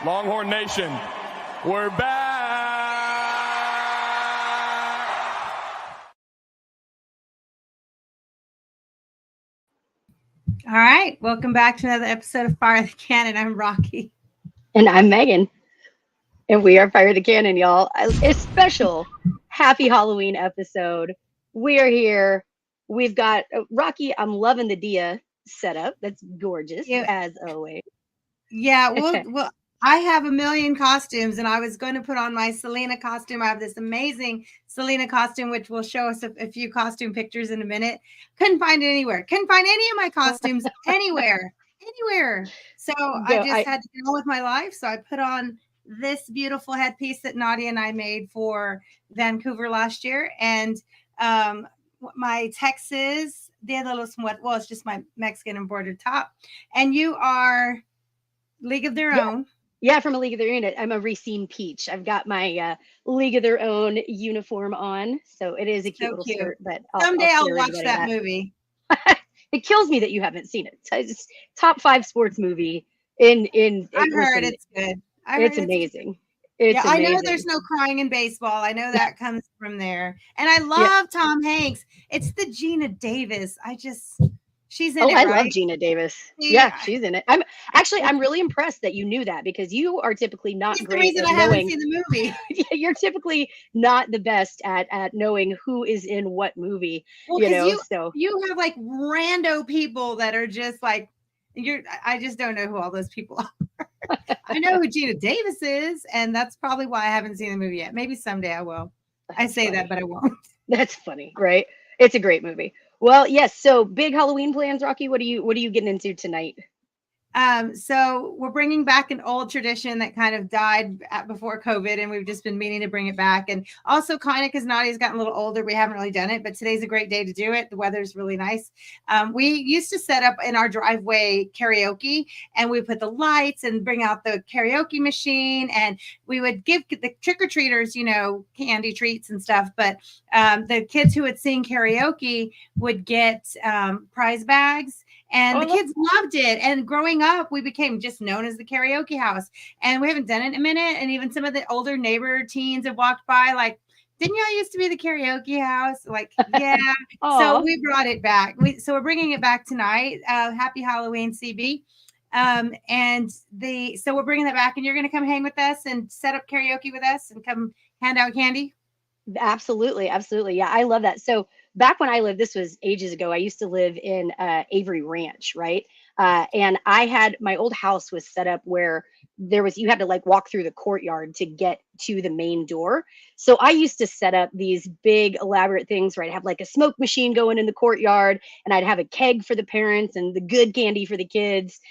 Longhorn Nation, we're back. All right, welcome back to another episode of Fire the Cannon. I'm Rocky. And I'm Megan. And we are Fire the Cannon, y'all. A special happy Halloween episode. We are here. We've got Rocky. I'm loving the Dia setup. That's gorgeous, as always. Yeah, well, I have a million costumes, and I was going to put on my Selena costume. I have this amazing Selena costume, which will show us a few costume pictures in a minute. Couldn't find it anywhere. Couldn't find any of my costumes anywhere. So I just had to deal with my life. So I put on this beautiful headpiece that Nadia and I made for Vancouver last year, and my Texas Dia de los Muertos. Well, it's just my Mexican embroidered top, and you are League of Their Own. Yeah, from a League of Their Own. I'm a Racine Peach. I've got my League of Their Own uniform on, so it is a cute little skirt. But someday I'll watch that movie. It kills me that you haven't seen it. It's top 5 sports movie. I've heard it's good. It's amazing. I know there's no crying in baseball. I know that comes from there, and I love Tom Hanks. It's the Gina Davis. She's in it, right? I love Gina Davis. Yeah, she's in it. I'm really impressed that you knew that, because you are typically not great at knowing. I haven't seen the movie. You're typically not the best at knowing who is in what movie. Well, you have like rando people that are just like I just don't know who all those people are. I know who Gina Davis is, and that's probably why I haven't seen the movie yet. Maybe someday I will. I say that, but I won't. That's funny, right? It's a great movie. Well, yes. So big Halloween plans, Rocky. What are you getting into tonight? So we're bringing back an old tradition that kind of died before COVID, and we've just been meaning to bring it back. And also kind of because Nadia's gotten a little older, we haven't really done it, but today's a great day to do it. The weather's really nice. We used to set up in our driveway karaoke, and we put the lights and bring out the karaoke machine, and we would give the trick-or-treaters, candy treats and stuff. But the kids who would sing karaoke would get prize bags. And the kids loved it. And growing up, we became just known as the karaoke house. And we haven't done it in a minute. And even some of the older neighbor teens have walked by like, didn't y'all used to be the karaoke house? Like, yeah. So we brought it back. So we're bringing it back tonight. Happy Halloween, CB. So we're bringing that back. And you're going to come hang with us and set up karaoke with us and come hand out candy? Absolutely. Absolutely. Yeah, I love that. So back when I lived, this was ages ago, I used to live in Avery Ranch, right? And my old house was set up where you had to like walk through the courtyard to get to the main door. So I used to set up these big elaborate things where I'd have like a smoke machine going in the courtyard, and I'd have a keg for the parents and the good candy for the kids,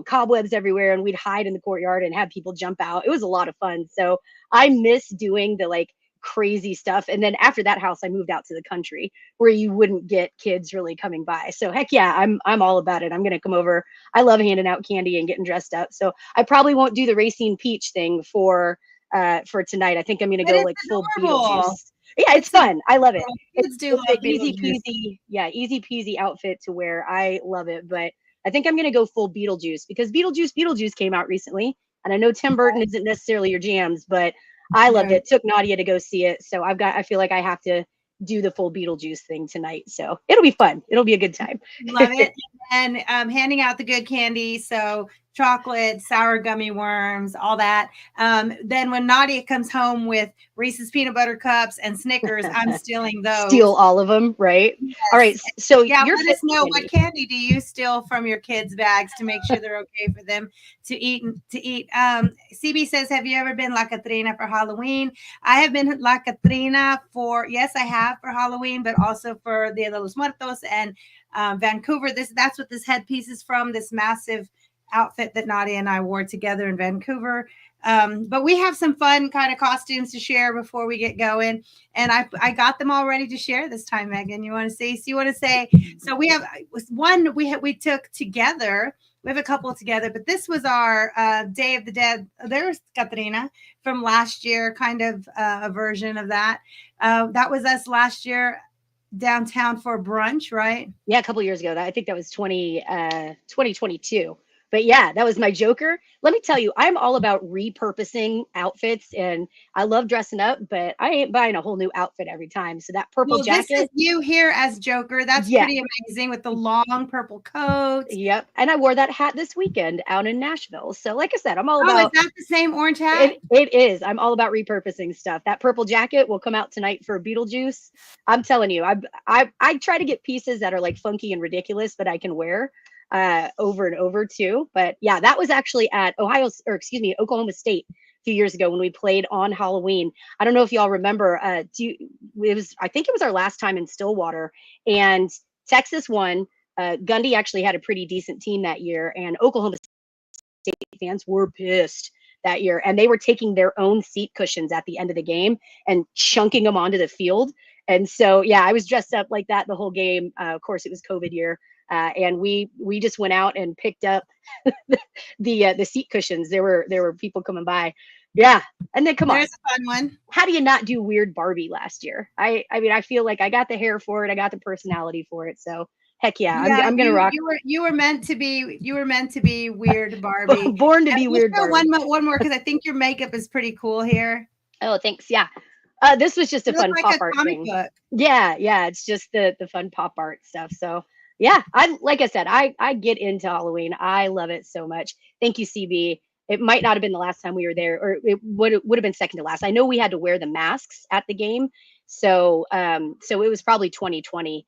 cobwebs everywhere. And we'd hide in the courtyard and have people jump out. It was a lot of fun. So I miss doing the like crazy stuff. And then after that house, I moved out to the country where you wouldn't get kids really coming by. So heck yeah, I'm all about it. I'm going to come over. I love handing out candy and getting dressed up. So I probably won't do the Racine Peach thing for tonight. I think I'm going to go like full Beetlejuice. Yeah, it's fun. I love it. It's easy peasy. Yeah, easy peasy outfit to wear. I love it. But I think I'm going to go full Beetlejuice, because Beetlejuice came out recently. And I know Tim Burton isn't necessarily your jams, but I loved it. Took Nadia to go see it. So I feel like I have to do the full Beetlejuice thing tonight. So it'll be fun. It'll be a good time. Love it. And handing out the good candy. So chocolate, sour gummy worms, all that. Then when Nadia comes home with Reese's peanut butter cups and Snickers, I'm stealing those. Steal all of them, right? Yes. All right. So let us know what candy do you steal from your kids' bags to make sure they're okay for them to eat. CB says, have you ever been La Catrina for Halloween? I have been La Catrina for Halloween, but also for Dia de los Muertos and Vancouver. That's what this headpiece is from, this massive outfit that Nadia and I wore together in Vancouver. But we have some fun kind of costumes to share before we get going. And I got them all ready to share this time, Megan. You want to say? So we have one we took together. We have a couple together, but this was our Day of the Dead. There's Katrina from last year, kind of a version of that. That was us last year downtown for brunch, right? Yeah, a couple of years ago. I think that was 2022. But yeah, that was my Joker. Let me tell you, I'm all about repurposing outfits, and I love dressing up, but I ain't buying a whole new outfit every time. So that purple Well, this is jacket, you here as Joker. That's yeah, pretty amazing with the long purple coat. yep. And I wore that hat this weekend out in Nashville. So like I said, I'm all Oh, is about that the same orange hat? it is. I'm all about repurposing stuff. That purple jacket will come out tonight for Beetlejuice. I'm telling you, I try to get pieces that are like funky and ridiculous that I can wear over and over too. But yeah, that was actually at Oklahoma State a few years ago when we played on Halloween. I don't know if y'all remember. I think it was our last time in Stillwater, and Texas won. Gundy actually had a pretty decent team that year, and Oklahoma State fans were pissed that year, and they were taking their own seat cushions at the end of the game and chunking them onto the field. And so, yeah, I was dressed up like that the whole game. Of course, it was COVID year, and we just went out and picked up the seat cushions. There were people coming by, yeah. And then come on, There's a fun one. how do you not do weird Barbie last year? I mean, I feel like I got the hair for it, I got the personality for it, so. Heck yeah, Yeah, I'm gonna rock. You were meant to be weird, Barbie. Born to And be let's weird, go Barbie. one more because I think your makeup is pretty cool here. Oh, thanks. Yeah. This was just a You look fun like pop a art comic thing. book. Yeah. It's just the fun pop art stuff. So yeah, like I said, I get into Halloween. I love it so much. Thank you, CB. It might not have been the last time we were there, or it would have been second to last. I know we had to wear the masks at the game, so so it was probably 2020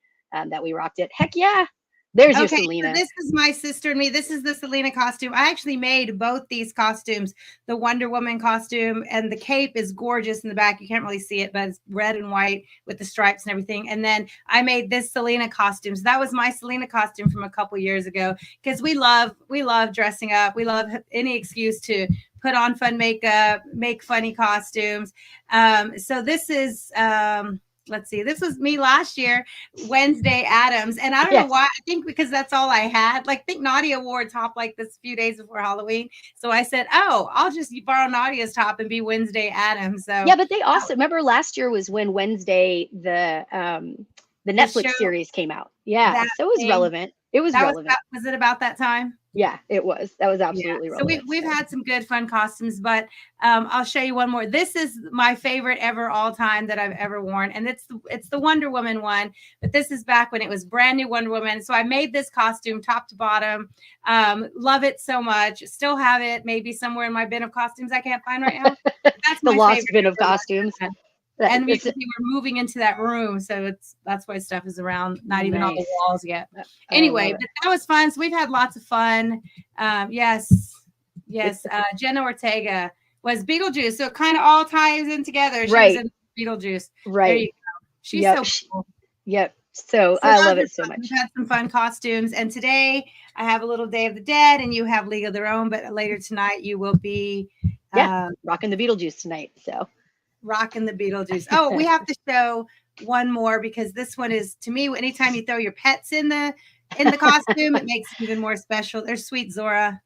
that we rocked it. Heck yeah. There's your Okay, so Selena. this is my sister and me. This is the Selena costume. I actually made both these costumes. The Wonder Woman costume and the cape is gorgeous in the back. You can't really see it, but it's red and white with the stripes and everything. And then I made this Selena costume. So that was my Selena costume from a couple years ago because we love dressing up. We love any excuse to put on fun makeup, make funny costumes. So this is let's see, this was me last year, Wednesday Addams. And I don't know why, I think because that's all I had. Like, I think Nadia wore a top like this a few days before Halloween. So I said, oh, I'll just borrow Nadia's top and be Wednesday Addams. So yeah, but they also remember last year was when Wednesday the Netflix series came out. Yeah, so it was relevant. It was relevant. Was it about that time? Yeah, it was. That was absolutely relevant. So we've had some good fun costumes, but I'll show you one more. This is my favorite ever all time that I've ever worn, and it's the Wonder Woman one. But this is back when it was brand new Wonder Woman. So I made this costume top to bottom. Love it so much. Still have it. Maybe somewhere in my bin of costumes I can't find right now. That's the lost bin of costumes. And we were moving into that room, so that's why stuff is around, not even on the walls yet. Anyway, but that was fun. So we've had lots of fun. Yes. Jenna Ortega was Beetlejuice, so it kind of all ties in together. She was in Beetlejuice. Right. There you go. She's so cool. Yep. So I love it so much. We've had some fun costumes, and today I have a little Day of the Dead, and you have League of Their Own. But later tonight you will be rocking the Beetlejuice tonight. So. Rocking the Beetlejuice. Oh, we have to show one more because this one is, to me, anytime you throw your pets in the costume, it makes it even more special. There's Sweet Zora.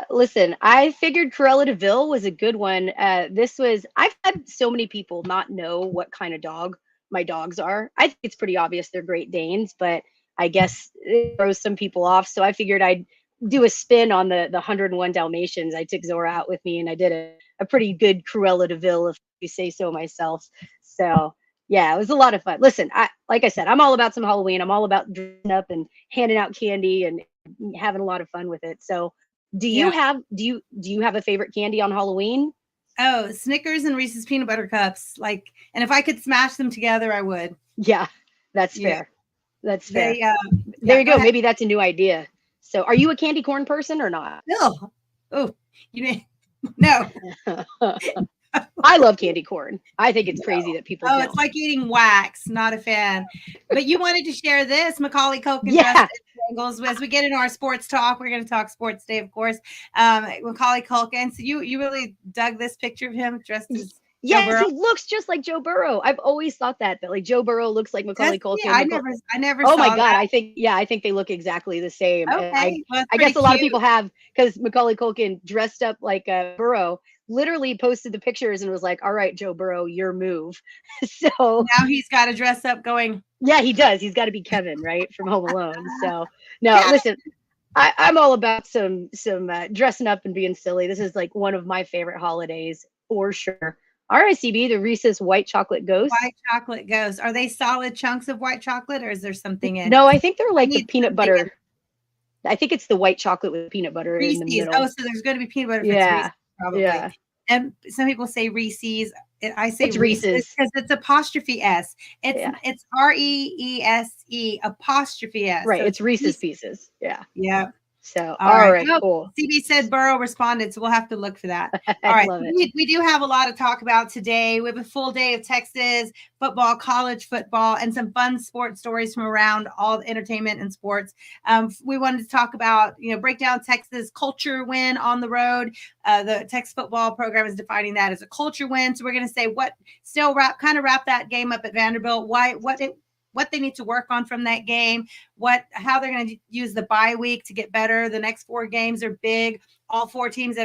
Listen, I figured Cruella de Vil was a good one. I've had so many people not know what kind of dog my dogs are. I think it's pretty obvious they're Great Danes, but I guess it throws some people off. So I figured I'd do a spin on the 101 Dalmatians. I took Zora out with me, and I did a pretty good Cruella de Vil, if you say so myself. So yeah, it was a lot of fun. Listen, like I said, I'm all about some Halloween. I'm all about dressing up and handing out candy and having a lot of fun with it. So do you have a favorite candy on Halloween? Oh, Snickers and Reese's peanut butter cups. And if I could smash them together, I would. Yeah, that's fair. That's fair. There you go. Maybe that's a new idea. So are you a candy corn person or not? No. Oh, no. I love candy corn. I think it's crazy that people don't. It's like eating wax. Not a fan. But you wanted to share this, Macaulay Culkin. Yeah. As we get into our sports talk, we're going to talk sports today, of course. Macaulay Culkin. So you really dug this picture of him dressed as Yes, he looks just like Joe Burrow. I've always thought that like Joe Burrow looks like Macaulay Culkin. I never. Oh my God, I think they look exactly the same. Okay, I guess a lot of people have, because Macaulay Culkin dressed up like Burrow. Literally posted the pictures and was like, "All right, Joe Burrow, your move." So now he's got to dress up going. Yeah, he does. He's got to be Kevin, right, from Home Alone. So no, listen. I'm all about some dressing up and being silly. This is like one of my favorite holidays for sure. RICB, the Reese's White Chocolate Ghosts. White chocolate ghosts. Are they solid chunks of white chocolate, or is there something in? No, I think they're I like the need peanut something in butter. I think it's the white chocolate with peanut butter in the Reese's. middle. Oh, so there's going to be peanut butter if it's Yeah, Reese's, probably. yeah. And some people say Reese's. I say It's Reese's Reese's. because it's apostrophe S. Yeah. It's REESE apostrophe S. Right. So It's Reese's Pieces. Yeah. Yeah. So, All right. Oh, cool. CB said Burrow responded, so we'll have to look for that. All I right. love it. We do have a lot to talk about today. We have a full day of Texas football, college football, and some fun sports stories from around all the entertainment and sports. We wanted to talk about, break down Texas culture win on the road. The Texas football program is defining that as a culture win. So we're going to say kind of wrap that game up at Vanderbilt. What they need to work on from that game, how they're going to use the bye week to get better. The next 4 games are big. All 4 teams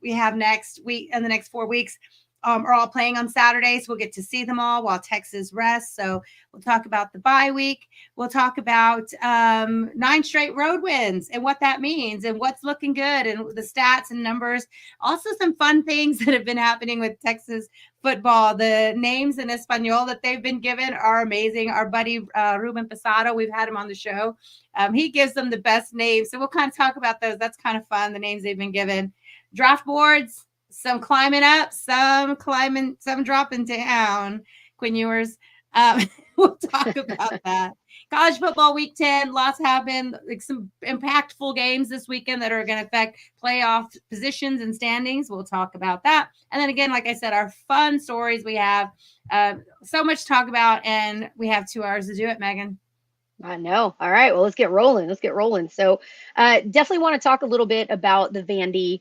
we have next week and the next 4 weeks are all playing on Saturdays. We'll get to see them all while Texas rests. So we'll talk about the bye week. We'll talk about 9 straight road wins and what that means and what's looking good and the stats and numbers. Also some fun things that have been happening with Texas football. The names in Espanol that they've been given are amazing. Our buddy Ruben Posado, we've had him on the show. He gives them the best names. So we'll kind of talk about those. That's kind of fun, the names they've been given. Draft boards. Some climbing up, some dropping down. Quinn Ewers. We'll talk about that. College football week 10, lots happened. Like some impactful games this weekend that are going to affect playoff positions and standings. We'll talk about that. And then again, like I said, our fun stories. We have so much to talk about, and we have 2 hours to do it, Megan. I know. All right. Well, let's get rolling. So definitely want to talk a little bit about the Vandy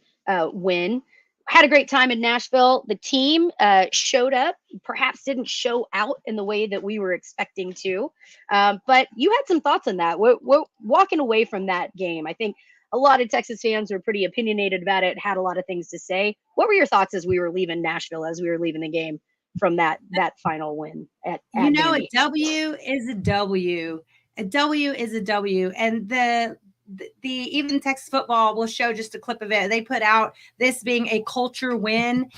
win. Had a great time in Nashville. The team showed up, perhaps didn't show out in the way that we were expecting to. But you had some thoughts on that. We're walking away from that game. I think a lot of Texas fans were pretty opinionated about it, had a lot of things to say. What were your thoughts as we were leaving Nashville, as we were leaving the game from that final win at Vandy? A W is a W. A W is a W. And the even Texas football will show just a clip of it. They put out this being a culture win.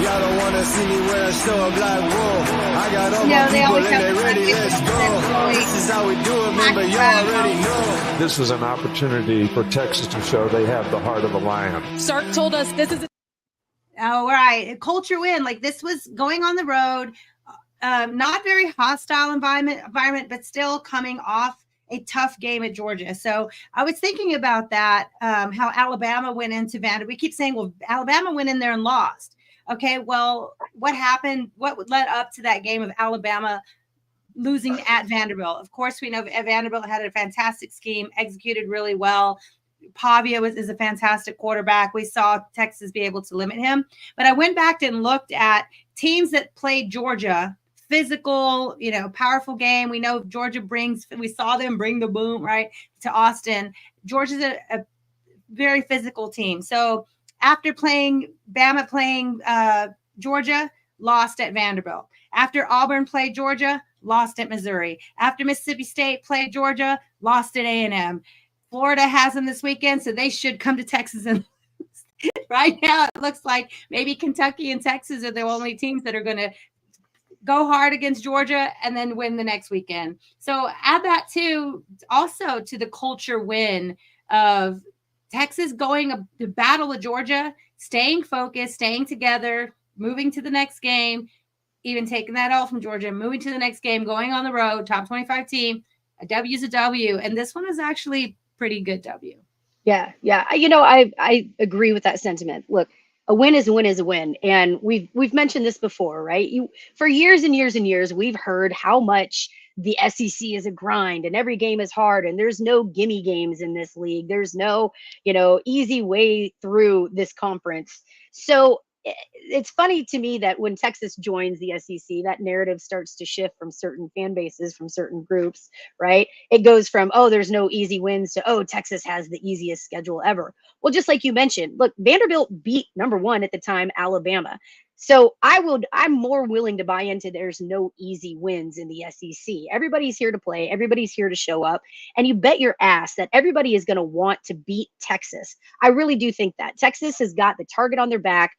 Y'all don't want to see me wear a show of black wool. I got all my people and they ready, let's go. This is how we do it, remember, you already know. This is an opportunity for Texas to show they have the heart of a lion. Sark told us this is all right. A culture win. Like this was going on the road, not very hostile environment, but still coming off a tough game at Georgia. So I was thinking about that, how Alabama went into Vanderbilt. We keep saying, well, Alabama went in there and lost. Okay, well, what happened? What led up to that game of Alabama losing at Vanderbilt? Of course, we know Vanderbilt had a fantastic scheme, executed really well. Pavia is a fantastic quarterback. We saw Texas be able to limit him. But I went back and looked at teams that played Georgia. Physical, powerful game. We know Georgia we saw them bring the boom, right, to Austin. Georgia's a very physical team. So after Bama playing Georgia, lost at Vanderbilt. After Auburn played Georgia, lost at Missouri. After Mississippi State played Georgia, lost at A&M. Florida has them this weekend, so they should come to Texas and right now it looks like maybe Kentucky and Texas are the only teams that are going to go hard against Georgia and then win the next weekend. So add that also to the culture win of Texas going to battle with Georgia, staying focused, staying together, moving to the next game, even taking that L from Georgia, moving to the next game, going on the road, top 25 team. A W is a W. And this one is actually pretty good W. Yeah. I agree with that sentiment. Look, a win is a win is a win. And we've mentioned this before, right? For years and years and years, we've heard how much the SEC is a grind and every game is hard and there's no gimme games in this league. There's no, easy way through this conference. So it's funny to me that when Texas joins the SEC, that narrative starts to shift from certain fan bases, from certain groups, right? It goes from, oh, there's no easy wins to, oh, Texas has the easiest schedule ever. Well, just like you mentioned, look, Vanderbilt beat number 1 at the time, Alabama. So I'm more willing to buy into there's no easy wins in the SEC. Everybody's here to play, everybody's here to show up, and you bet your ass that everybody is going to want to beat Texas. I really do think that Texas has got the target on their back.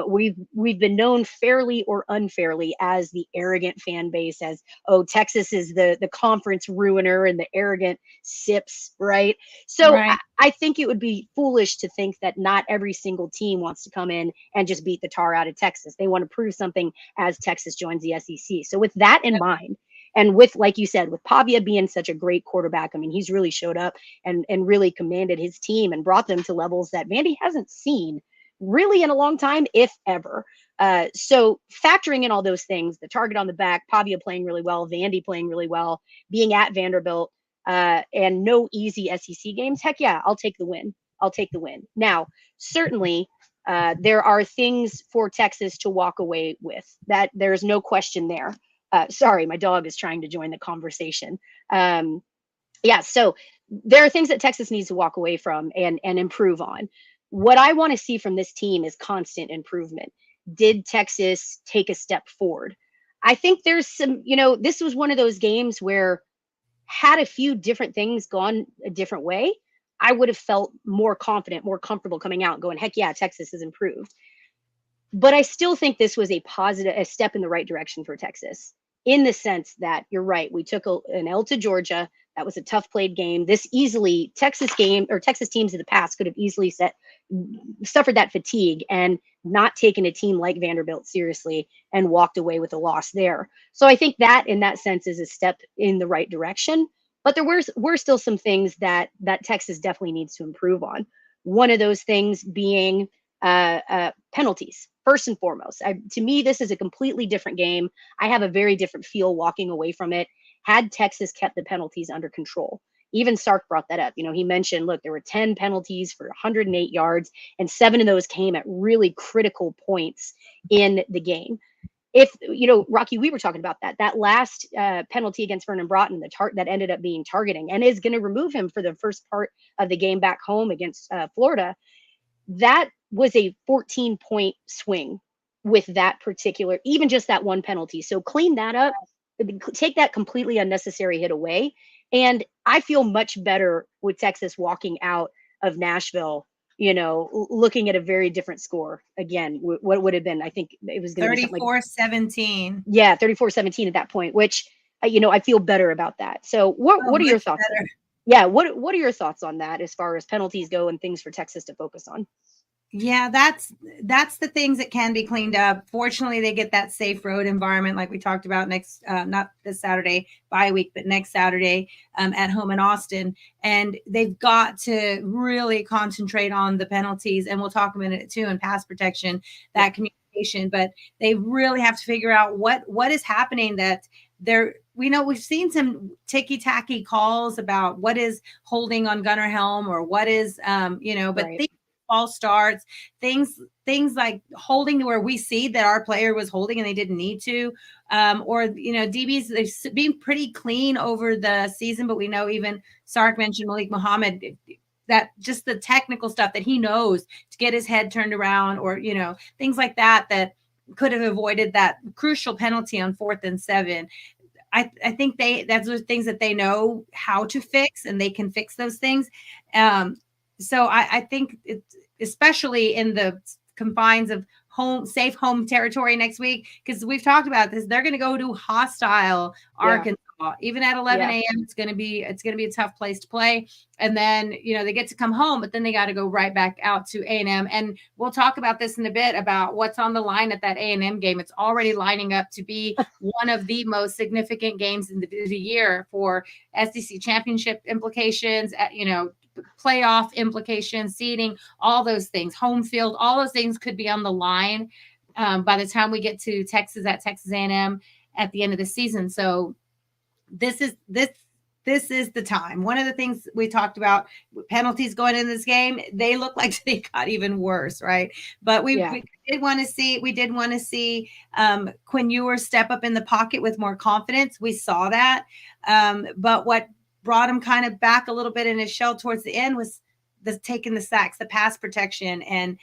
We've been known fairly or unfairly as the arrogant fan base, as, oh, Texas is the conference ruiner and the arrogant sips, right? So Right. I think it would be foolish to think that not every single team wants to come in and just beat the tar out of Texas. They want to prove something as Texas joins the SEC. So with that in mind, and with, like you said, with Pavia being such a great quarterback, I mean, he's really showed up and really commanded his team and brought them to levels that Vandy hasn't seen really in a long time, if ever. So factoring in all those things, the target on the back, Pavia playing really well, Vandy playing really well, being at Vanderbilt, and no easy SEC games, heck yeah, I'll take the win. I'll take the win. Now, certainly, there are things for Texas to walk away with. That there's no question there. Sorry, my dog is trying to join the conversation. So there are things that Texas needs to walk away from and improve on. What I want to see from this team is constant improvement. Did Texas take a step forward? I think there's some, this was one of those games where, had a few different things gone a different way, I would have felt more confident, more comfortable coming out going, heck yeah, Texas has improved. But I still think this was a step in the right direction for Texas, in the sense that you're right. We took an L to Georgia. That was a tough played game. Texas teams in the past could have easily suffered that fatigue and not taken a team like Vanderbilt seriously and walked away with a loss there. So I think that in that sense is a step in the right direction. But there were still some things that Texas definitely needs to improve on. One of those things being penalties. First and foremost, to me, this is a completely different game. I have a very different feel walking away from it. Had Texas kept the penalties under control. Even Sark brought that up. He mentioned, look, there were 10 penalties for 108 yards, and 7 of those came at really critical points in the game. If, Rocky, we were talking about that last penalty against Vernon Broughton, that ended up being targeting and is going to remove him for the first part of the game back home against Florida. That was a 14-point swing with that particular, even just that one penalty. So clean that up, take that completely unnecessary hit away. And I feel much better with Texas walking out of Nashville, looking at a very different score. Again, what would have been, I think it was going to be 34-17. Yeah, 34-17 at that point, which, I feel better about that. So what are your thoughts? Yeah, what are your thoughts on that as far as penalties go and things for Texas to focus on? Yeah, that's the things that can be cleaned up. Fortunately, they get that safe road environment like we talked about next, not this Saturday bye week, but next Saturday at home in Austin. And they've got to really concentrate on the penalties. And we'll talk a minute too in pass protection, that communication. But they really have to figure out what is happening that we've seen some ticky-tacky calls about what is holding on Gunnar Helm or what is, but right. False starts, things like holding to where we see that our player was holding and they didn't need to, or DBs, they've been pretty clean over the season, but we know even Sark mentioned Malik Muhammad, that just the technical stuff that he knows to get his head turned around, or things like that could have avoided that crucial penalty on 4th and 7. I think that's the things that they know how to fix, and they can fix those things. So I think it's especially in the confines of safe home territory next week, because we've talked about this. They're going to go to hostile Arkansas, even at 11 a.m. It's going to be a tough place to play. And then, they get to come home, but then they got to go right back out to A&M. And we'll talk about this in a bit about what's on the line at that A&M game. It's already lining up to be one of the most significant games in the year for SEC championship implications, playoff implications, seeding, all those things, home field, all those things could be on the line by the time we get to Texas at Texas A&M at the end of the season. So this is the time. One of the things we talked about, penalties going in this game, they look like they got even worse, right? But we did want to see Quinn Ewers step up in the pocket with more confidence. We saw that. But what brought him kind of back a little bit in his shell towards the end was taking the sacks, the pass protection. And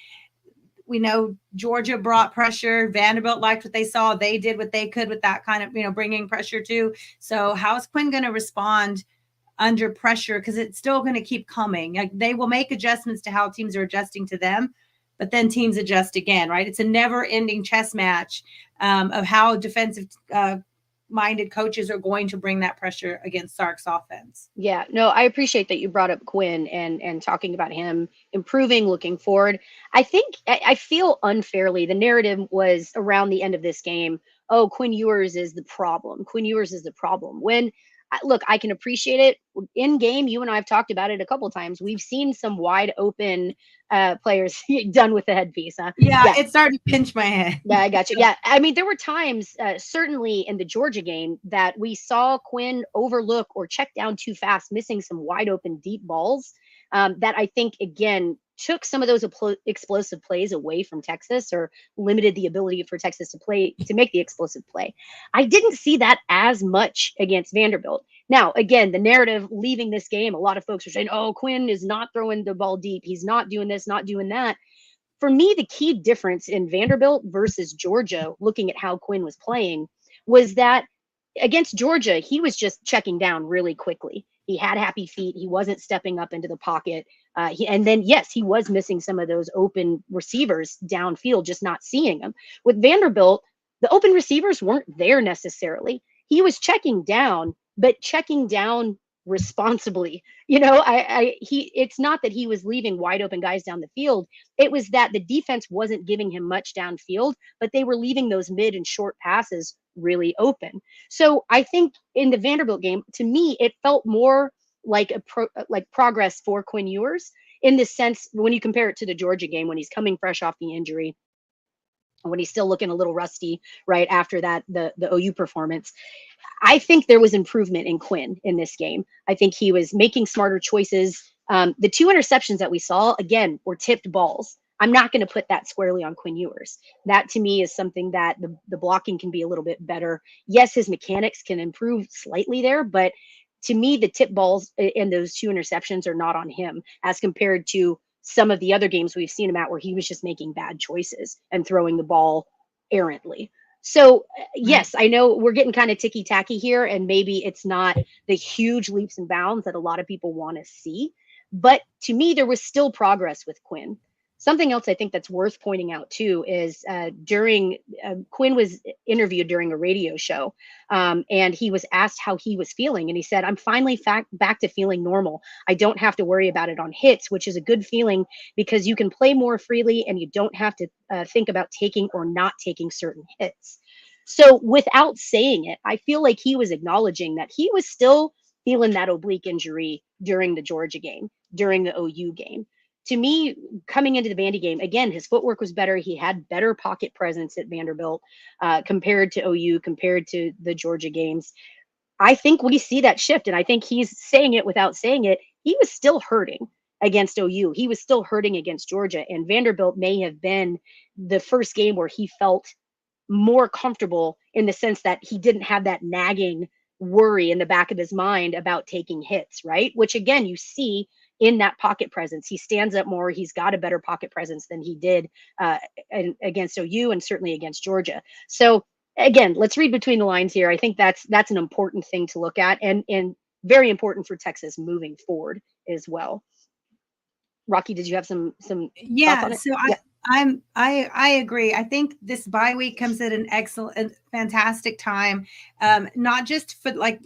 we know Georgia brought pressure. Vanderbilt liked what they saw. They did what they could with that kind of, bringing pressure too. So how is Quinn going to respond under pressure? Because it's still going to keep coming. Like, they will make adjustments to how teams are adjusting to them, but then teams adjust again, right? It's a never-ending chess match of how defensive minded coaches are going to bring that pressure against Sark's offense. Yeah, no, I appreciate that you brought up Quinn and talking about him improving, looking forward. I feel unfairly, the narrative was around the end of this game, oh, Quinn Ewers is the problem. Quinn Ewers is the problem. When look, I can appreciate it in game. You and I have talked about it a couple of times. We've seen some wide open players done with the headpiece. Huh? Yeah, it started to pinch my head. Yeah, I got you. Yeah, I mean, there were times, certainly in the Georgia game, that we saw Quinn overlook or check down too fast, missing some wide open deep balls that I think, again, took some of those explosive plays away from Texas, or limited the ability for Texas to make the explosive play. I didn't see that as much against Vanderbilt. Now, again, the narrative leaving this game, a lot of folks are saying, oh, Quinn is not throwing the ball deep. He's not doing this, not doing that. For me, the key difference in Vanderbilt versus Georgia, looking at how Quinn was playing, was that against Georgia, he was just checking down really quickly. He had happy feet. He wasn't stepping up into the pocket. And then, yes, he was missing some of those open receivers downfield, just not seeing them. With Vanderbilt, the open receivers weren't there necessarily. He was checking down, but checking down responsibly. It's not that he was leaving wide open guys down the field. It was that the defense wasn't giving him much downfield, but they were leaving those mid and short passes really open. So I think in the Vanderbilt game, to me, it felt more like progress for Quinn Ewers, in the sense when you compare it to the Georgia game, when he's coming fresh off the injury, when he's still looking a little rusty right after that, the OU performance. I think there was improvement in Quinn in this game. I think he was making smarter choices. The 2 interceptions that we saw, again, were tipped balls. I'm not going to put that squarely on Quinn Ewers. That, to me, is something that the blocking can be a little bit better. Yes, his mechanics can improve slightly there, but to me, the tip balls and those 2 interceptions are not on him, as compared to some of the other games we've seen him at where he was just making bad choices and throwing the ball errantly. So yes, I know we're getting kind of ticky-tacky here, and maybe it's not the huge leaps and bounds that a lot of people want to see, but to me, there was still progress with Quinn. Something else I think that's worth pointing out too is Quinn was interviewed during a radio show, and he was asked how he was feeling, and he said, "I'm finally back to feeling normal. I don't have to worry about it on hits, which is a good feeling because you can play more freely and you don't have to think about taking or not taking certain hits." So without saying it, I feel like he was acknowledging that he was still feeling that oblique injury during the Georgia game, during the OU game. To me, coming into the Vandy game, again, his footwork was better. He had better pocket presence at Vanderbilt compared to OU, compared to the Georgia games. I think we see that shift, and I think he's saying it without saying it. He was still hurting against OU. He was still hurting against Georgia, and Vanderbilt may have been the first game where he felt more comfortable, in the sense that he didn't have that nagging worry in the back of his mind about taking hits, right? Which, again, you see in that pocket presence. He stands up more. He's got a better pocket presence than he did against OU, and certainly against Georgia. So again, let's read between the lines here. I think that's an important thing to look at, and very important for Texas moving forward as well. Rocky, did you have some thoughts on it? So I agree. I think this bye week comes at an excellent, fantastic time. Not just for like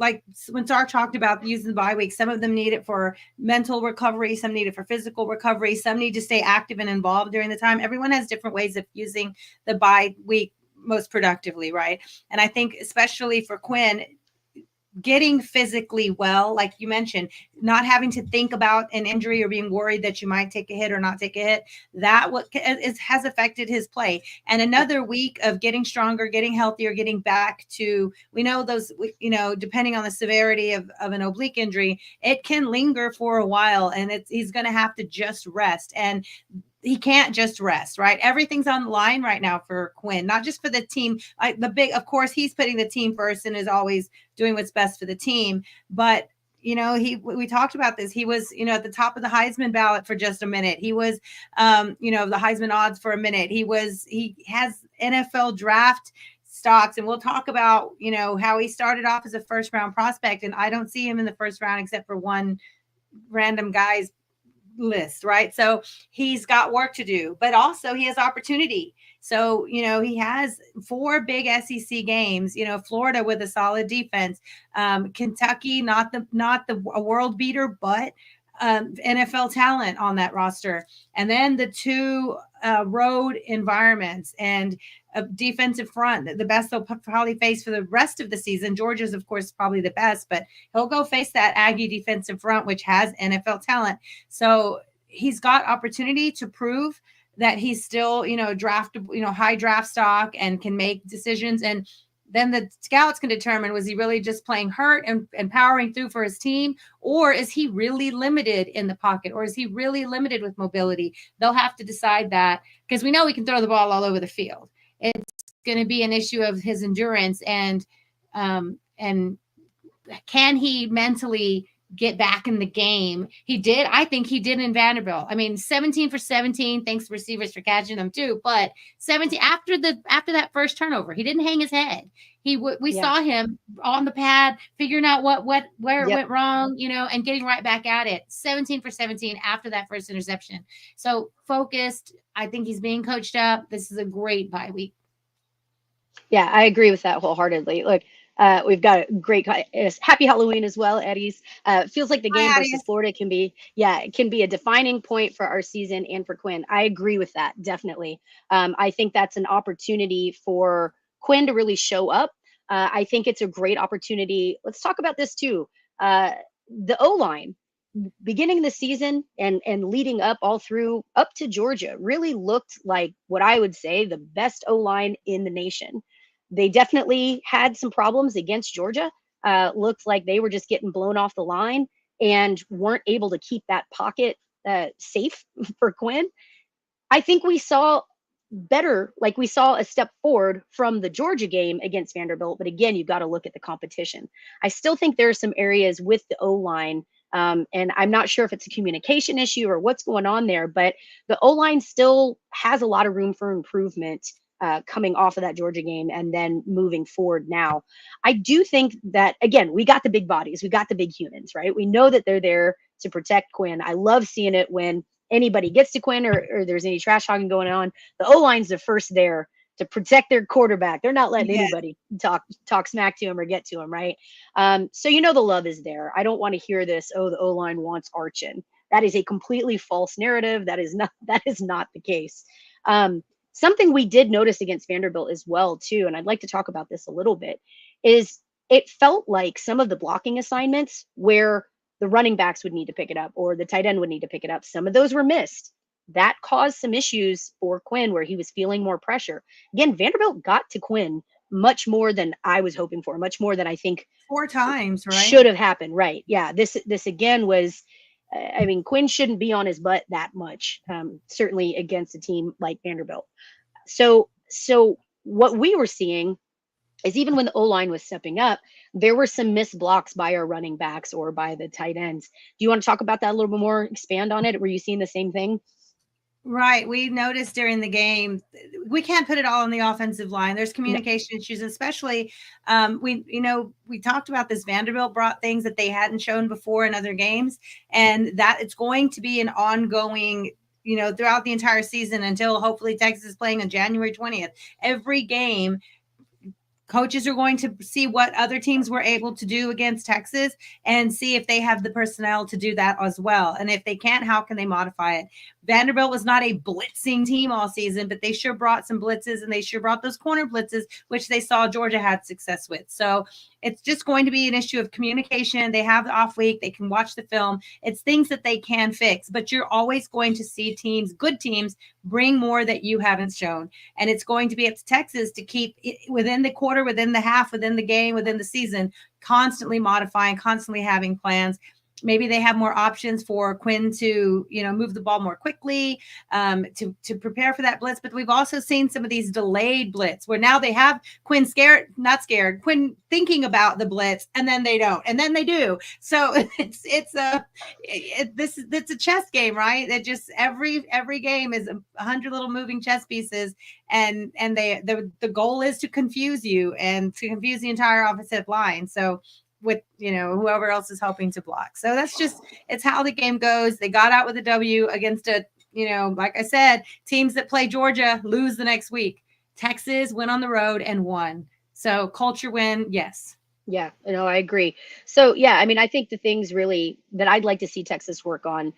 when Sark talked about using the bye week, some of them need it for mental recovery, some need it for physical recovery, some need to stay active and involved during the time. Everyone has different ways of using the bye week most productively, right? And I think especially for Quinn, getting physically well, like you mentioned, not having to think about an injury or being worried that you might take a hit or not take a hit, has affected his play. And another week of getting stronger, getting healthier, getting back to, we know those, depending on the severity of an oblique injury, it can linger for a while, and he's going to have to just rest. And he can't just rest, right? Everything's on the line right now for Quinn, not just for the team. Of course, he's putting the team first and is always doing what's best for the team. But, we talked about this. He was, at the top of the Heisman ballot for just a minute. He was, the Heisman odds for a minute. He has NFL draft stocks, and we'll talk about, how he started off as a first round prospect. And I don't see him in the first round except for one random guy's list, right? So he's got work to do, but also he has opportunity. So, he has 4 big SEC games, Florida with a solid defense, Kentucky, not a world beater, but NFL talent on that roster. And then the 2 road environments and a defensive front, the best they'll probably face for the rest of the season. Georgia's, of course, probably the best, but he'll go face that Aggie defensive front, which has NFL talent. So he's got opportunity to prove that he's still, high draft stock and can make decisions. And then the scouts can determine, was he really just playing hurt and powering through for his team? Or is he really limited in the pocket? Or is he really limited with mobility? They'll have to decide that, because we know he can throw the ball all over the field. It's going to be an issue of his endurance and can he mentally get back in the game? I think he did in Vanderbilt. 17 for 17. Thanks to receivers for catching them too. But 17 after that first turnover, he didn't hang his head. We saw him on the pad figuring out where it went wrong, and getting right back at it. 17 for 17 after that first interception. So focused. I think he's being coached up. This is a great bye week. Yeah, I agree with that wholeheartedly. Look, we've got a great happy Halloween as well, Eddie's. Feels like the game versus Florida can be a defining point for our season and for Quinn. I agree with that, definitely. I think that's an opportunity for Quinn to really show up. I think it's a great opportunity. Let's talk about this too. The O-line, beginning the season and leading up to Georgia, really looked like what I would say the best O-line in the nation. They definitely had some problems against Georgia. Looked like they were just getting blown off the line and weren't able to keep that pocket safe for Quinn. I think we saw better, like we saw a step forward from the Georgia game against Vanderbilt. But again, you've got to look at the competition. I still think there are some areas with the O-line, and I'm not sure if it's a communication issue or what's going on there, but the O-line still has a lot of room for improvement coming off of that Georgia game and then moving forward now. I do think that, again, we got the big bodies. We got the big humans, right? We know that they're there to protect Quinn. I love seeing it when anybody gets to Quinn or there's any trash talking going on. The O-line's the first there to protect their quarterback. They're not letting anybody talk smack to him or get to him, right? So the love is there. I don't want to hear this, the O-line wants Archin. That is a completely false narrative. That is not the case. Something we did notice against Vanderbilt as well, too, and I'd like to talk about this a little bit, is it felt like some of the blocking assignments where the running backs would need to pick it up or the tight end would need to pick it up, some of those were missed. That caused some issues for Quinn where he was feeling more pressure. Again, Vanderbilt got to Quinn much more than I was hoping for, much more than I think 4 times, right? Should have happened, right? Yeah, this again was, Quinn shouldn't be on his butt that much, certainly against a team like Vanderbilt. So what we were seeing is even when the O-line was stepping up, there were some missed blocks by our running backs or by the tight ends. Do you want to talk about that a little bit more, expand on it? Were you seeing the same thing? Right. We noticed during the game, we can't put it all on the offensive line. There's communication issues, especially we talked about this. Vanderbilt brought things that they hadn't shown before in other games, and that it's going to be an ongoing, throughout the entire season until hopefully Texas is playing on January 20th. Every game, coaches are going to see what other teams were able to do against Texas and see if they have the personnel to do that as well. And if they can't, how can they modify it? Vanderbilt was not a blitzing team all season, but they sure brought some blitzes, and they sure brought those corner blitzes, which they saw Georgia had success with. So it's just going to be an issue of communication. They have the off week. They can watch the film. It's things that they can fix, but you're always going to see good teams bring more that you haven't shown. And it's going to be up to Texas to keep it within the quarter, within the half, within the game, within the season, constantly modifying, constantly having plans. maybe they have more options for Quinn to, move the ball more quickly, to prepare for that blitz. But we've also seen some of these delayed blitz where now they have Quinn Quinn thinking about the blitz, and then they don't, and then they do. So it's a chess game, right? It just every game is 100 little moving chess pieces, and the goal is to confuse you and to confuse the entire offensive line. So with whoever else is helping to block. So it's how the game goes. They got out with a W against like I said, teams that play Georgia lose the next week. Texas went on the road and won. So culture win, yes. Yeah, I agree. So yeah, I mean, I think the things really that I'd like to see Texas work on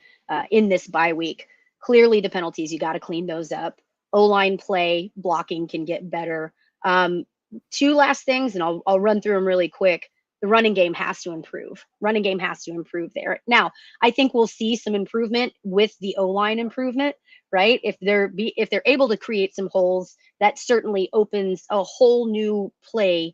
in this bye week, clearly the penalties, you got to clean those up. O-line play, blocking can get better. Two last things, and I'll run through them really quick. The running game has to improve. Running game has to improve there. Now, I think we'll see some improvement with the O-line improvement, right? If they're able to create some holes, that certainly opens a whole new play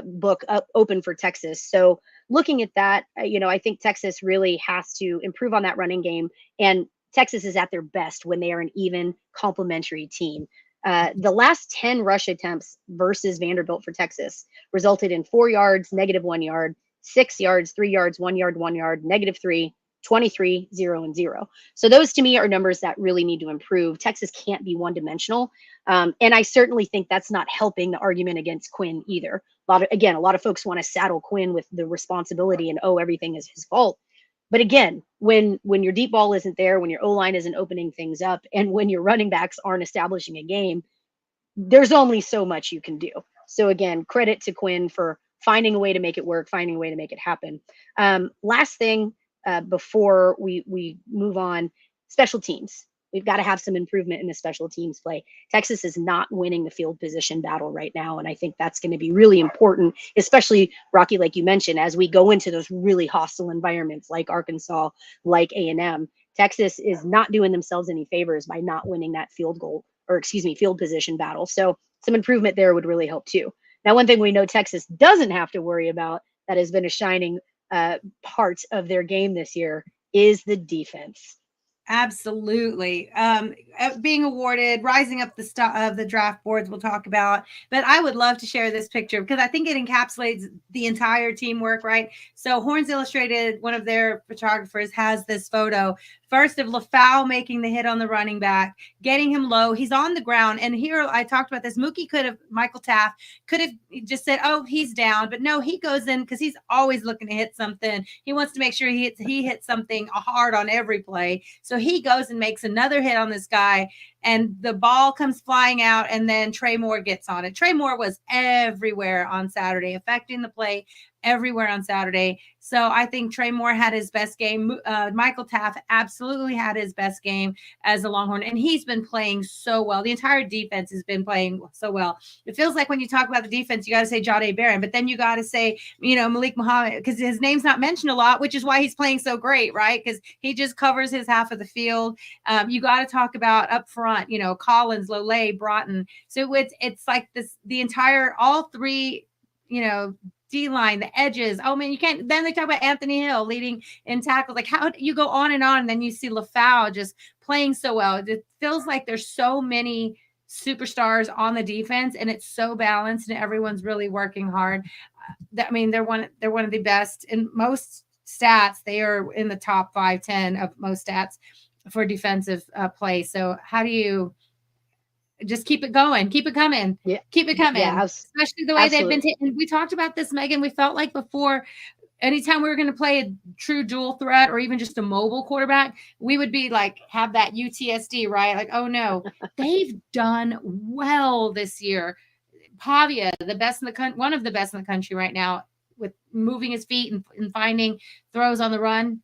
book open for Texas. So looking at that, I think Texas really has to improve on that running game. And Texas is at their best when they are an even complementary team. The last 10 rush attempts versus Vanderbilt for Texas resulted in 4 yards, -1 yard, 6 yards, 3 yards, 1 yard, 1 yard, -3, 23, 0, and 0. So those to me are numbers that really need to improve. Texas can't be one-dimensional. And I certainly think that's not helping the argument against Quinn either. A lot of folks want to saddle Quinn with the responsibility and, everything is his fault. But again, when your deep ball isn't there, when your O-line isn't opening things up, and when your running backs aren't establishing a game, there's only so much you can do. So again, credit to Quinn for finding a way to make it work, finding a way to make it happen. Last thing before we move on, special teams. We've got to have some improvement in the special teams play. Texas is not winning the field position battle right now, and I think that's going to be really important, especially, Rocky, like you mentioned, as we go into those really hostile environments like Arkansas, like A&M. Texas is not doing themselves any favors by not winning that field position battle. So some improvement there would really help too. Now, one thing we know Texas doesn't have to worry about that has been a shining part of their game this year is the defense. Absolutely. Being awarded, rising up the draft boards we'll talk about. But I would love to share this picture because I think it encapsulates the entire teamwork, right? So Horns Illustrated, one of their photographers, has this photo. First of LaFau making the hit on the running back, getting him low. He's on the ground. And here I talked about this. Michael Taft could have just said, oh, he's down. But no, he goes in because he's always looking to hit something. He wants to make sure he hits something hard on every play. So he goes and makes another hit on this guy, and the ball comes flying out, and then Trey Moore gets on it. Trey Moore was everywhere on Saturday, affecting the play everywhere on Saturday. So I think Trey Moore had his best game. Michael Taft absolutely had his best game as a Longhorn, and he's been playing so well. The entire defense has been playing so well. It feels like when you talk about the defense, you got to say Jahdae Barron, but then you got to say, Malik Muhammad, because his name's not mentioned a lot, which is why he's playing so great, right? Because he just covers his half of the field. You got to talk about up front, Collins, Lole, Broughton. So it's like this, the entire, all three, D-line, the edges. Oh man, you can't. Then they talk about Anthony Hill leading in tackles. Like, how you go on, and then you see LaFau just playing so well. It feels like there's so many superstars on the defense, and it's so balanced, and everyone's really working hard. They're one of the best in most stats. They are in the top 5-10 of most stats for defensive play. So how do you just keep it going, keep it coming, keep it coming, especially the way they've been taken. We talked about this, Megan. We felt like before, anytime we were going to play a true dual threat or even just a mobile quarterback, we would be like, have that UTSD, right? Like, oh no, they've done well this year. Pavia, the best in the one of the best in the country right now with moving his feet and finding throws on the run.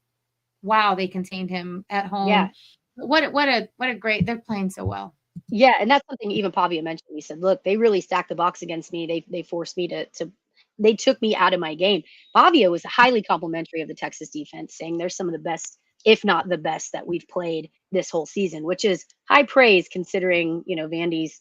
Wow, they contained him at home. Yeah. What a great, they're playing so well. Yeah, and that's something even Pavia mentioned. He said, look, they really stacked the box against me. They forced me to they took me out of my game. Pavia was highly complimentary of the Texas defense, saying they're some of the best, if not the best, that we've played this whole season, which is high praise considering, Vandy's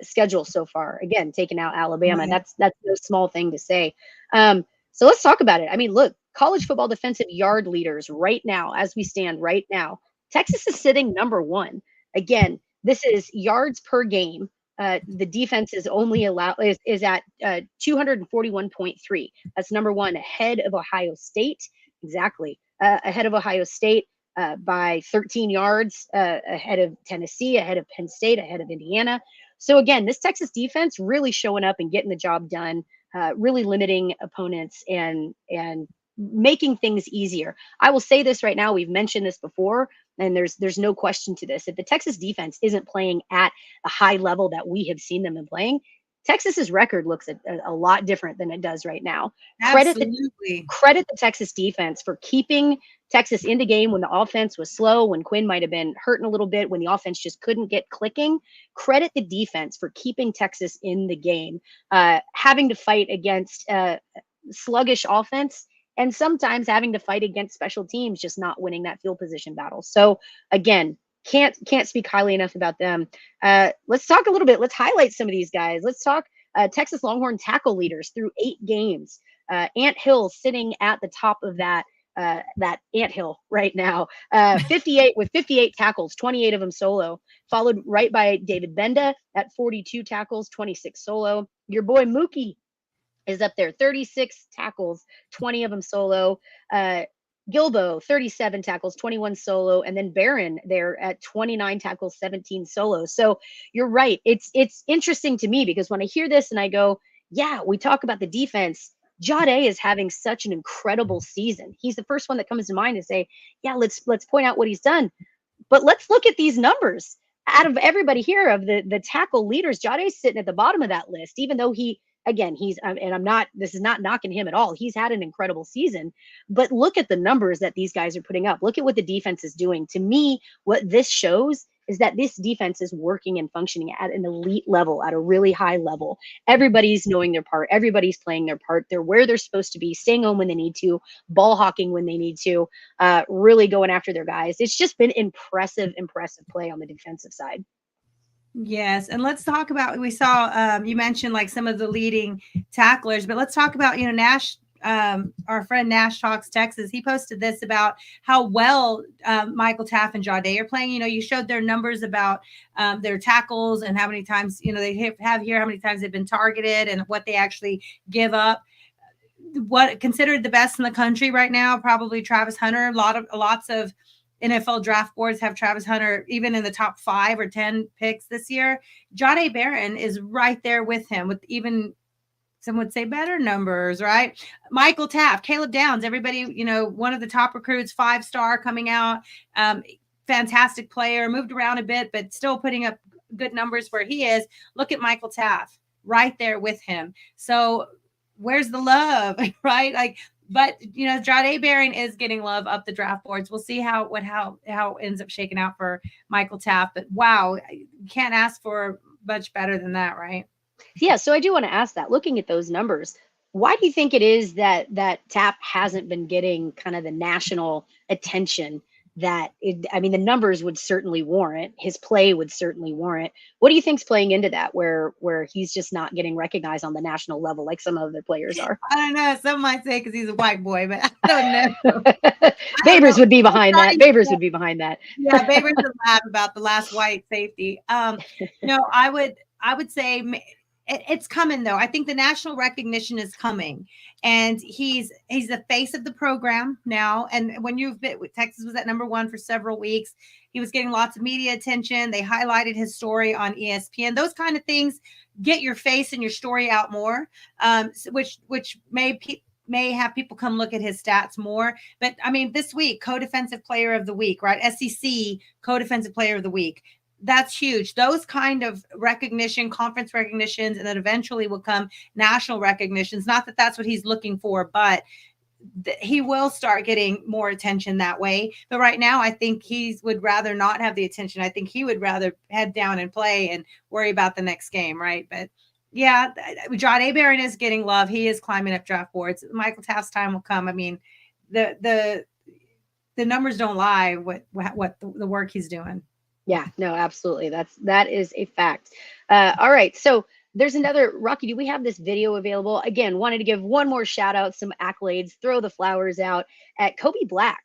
schedule so far. Again, taking out Alabama, Right. that's no small thing to say. So let's talk about it. I mean, look, college football defensive yard leaders right now, as we stand right now, Texas is sitting number 1. Again, this is yards per game. The defense is only is at 241.3. That's number 1, ahead of Ohio State. Exactly. Ahead of Ohio State by 13 yards, ahead of Tennessee, ahead of Penn State, ahead of Indiana. So again, this Texas defense really showing up and getting the job done, really limiting opponents and making things easier. I will say this right now, we've mentioned this before, and there's no question to this. If the Texas defense isn't playing at a high level that we have seen them in playing, Texas's record looks a lot different than it does right now. Absolutely. Credit the Texas defense for keeping Texas in the game when the offense was slow, when Quinn might have been hurting a little bit, when the offense just couldn't get clicking. Credit the defense for keeping Texas in the game, having to fight against sluggish offense, and sometimes having to fight against special teams, just not winning that field position battle. So again, can't speak highly enough about them. Let's talk a little bit. Let's highlight some of these guys. Let's talk Texas Longhorn tackle leaders through 8 games. Ant Hill sitting at the top of that anthill right now, 58 tackles, 28 of them solo, followed right by David Benda at 42 tackles, 26 solo. Your boy Mookie is up there, 36 tackles, 20 of them solo. Gilbo, 37 tackles, 21 solo, and then Barron there at 29 tackles, 17 solo. So you're right. It's interesting to me because when I hear this and I go, yeah, we talk about the defense, Jade is having such an incredible season. He's the first one that comes to mind to say, yeah, let's point out what he's done. But let's look at these numbers. Out of everybody here, of the tackle leaders, Jade's sitting at the bottom of that list, even though this is not knocking him at all. He's had an incredible season, but look at the numbers that these guys are putting up. Look at what the defense is doing. To me, what this shows is that this defense is working and functioning at an elite level, at a really high level. Everybody's knowing their part. Everybody's playing their part. They're where they're supposed to be, staying home when they need to, ball hawking when they need to, really going after their guys. It's just been impressive play on the defensive side. Yes. And let's talk about, we saw, you mentioned like some of the leading tacklers, but let's talk about, Nash, our friend Nash Talks Texas. He posted this about how well Michael Taft and Jade are playing. You showed their numbers about their tackles and how many times, they have here, how many times they've been targeted and what they actually give up. What considered the best in the country right now, probably Travis Hunter. Lots of NFL draft boards have Travis Hunter even in the top 5 or 10 picks this year. Jade Barron is right there with him, with even some would say better numbers, right? Michael Taft, Caleb Downs, everybody, one of the top recruits, 5-star coming out, fantastic player, moved around a bit, but still putting up good numbers where he is. Look at Michael Taft right there with him. So where's the love, right? But Jade Barron is getting love up the draft boards. We'll see how it ends up shaking out for Michael Taft. But wow, you can't ask for much better than that, right? Yeah. So I do want to ask that. Looking at those numbers, why do you think it is that Taft hasn't been getting kind of the national attention that the numbers would certainly warrant, his play would certainly warrant? What do you think's playing into that, where he's just not getting recognized on the national level like some other players are? I don't know. Some might say because he's a white boy, but I don't know. Babers would be behind that. Babers would be behind that. Yeah, Babers would laugh about the last white safety. I would say it's coming though. I think the national recognition is coming, and he's the face of the program now. And when Texas was at number 1 for several weeks, he was getting lots of media attention. They highlighted his story on ESPN. Those kind of things get your face and your story out more, which may have people come look at his stats more. But this week, co-defensive player of the week, right? SEC co-defensive player of the week. That's huge. Those kind of recognition, conference recognitions, and then eventually will come national recognitions. Not that that's what he's looking for, but he will start getting more attention that way. But right now, I think he would rather not have the attention. I think he would rather head down and play and worry about the next game, right? But yeah, Jade Barron is getting love. He is climbing up draft boards. Michael Taft's time will come. The numbers don't lie. What the work he's doing. Yeah, no, absolutely. That is a fact. All right. So there's another, Rocky, do we have this video available? Again, wanted to give one more shout out, some accolades, throw the flowers out at Kobe Black.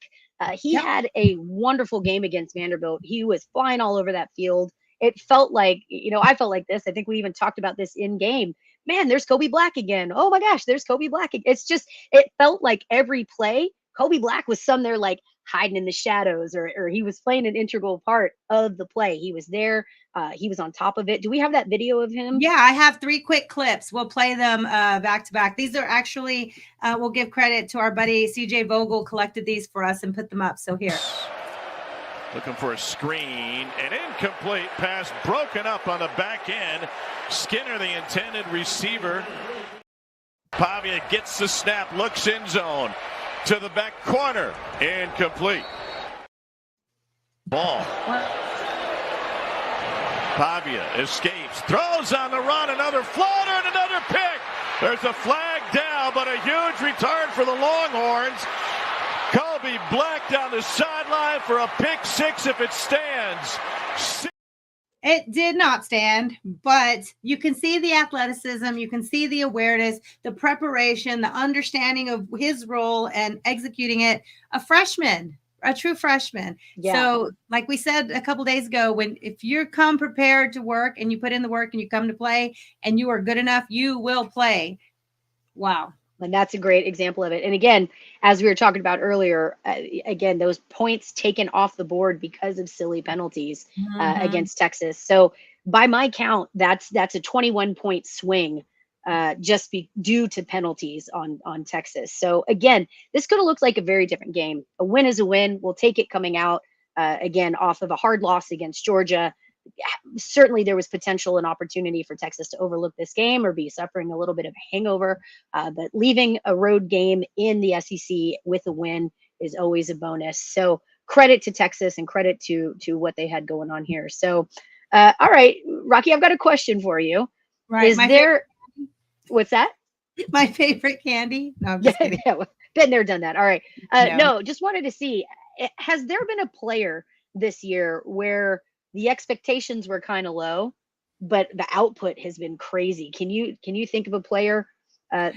He Yep. had a wonderful game against Vanderbilt. He was flying all over that field. It felt like, I felt like this. I think we even talked about this in game. Man, there's Kobe Black again. Oh my gosh, there's Kobe Black. It's just, it felt like every play, Kobe Black was some there like hiding in the shadows, or he was playing an integral part of the play. He was there. He was on top of it. Do we have that video of him? Yeah, I have 3 quick clips. We'll play them back to back. These are actually, we'll give credit to our buddy CJ Vogel, collected these for us and put them up. So here. Looking for a screen, an incomplete pass broken up on the back end. Skinner, the intended receiver. Pavia gets the snap, looks in zone to the back corner, incomplete. Ball. Pavia escapes, throws on the run, another floater and another pick. There's a flag down, but a huge return for the Longhorns. Kobe Black down the sideline for a pick 6 if it stands. It did not stand, but you can see the athleticism, you can see the awareness, the preparation, the understanding of his role and executing it. A freshman, a true freshman. Yeah. So like we said a couple days ago, if you come prepared to work and you put in the work and you come to play and you are good enough, you will play. Wow. And that's a great example of it. And again, as we were talking about earlier, again, those points taken off the board because of silly penalties against Texas. So by my count, that's a 21-point swing just due to penalties on Texas. So again, this could have looked like a very different game. A win is a win. We'll take it coming out again off of a hard loss against Georgia. Certainly there was potential and opportunity for Texas to overlook this game or be suffering a little bit of a hangover, but leaving a road game in the SEC with a win is always a bonus. So credit to Texas and credit to what they had going on here. So all right, Rocky, I've got a question for you. Right. Is there what's that? My favorite candy? No, I'm just kidding. Yeah, been there, done that. All right. No. No, just wanted to see, has there been a player this year where the expectations were kind of low, but the output has been crazy? Can you think of a player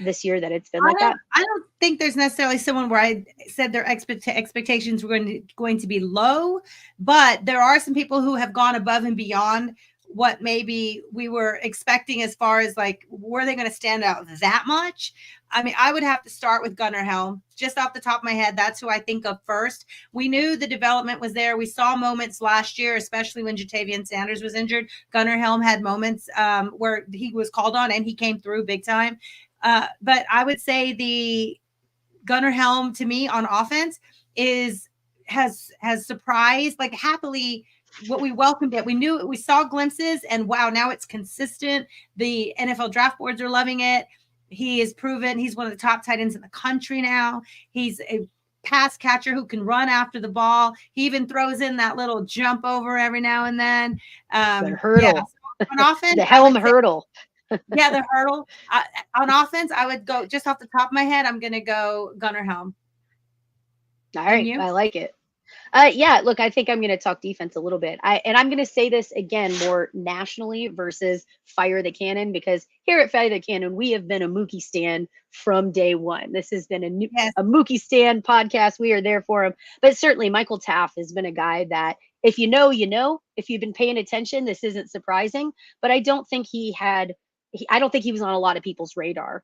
this year that it's been like that? I don't think there's necessarily someone where I said their expectations were going to be low, but there are some people who have gone above and beyond what maybe we were expecting as far as like, were they going to stand out that much? I mean, I would have to start with Gunnar Helm. Just off the top of my head, that's who I think of first. We knew the development was there. We saw moments last year, especially when Jatavian Sanders was injured. Gunnar Helm had moments where he was called on and he came through big time. But I would say the Gunnar Helm to me on offense has surprised, like happily, what we welcomed it. We saw glimpses and wow, now it's consistent. The NFL draft boards are loving it. He is proven he's one of the top tight ends in the country now. He's a pass catcher who can run after the ball. He even throws in that little jump over every now and then. The hurdle. Yeah. So on offense, the Helm hurdle. Yeah, the hurdle. On offense, I would go just off the top of my head. I'm going to go Gunnar Helm. All right, I like it. Yeah, look, I think I'm going to talk defense a little bit. And I'm going to say this again more nationally versus Fire the Cannon, because here at Fire the Cannon, we have been a Mookie stan from day one. This has been a Mookie stan podcast. We are there for him. But certainly Michael Taft has been a guy that if you know, you know. If you've been paying attention, this isn't surprising. But I don't think he was on a lot of people's radar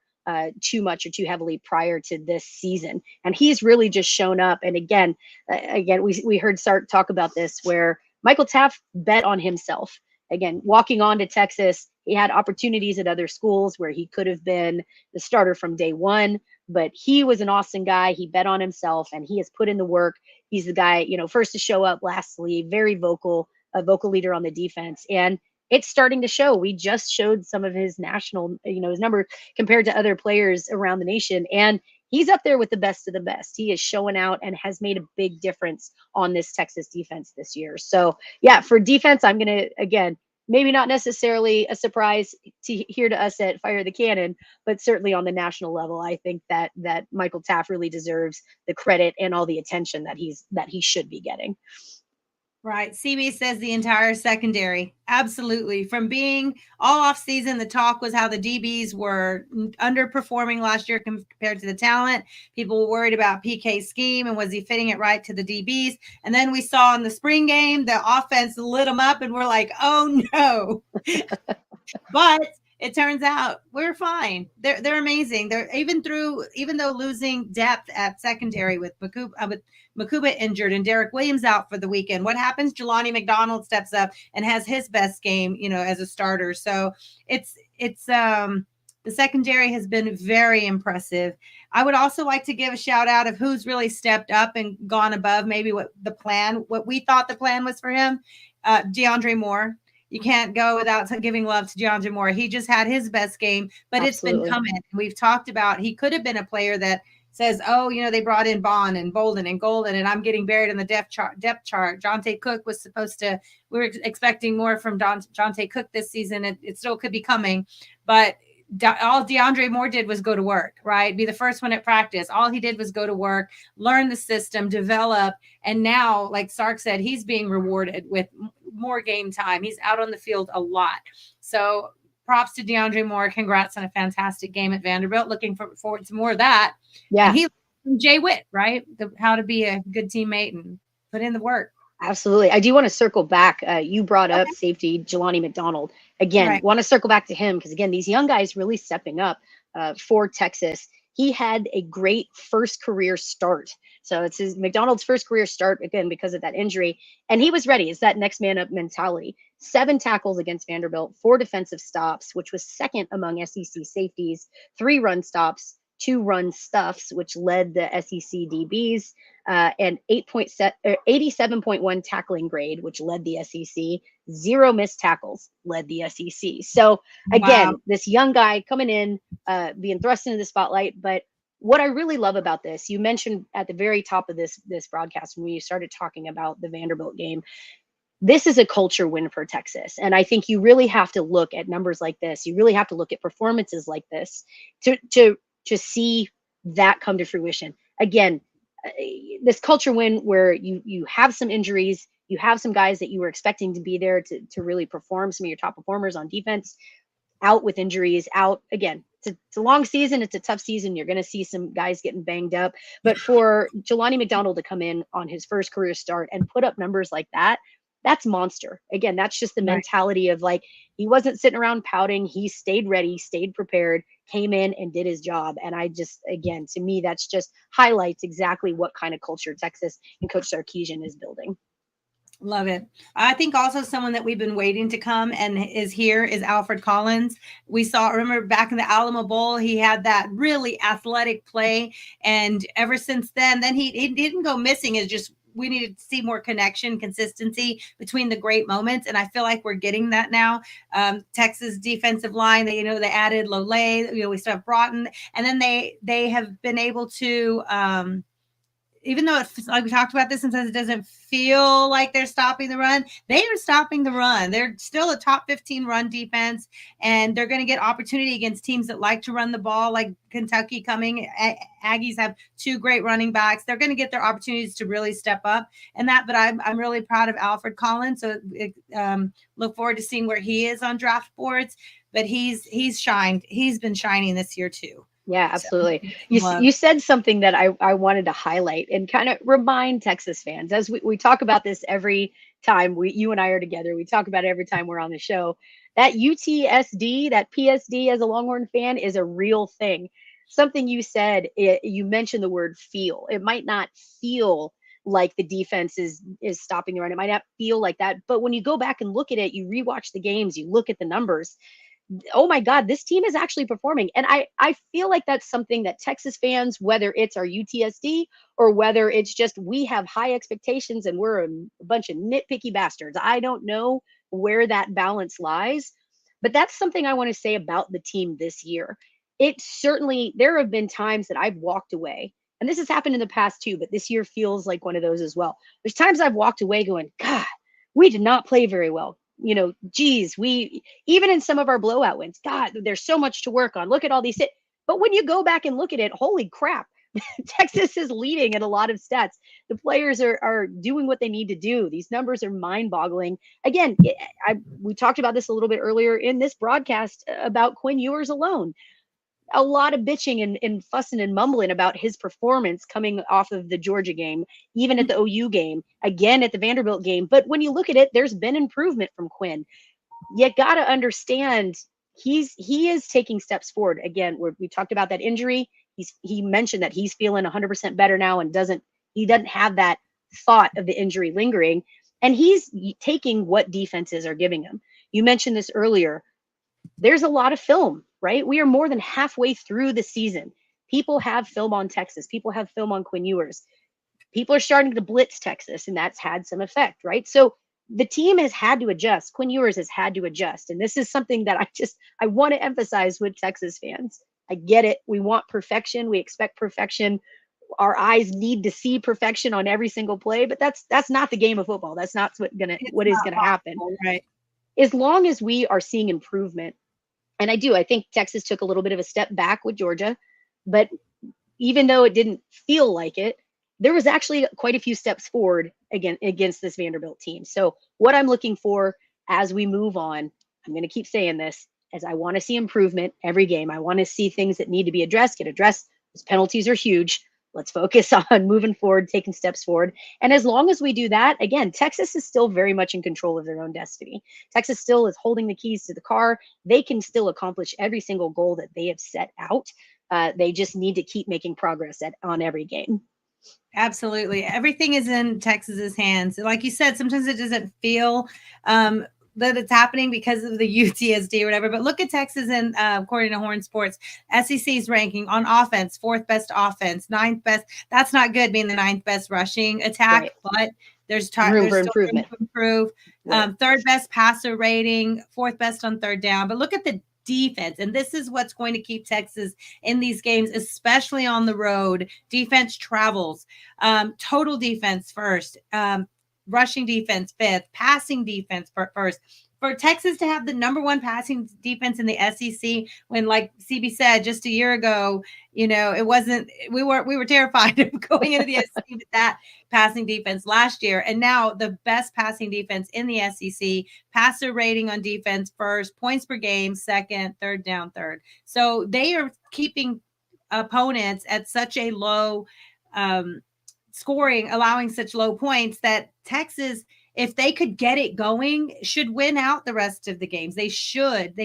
too much or too heavily prior to this season. And he's really just shown up. And again, we heard Sark talk about this, where Michael Taft bet on himself. Again, walking on to Texas, he had opportunities at other schools where he could have been the starter from day one, but he was an Austin guy. He bet on himself and he has put in the work. He's the guy, first to show up, last to leave, very vocal, a vocal leader on the defense. And it's starting to show. We just showed some of his national, his number compared to other players around the nation. And he's up there with the best of the best. He is showing out and has made a big difference on this Texas defense this year. So yeah, for defense, I'm going to, again, maybe not necessarily a surprise here to us at Fire the Cannon, but certainly on the national level, I think that Michael Taft really deserves the credit and all the attention that he should be getting. Right. CB says the entire secondary. Absolutely. From being all off season, the talk was how the DBs were underperforming last year compared to the talent. People were worried about PK's scheme and was he fitting it right to the DBs. And then we saw in the spring game, the offense lit them up and we're like, oh no. But it turns out we're fine. They're amazing. They're even though losing depth at secondary with Makuba injured and Derek Williams out for the weekend. What happens? Jelani McDonald steps up and has his best game, as a starter. So it's the secondary has been very impressive. I would also like to give a shout out of who's really stepped up and gone above maybe what we thought the plan was for him. DeAndre Moore. You can't go without giving love to DeAndre Moore. He just had his best game, but Absolutely. It's been coming. We've talked about he could have been a player that says, oh, they brought in Bond and Bolden and Golden, and I'm getting buried in the depth chart. Jonte Cook was supposed to – we were expecting more from Jonte Cook this season. It still could be coming, but all DeAndre Moore did was go to work, right? Be the first one at practice. All he did was go to work, learn the system, develop, and now, like Sark said, he's being rewarded with more game time. He's out on the field a lot. So props to DeAndre Moore. Congrats on a fantastic game at Vanderbilt. Looking forward to more of that. Yeah. And he Jay Witt, right? How to be a good teammate and put in the work. Absolutely. I do want to circle back. You brought up safety Jelani McDonald. Again, want to circle back to him because, again, these young guys really stepping up for Texas. He had a great first career start. So it's McDonald's first career start, again, because of that injury. And he was ready. It's that next man up mentality. 7 tackles against Vanderbilt, 4 defensive stops, which was second among SEC safeties, 3 run stops, 2 run stuffs, which led the SEC DBs, and 87.1 tackling grade, which led the SEC. 0 missed tackles led the SEC. So again, this young guy coming in, being thrust into the spotlight. But what I really love about this, you mentioned at the very top of this broadcast when you started talking about the Vanderbilt game, this is a culture win for Texas. And I think you really have to look at numbers like this. You really have to look at performances like this to see that come to fruition. Again, this culture win where you have some injuries, you have some guys that you were expecting to be there to really perform, some of your top performers on defense, out with injuries, out again. It's a long season. It's a tough season. You're going to see some guys getting banged up. But for Jelani McDonald to come in on his first career start and put up numbers like that, that's monster. Again, that's just the mentality of like, he wasn't sitting around pouting. He stayed ready, stayed prepared, came in and did his job. And I just, again, to me, that's just highlights exactly what kind of culture Texas and Coach Sarkisian is building. Love it. I think also someone that we've been waiting to come and is here is Alfred Collins. Remember back in the Alamo Bowl, he had that really athletic play. And ever since then he didn't go missing. It's just, we needed to see more connection, consistency between the great moments. And I feel like we're getting that now. Texas defensive line, they added Lole, we still have Broughton. And then they have been able to, even though it's like we talked about this, sometimes it doesn't feel like they're stopping the run. They are stopping the run. They're still a top 15 run defense, and they're going to get opportunity against teams that like to run the ball, like Kentucky coming. Aggies have 2 great running backs. They're going to get their opportunities to really step up and that. But I'm really proud of Alfred Collins. So look forward to seeing where he is on draft boards. But he's shined. He's been shining this year too. Yeah, absolutely. You said something that I wanted to highlight and kind of remind Texas fans, as we talk about this every time you and I are together. We talk about it every time we're on the show. That UTSD, that PSD as a Longhorn fan is a real thing. Something you said, you mentioned the word feel. It might not feel like the defense is stopping the run. It might not feel like that. But when you go back and look at it, you rewatch the games, you look at the numbers. Oh my God, this team is actually performing. And I feel like that's something that Texas fans, whether it's our UTSD or whether it's just we have high expectations and we're a bunch of nitpicky bastards. I don't know where that balance lies, but that's something I want to say about the team this year. It certainly, there have been times that I've walked away, and this has happened in the past too, but this year feels like one of those as well. There's times I've walked away going, God, we did not play very well. Geez, we, even in some of our blowout wins, God, there's so much to work on. Look at all these. But when you go back and look at it, holy crap, Texas is leading in a lot of stats. The players are doing what they need to do. These numbers are mind-boggling. Again, we talked about this a little bit earlier in this broadcast about Quinn Ewers alone. A lot of bitching and fussing and mumbling about his performance coming off of the Georgia game, even at the OU game, again at the Vanderbilt game. But when you look at it, there's been improvement from Quinn. You got to understand he is taking steps forward. Again, we talked about that injury. He mentioned that he's feeling 100% better now and he doesn't have that thought of the injury lingering. And he's taking what defenses are giving him. You mentioned this earlier. There's a lot of film, right? We are more than halfway through the season. People have film on Texas. People have film on Quinn Ewers. People are starting to blitz Texas, and that's had some effect, right? So the team has had to adjust. Quinn Ewers has had to adjust. And this is something that I want to emphasize with Texas fans. I get it. We want perfection. We expect perfection. Our eyes need to see perfection on every single play, but that's not the game of football. That's not what is gonna happen. Right. As long as we are seeing improvement, and I think Texas took a little bit of a step back with Georgia, but even though it didn't feel like it, there was actually quite a few steps forward against this Vanderbilt team. So what I'm looking for as we move on, I'm going to keep saying this, as I want to see improvement every game. I want to see things that need to be addressed, get addressed. Those penalties are huge. Let's focus on moving forward, taking steps forward. And as long as we do that, again, Texas is still very much in control of their own destiny. Texas still is holding the keys to the car. They can still accomplish every single goal that they have set out. They just need to keep making progress on every game. Absolutely. Everything is in Texas's hands. Like you said, sometimes it doesn't feel that it's happening because of the UTSD or whatever. But look at Texas and according to Horn Sports, SEC's ranking on offense, 4th best offense, 9th best. That's not good being the 9th best rushing attack, right. But there's room for improvement. Room to improve. Right. 3rd best passer rating, 4th best on 3rd down. But look at the defense, and this is what's going to keep Texas in these games, especially on the road. Defense travels. Total defense first. Rushing defense 5th, passing defense first. For Texas to have the number 1 passing defense in the SEC, when, like CB said just a year ago, it wasn't. We were terrified of going into the SEC with that passing defense last year, and now the best passing defense in the SEC. Passer rating on defense 1st, points per game 2nd, 3rd down 3rd. So they are keeping opponents at such a low scoring, allowing such low points that Texas, if they could get it going, should win out the rest of the games. They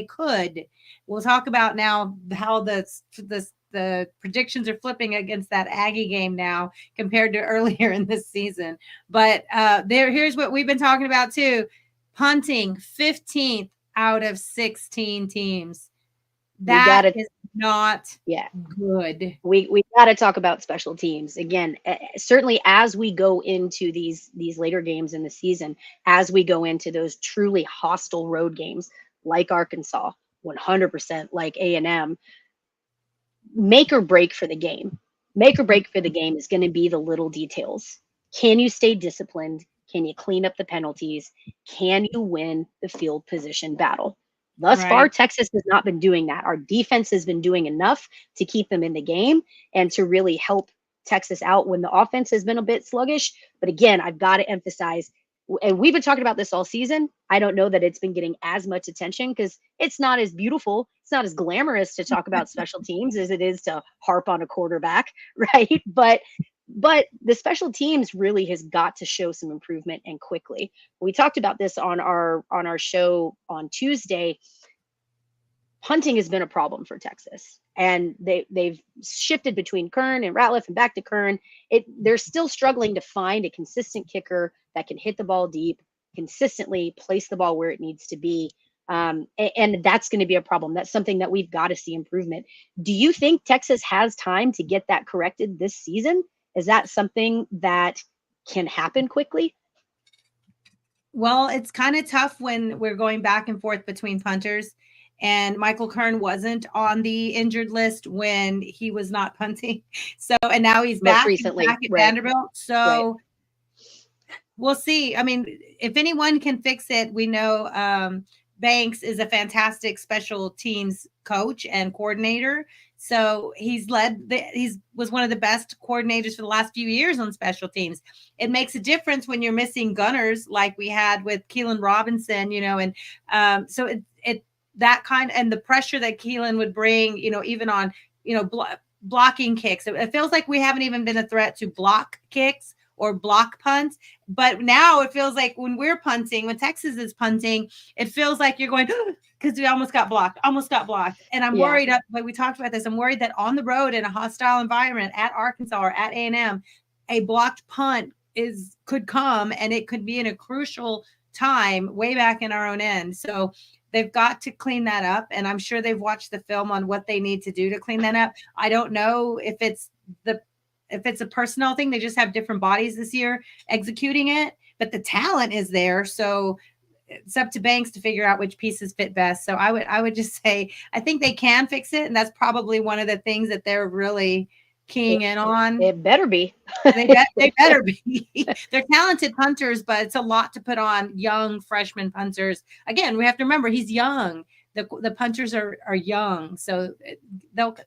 could. We'll talk about now how the predictions are flipping against that Aggie game now compared to earlier in this season. But here's what we've been talking about too. Punting 15th out of 16 teams. That is not good. We got to talk about special teams again. Certainly, as we go into these later games in the season, as we go into those truly hostile road games like Arkansas, 100% like A&M, make or break for the game. Make or break for the game is going to be the little details. Can you stay disciplined? Can you clean up the penalties? Can you win the field position battle? Thus far, Texas has not been doing that. Our defense has been doing enough to keep them in the game and to really help Texas out when the offense has been a bit sluggish. But again, I've got to emphasize, and we've been talking about this all season, I don't know that it's been getting as much attention because it's not as beautiful. It's not as glamorous to talk about special teams as it is to harp on a quarterback, right? But the special teams really has got to show some improvement, and quickly. We talked about this on our show on Tuesday. Punting has been a problem for Texas, and they've shifted between Kern and Ratliff and back to Kern. They're still struggling to find a consistent kicker that can hit the ball deep, consistently place the ball where it needs to be. And that's going to be a problem. That's something that we've got to see improvement. Do you think Texas has time to get that corrected this season? Is that something that can happen quickly? Well, it's kind of tough when we're going back and forth between punters, and Michael Kern wasn't on the injured list when he was not punting. So, and now he's back recently at Vanderbilt. So we'll see. I mean, if anyone can fix it, we know Banks is a fantastic special teams coach and coordinator. So he's was one of the best coordinators for the last few years on special teams. It makes a difference when you're missing gunners like we had with Keelan Robinson, and so it that kind, and the pressure that Keelan would bring, even on, blocking kicks. It feels like we haven't even been a threat to block kicks or block punts. But now it feels like when we're punting, when Texas is punting, it feels like you're going, because we almost got blocked. And I'm worried, like we talked about this, I'm worried that on the road in a hostile environment at Arkansas or at A&M, a blocked punt could come, and it could be in a crucial time way back in our own end. So they've got to clean that up. And I'm sure they've watched the film on what they need to do to clean that up. I don't know if it's a personnel thing. They just have different bodies this year executing it, but the talent is there. So it's up to Banks to figure out which pieces fit best. So I would just say, I think they can fix it. And that's probably one of the things that they're really keying in on. It better be. They better be. They're talented punters, but it's a lot to put on young freshman punters. Again, we have to remember he's young. The punters are young, so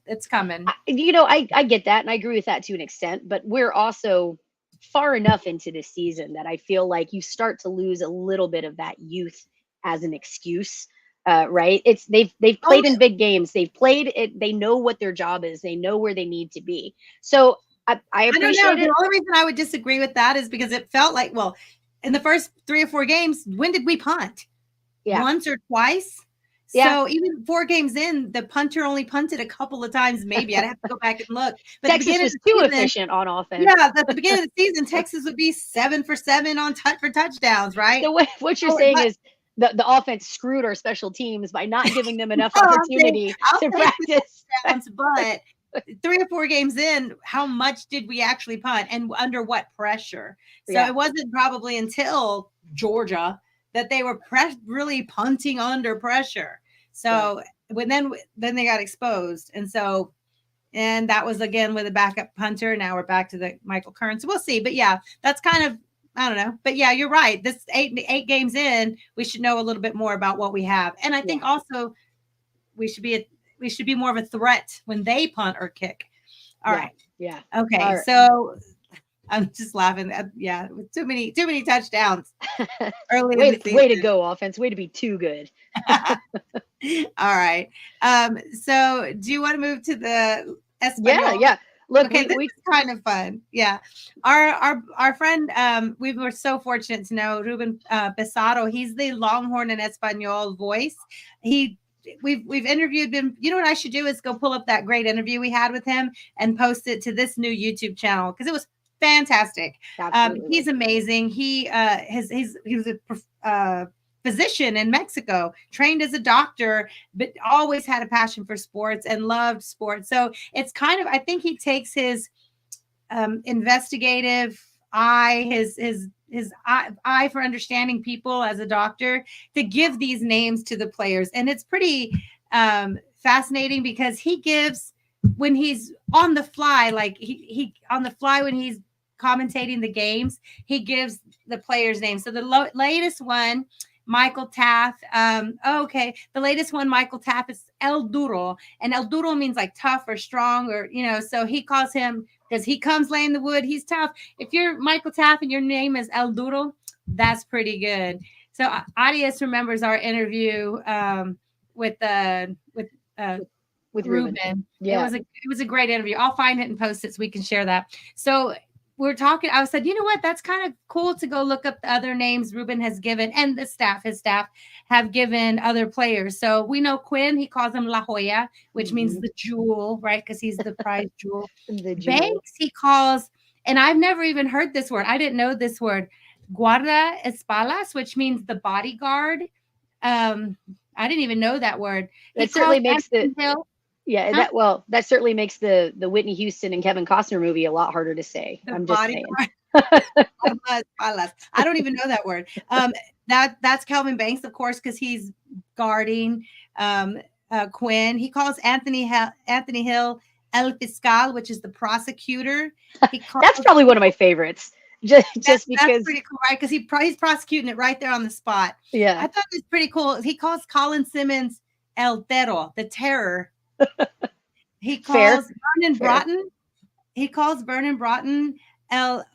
it's coming. I get that, and I agree with that to an extent, but we're also far enough into this season that I feel like you start to lose a little bit of that youth as an excuse, right? They've played in big games, they've played it, they know what their job is, they know where they need to be. So I appreciate don't know. it. The only reason I would disagree with that is because it felt like, well, in the first 3 or 4 games, when did we punt? Once or twice? So even 4 games in, the punter only punted a couple of times. Maybe I'd have to go back and look. But Texas was too efficient on offense. Yeah, at the beginning of the season, Texas would be 7 for 7 on for touchdowns, right? So what you're saying is the offense screwed our special teams by not giving them enough opportunity to practice. But 3 or 4 games in, how much did we actually punt, and under what pressure? So it wasn't probably until Georgia that they were really punting under pressure. So then they got exposed. And that was again with a backup punter. Now we're back to the Michael Kern. So we'll see. But yeah, that's kind of, I don't know. But yeah, you're right. This 8 games in, we should know a little bit more about what we have. And I think also we should be more of a threat when they punt or kick. All right. Yeah. Okay. Right. So I'm just laughing at, too many touchdowns early in the season. Way to go, offense. Way to be too good. All right. So do you want to move to the Espanol? Yeah. Look, okay, this is kind of fun. Yeah. Our friend, we were so fortunate to know Ruben Pesaro. He's the Longhorn and Espanol voice. We've interviewed him. You know what I should do is go pull up that great interview we had with him and post it to this new YouTube channel, because it was fantastic. He's amazing. He was a physician in Mexico, trained as a doctor, but always had a passion for sports and loved sports. So it's kind of, I think he takes his investigative eye, his eye for understanding people as a doctor, to give these names to the players. And it's pretty fascinating, because he gives, when he's on the fly, like he on the fly when he's commentating the games, he gives the players' names. So the latest one, Michael Taff. The latest one, Michael Taff, is El Duro, and El Duro means like tough or strong, or so he calls him, because he comes laying the wood, he's tough. If you're Michael Taff and your name is El Duro, that's pretty good. So Arias remembers our interview with Ruben. Yeah, it was a great interview. I'll find it and post it so we can share that. So we're talking, I said, you know what, that's kind of cool to go look up the other names Ruben has given, and his staff have given other players. So we know Quinn, he calls him La Joya, which means the jewel, right? Because he's the prize jewel. Banks, he calls, and I've never even heard this word. I didn't know this word, guarda espadas, which means the bodyguard. I didn't even know that word. That certainly makes that certainly makes the Whitney Houston and Kevin Costner movie a lot harder to say. I'm just saying. I don't even know that word. That's Kelvin Banks, of course, because he's guarding Quinn. He calls Anthony Hill El Fiscal, which is the prosecutor. That's probably one of my favorites. just because. That's pretty cool, right? Because he's prosecuting it right there on the spot. Yeah. I thought it was pretty cool. He calls Colin Simmons El Terror, the terror. He calls Vernon Broughton. He calls Vernon Broughton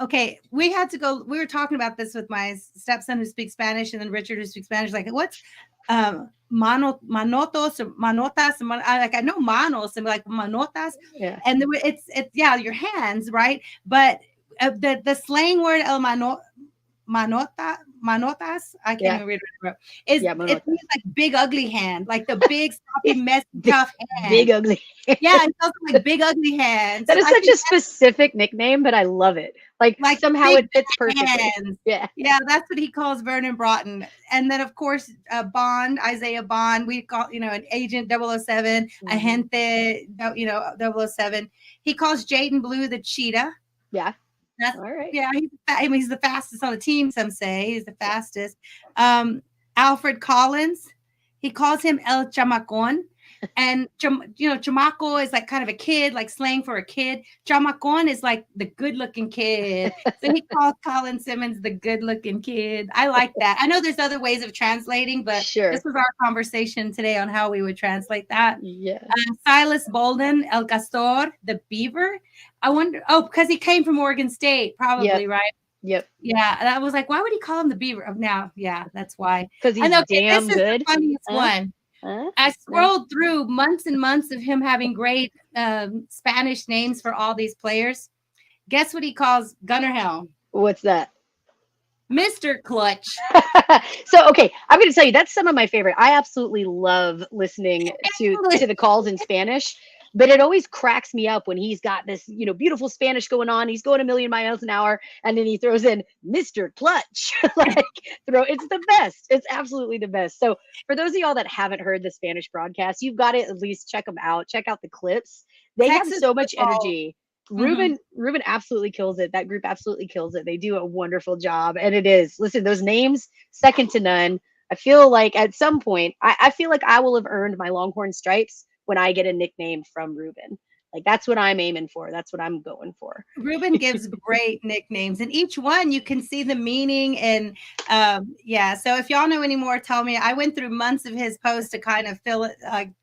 okay, we had to go. We were talking about this with my stepson who speaks Spanish, and then Richard who speaks Spanish. Like, what's manotos or manotas? Like, I know manos and like manotas. Yeah. And it's your hands, right? But the slang word manotas, I can't even read it. It means like big ugly hand, like the big sloppy messy tough hand. Big ugly hand. Yeah, it sounds like big ugly hands. That is such a specific nickname, but I love it. Like somehow it fits perfectly. Hands. Yeah, that's what he calls Vernon Broughton. And then of course Bond, Isaiah Bond, we call an agent 007, agente 007. He calls Jaden Blue the cheetah. Yeah. That's all right. Yeah, he's the fastest on the team. Some say he's the fastest. Alfred Collins, he calls him El Chamacon, and chamaco is like kind of a kid, like slang for a kid. Chamacon is like the good-looking kid. So he calls Colin Simmons the good-looking kid. I like that. I know there's other ways of translating, but this was our conversation today on how we would translate that. Yeah. Silas Bolden, El Castor, the beaver. I wonder. Oh, because he came from Oregon State, probably, right? Yep. Yeah, and I was like, why would he call him the beaver? Now, yeah, that's why. Because he's damn this good. Is the funniest one. I scrolled through months and months of him having great Spanish names for all these players. Guess what he calls Gunnar Helm? What's that? Mr. Clutch. So, okay, I'm going to tell you, that's some of my favorite. I absolutely love listening to the calls in Spanish. But it always cracks me up when he's got this, beautiful Spanish going on. He's going a million miles an hour, and then he throws in Mr. Clutch. It's the best. It's absolutely the best. So for those of y'all that haven't heard the Spanish broadcast, you've got to at least check them out. Check out the clips. They have so much energy. Ruben absolutely kills it. That group absolutely kills it. They do a wonderful job. And it is. Listen, those names, second to none. I feel like at some point, I feel like I will have earned my Longhorn stripes when I get a nickname from Ruben. Like, that's what I'm aiming for. That's what I'm going for. Ruben gives great nicknames, and each one you can see the meaning. And so if y'all know any more, tell me. I went through months of his posts to kind of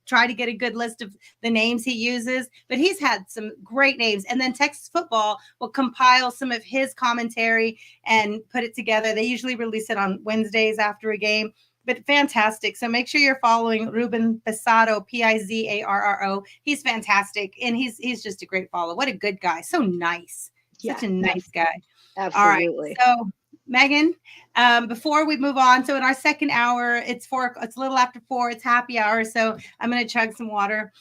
try to get a good list of the names he uses, but he's had some great names. And then Texas Football will compile some of his commentary and put it together. They usually release it on Wednesdays after a game. But fantastic. So make sure you're following Ruben Pizarro, Pizarro. He's fantastic. And he's just a great follow. What a good guy. So nice. Such a nice guy. Absolutely. All right. So Megan, before we move on, so in our second hour, it's a little after 4, it's happy hour. So I'm going to chug some water.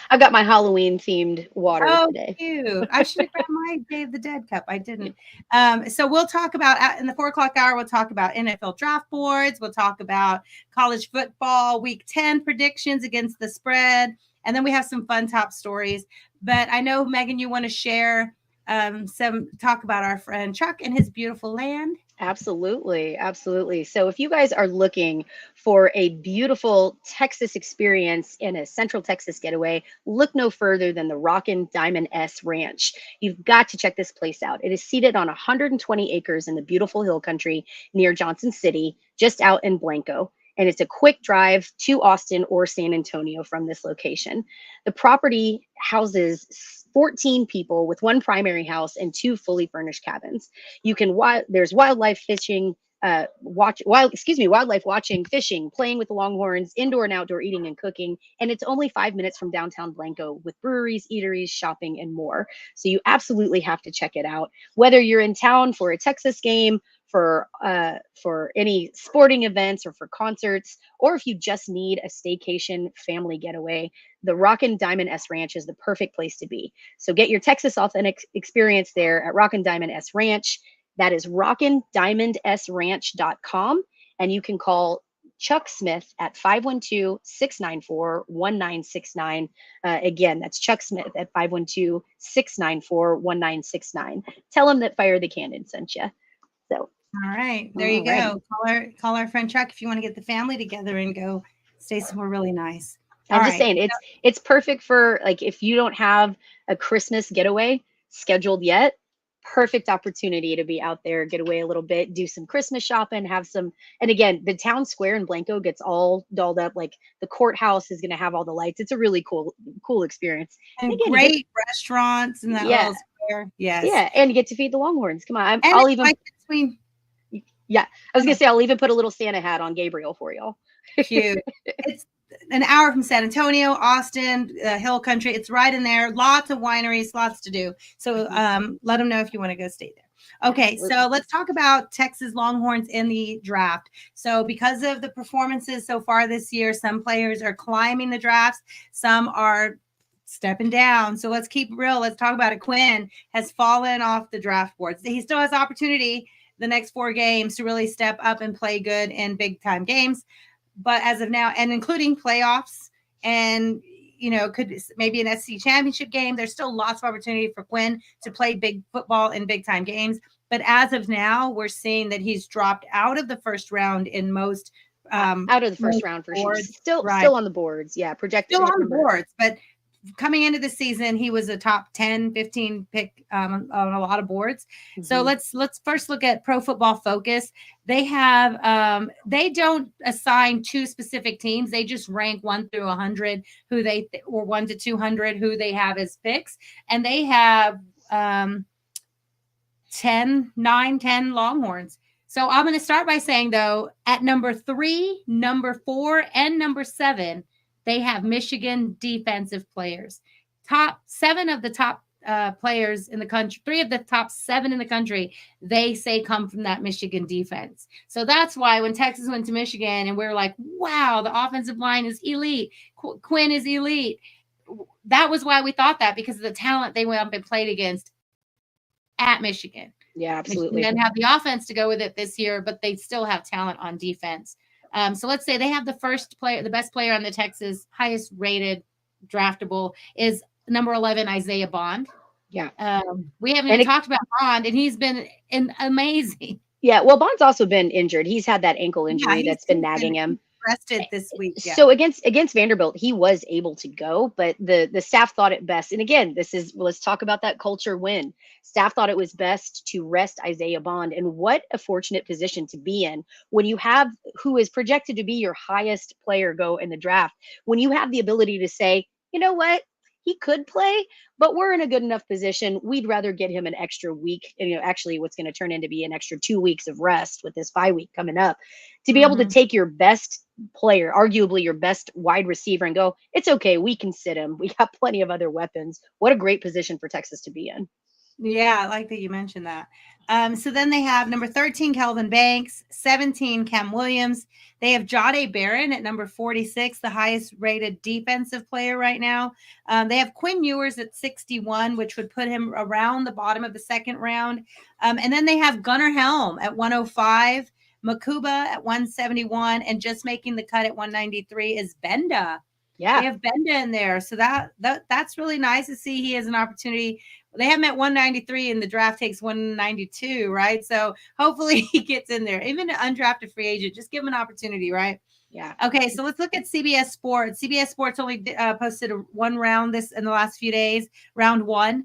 I've got my Halloween themed water today. Cute. I should have grabbed my Day of the Dead cup. I didn't. So we'll talk about in the 4 o'clock hour. We'll talk about NFL draft boards. We'll talk about college football week 10 predictions against the spread, and then we have some fun top stories. But I know, Megan, you want to share some talk about our friend Chuck and his beautiful land. Absolutely. So if you guys are looking for a beautiful Texas experience in a Central Texas getaway, look no further than the Rockin' Diamond S Ranch. You've got to check this place out. It is seated on 120 acres in the beautiful hill country near Johnson City, just out in Blanco. And it's a quick drive to Austin or San Antonio from this location. The property houses 14 people with 1 primary house and 2 fully furnished cabins. There's wildlife fishing, wildlife watching, fishing, playing with the Longhorns, indoor and outdoor eating and cooking. And it's only 5 minutes from downtown Blanco with breweries, eateries, shopping, and more. So you absolutely have to check it out. Whether you're in town for a Texas game, for any sporting events or for concerts, or if you just need a staycation family getaway, the Rockin' Diamond S Ranch is the perfect place to be. So get your Texas authentic experience there at Rockin' Diamond S Ranch. That is rockindiamondsranch.com. And you can call Chuck Smith at 512-694-1969. Again, that's Chuck Smith at 512-694-1969. Tell him that Fire the Cannon sent you. So. All right, there you go. Call our friend Chuck if you want to get the family together and go stay somewhere really nice. I'm just saying, it's perfect for, like, if you don't have a Christmas getaway scheduled yet, perfect opportunity to be out there, get away a little bit, do some Christmas shopping, have some. And again, the town square in Blanco gets all dolled up. Like the courthouse is going to have all the lights. It's a really cool experience. And again, great restaurants in that Yeah. little square. Yes. Yeah, and you get to feed the Longhorns. Come on, And I'll it's even. like between Yeah, I was gonna say I'll even put a little Santa hat on Gabriel for y'all. cute. It's an hour from San Antonio, Austin, Hill Country. It's right in there. Lots of wineries, lots to do. So let them know if you want to go stay there. Okay, Absolutely. so let's talk about Texas Longhorns in the draft. So because of the performances so far this year, some players are climbing the drafts, some are stepping down. So let's keep it real. Let's talk about it. Quinn has fallen off the draft boards. He still has opportunity the next 4 games to really step up and play good in big time games. But as of now, and including playoffs and, could maybe an SEC championship game, there's still lots of opportunity for Quinn to play big football in big time games. But as of now, we're seeing that he's dropped out of the first round in most out of the first round for sure. Still on the boards. Yeah, projected. Still on the boards, but coming into the season, he was a top 10, 15 pick on a lot of boards. Mm-hmm. So let's first look at Pro Football Focus. They have they don't assign 2 specific teams. They just rank 1 through 100 or 1 to 200 who they have as picks, and they have 10 Longhorns. So I'm going to start by saying, though, at number 3, number 4, and number 7. They have Michigan defensive players. Top 7 of the top players in the country, 3 of the top 7 in the country, they say come from that Michigan defense. So that's why when Texas went to Michigan and we're like, wow, the offensive line is elite. Quinn is elite. That was why we thought that, because of the talent they went up and played against at Michigan. Yeah, absolutely. Michigan didn't have the offense to go with it this year, but they still have talent on defense. So let's say they have the best player on the Texas, highest rated draftable is number 11, Isaiah Bond. Yeah. We haven't even talked about Bond, and he's been amazing. Yeah. Well, Bond's also been injured. He's had that ankle injury that's been nagging him. Rested this week. Yeah. So against Vanderbilt, he was able to go, but the staff thought it best. And again, let's talk about that culture win. Staff thought it was best to rest Isaiah Bond. And what a fortunate position to be in when you have who is projected to be your highest player go in the draft, when you have the ability to say, you know what? He could play, but we're in a good enough position. We'd rather get him an extra week, and actually what's going to turn into be an extra 2 weeks of rest with this bye week coming up, to be able to take your best player, arguably your best wide receiver, and go, it's okay, we can sit him. We got plenty of other weapons. What a great position for Texas to be in. Yeah, I like that you mentioned that. So then they have number 13, Kelvin Banks, 17, Cam Williams. They have Jahdae Barron at number 46, the highest rated defensive player right now. They have Quinn Ewers at 61, which would put him around the bottom of the second round. And then they have Gunnar Helm at 105, Makuba at 171, and just making the cut at 193 is Benda. Yeah, they have Benda in there. So that's really nice to see. He has an opportunity. They have him at 193 and the draft takes 192, right? So hopefully he gets in there. Even an undrafted free agent, just give him an opportunity, right? Yeah. Okay, so let's look at CBS Sports. CBS Sports only posted one round in the last few days, round 1.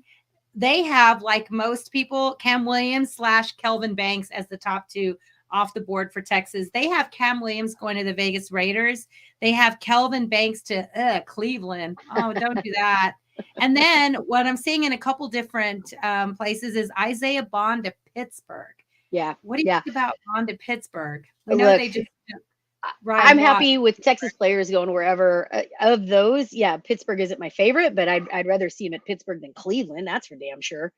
They have, like most people, Cam Williams / Kelvin Banks as the top 2 off the board for Texas. They have Cam Williams going to the Vegas Raiders. They have Kelvin Banks to Cleveland. Oh, don't do that. And then what I'm seeing in a couple different places is Isaiah Bond to Pittsburgh. Yeah. What do you think about Bond to Pittsburgh? We know they just. I'm happy with Texas players going wherever. Of those, yeah, Pittsburgh isn't my favorite, but I'd rather see him at Pittsburgh than Cleveland. That's for damn sure.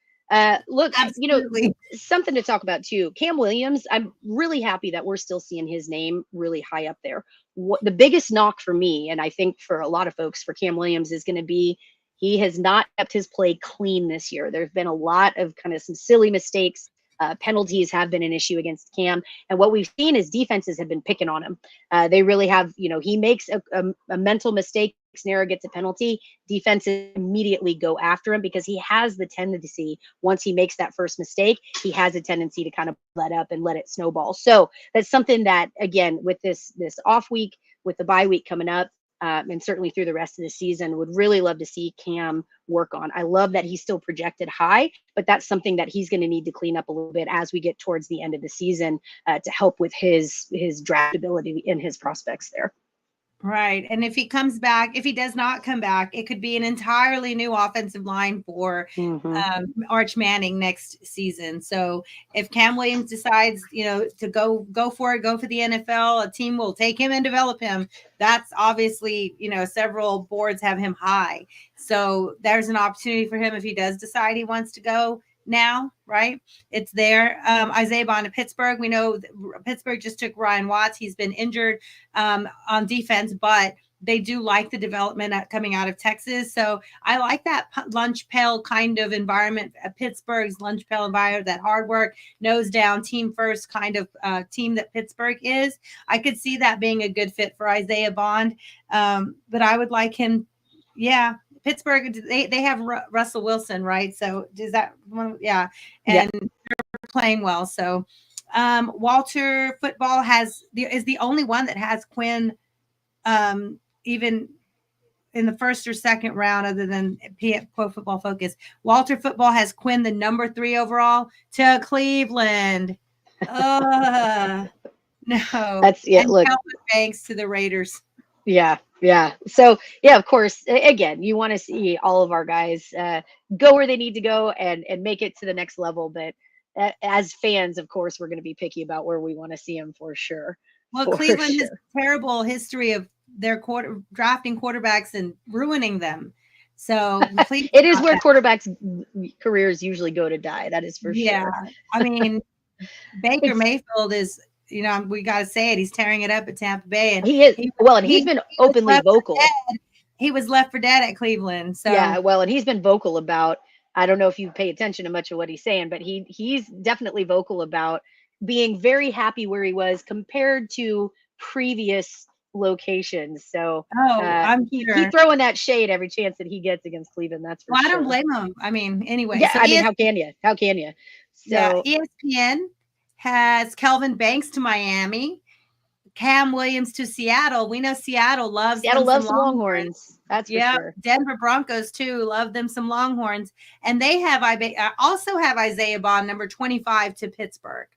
Look, absolutely. Something to talk about too. Cam Williams, I'm really happy that we're still seeing his name really high up there. The biggest knock for me, and I think for a lot of folks, for Cam Williams is going to be he has not kept his play clean this year. There's been a lot of kind of some silly mistakes. Penalties have been an issue against Cam. And what we've seen is defenses have been picking on him. They really have, he makes a mental mistake, Snare gets a penalty, defenses immediately go after him because he has the tendency, once he makes that first mistake, he has a tendency to kind of let up and let it snowball. So that's something that, again, with this off week, with the bye week coming up, and certainly through the rest of the season. Would really love to see Cam work on. I love that he's still projected high, but that's something that he's going to need to clean up a little bit as we get towards the end of the season to help with his draftability and his prospects there. Right. And if he comes back, if he does not come back, it could be an entirely new offensive line for Arch Manning next season. So if Cam Williams decides, to go for it, go for the NFL, a team will take him and develop him. That's obviously, several boards have him high. So there's an opportunity for him if he does decide he wants to go now, right? It's there. Isaiah Bond to Pittsburgh. We know Pittsburgh just took Ryan Watts. He's been injured on defense, but they do like the development coming out of Texas. So I like that lunch pail kind of environment, Pittsburgh's lunch pail environment, that hard work, nose down, team first kind of team that Pittsburgh is. I could see that being a good fit for Isaiah Bond. But I would like him. Yeah. Pittsburgh, they have Russell Wilson, right? So does that one? Yeah. And they're playing well. So Walter Football is the only one that has Quinn even in the first or second round, other than Pro Football Focus. Walter Football has Quinn the number 3 overall to Cleveland. No. That's it. Look, Calvin Banks to the Raiders. Yeah. So, of course, again, you want to see all of our guys go where they need to go and make it to the next level. But as fans, of course, we're going to be picky about where we want to see them for sure. Well, Cleveland has a terrible history of their drafting quarterbacks and ruining them. So it is where quarterbacks' careers usually go to die. That is for sure. Yeah. I mean, Baker Mayfield is, we got to say it. He's tearing it up at Tampa Bay. And he is. He's been openly vocal. He was left for dead at Cleveland. So and he's been vocal about, I don't know if you pay attention to much of what he's saying, but he's definitely vocal about being very happy where he was compared to previous locations. So he's throwing that shade every chance that he gets against Cleveland. That's for sure. I don't blame him. I mean, anyway. Yeah, so how can you? How can you? So ESPN has Kelvin Banks to Miami, Cam Williams to Seattle. We know Seattle loves some Longhorns. That's for sure. Denver Broncos too love them some Longhorns, and they have also have Isaiah Bond number 25 to Pittsburgh.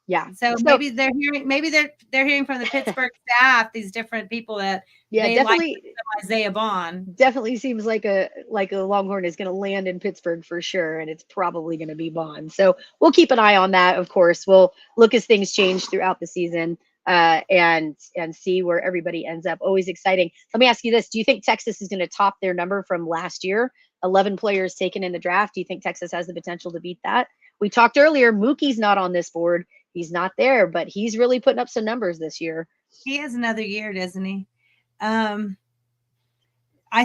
Yeah. So maybe they're hearing from the Pittsburgh staff, these different people that definitely like Isaiah Bond. Definitely seems like a Longhorn is going to land in Pittsburgh for sure, and it's probably going to be Bond. So we'll keep an eye on that. Of course, we'll look as things change throughout the season and see where everybody ends up. Always exciting. Let me ask you this: do you think Texas is going to top their number from last year? 11 players taken in the draft. Do you think Texas has the potential to beat that? We talked earlier. Mookie's not on this board. He's not there, but he's really putting up some numbers this year. He has another year, doesn't he? I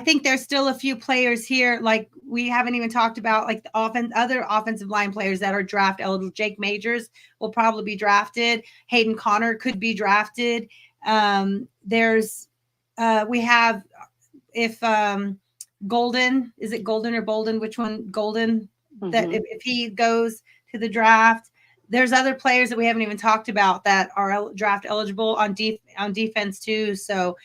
think there's still a few players here, like we haven't even talked about, like the other offensive line players that are draft eligible. Jake Majors will probably be drafted. Hayden Connor could be drafted. We have Golden, is it Golden or Bolden? Which one? Golden. Mm-hmm. That if he goes to the draft. There's other players that we haven't even talked about that are draft eligible on defense too. So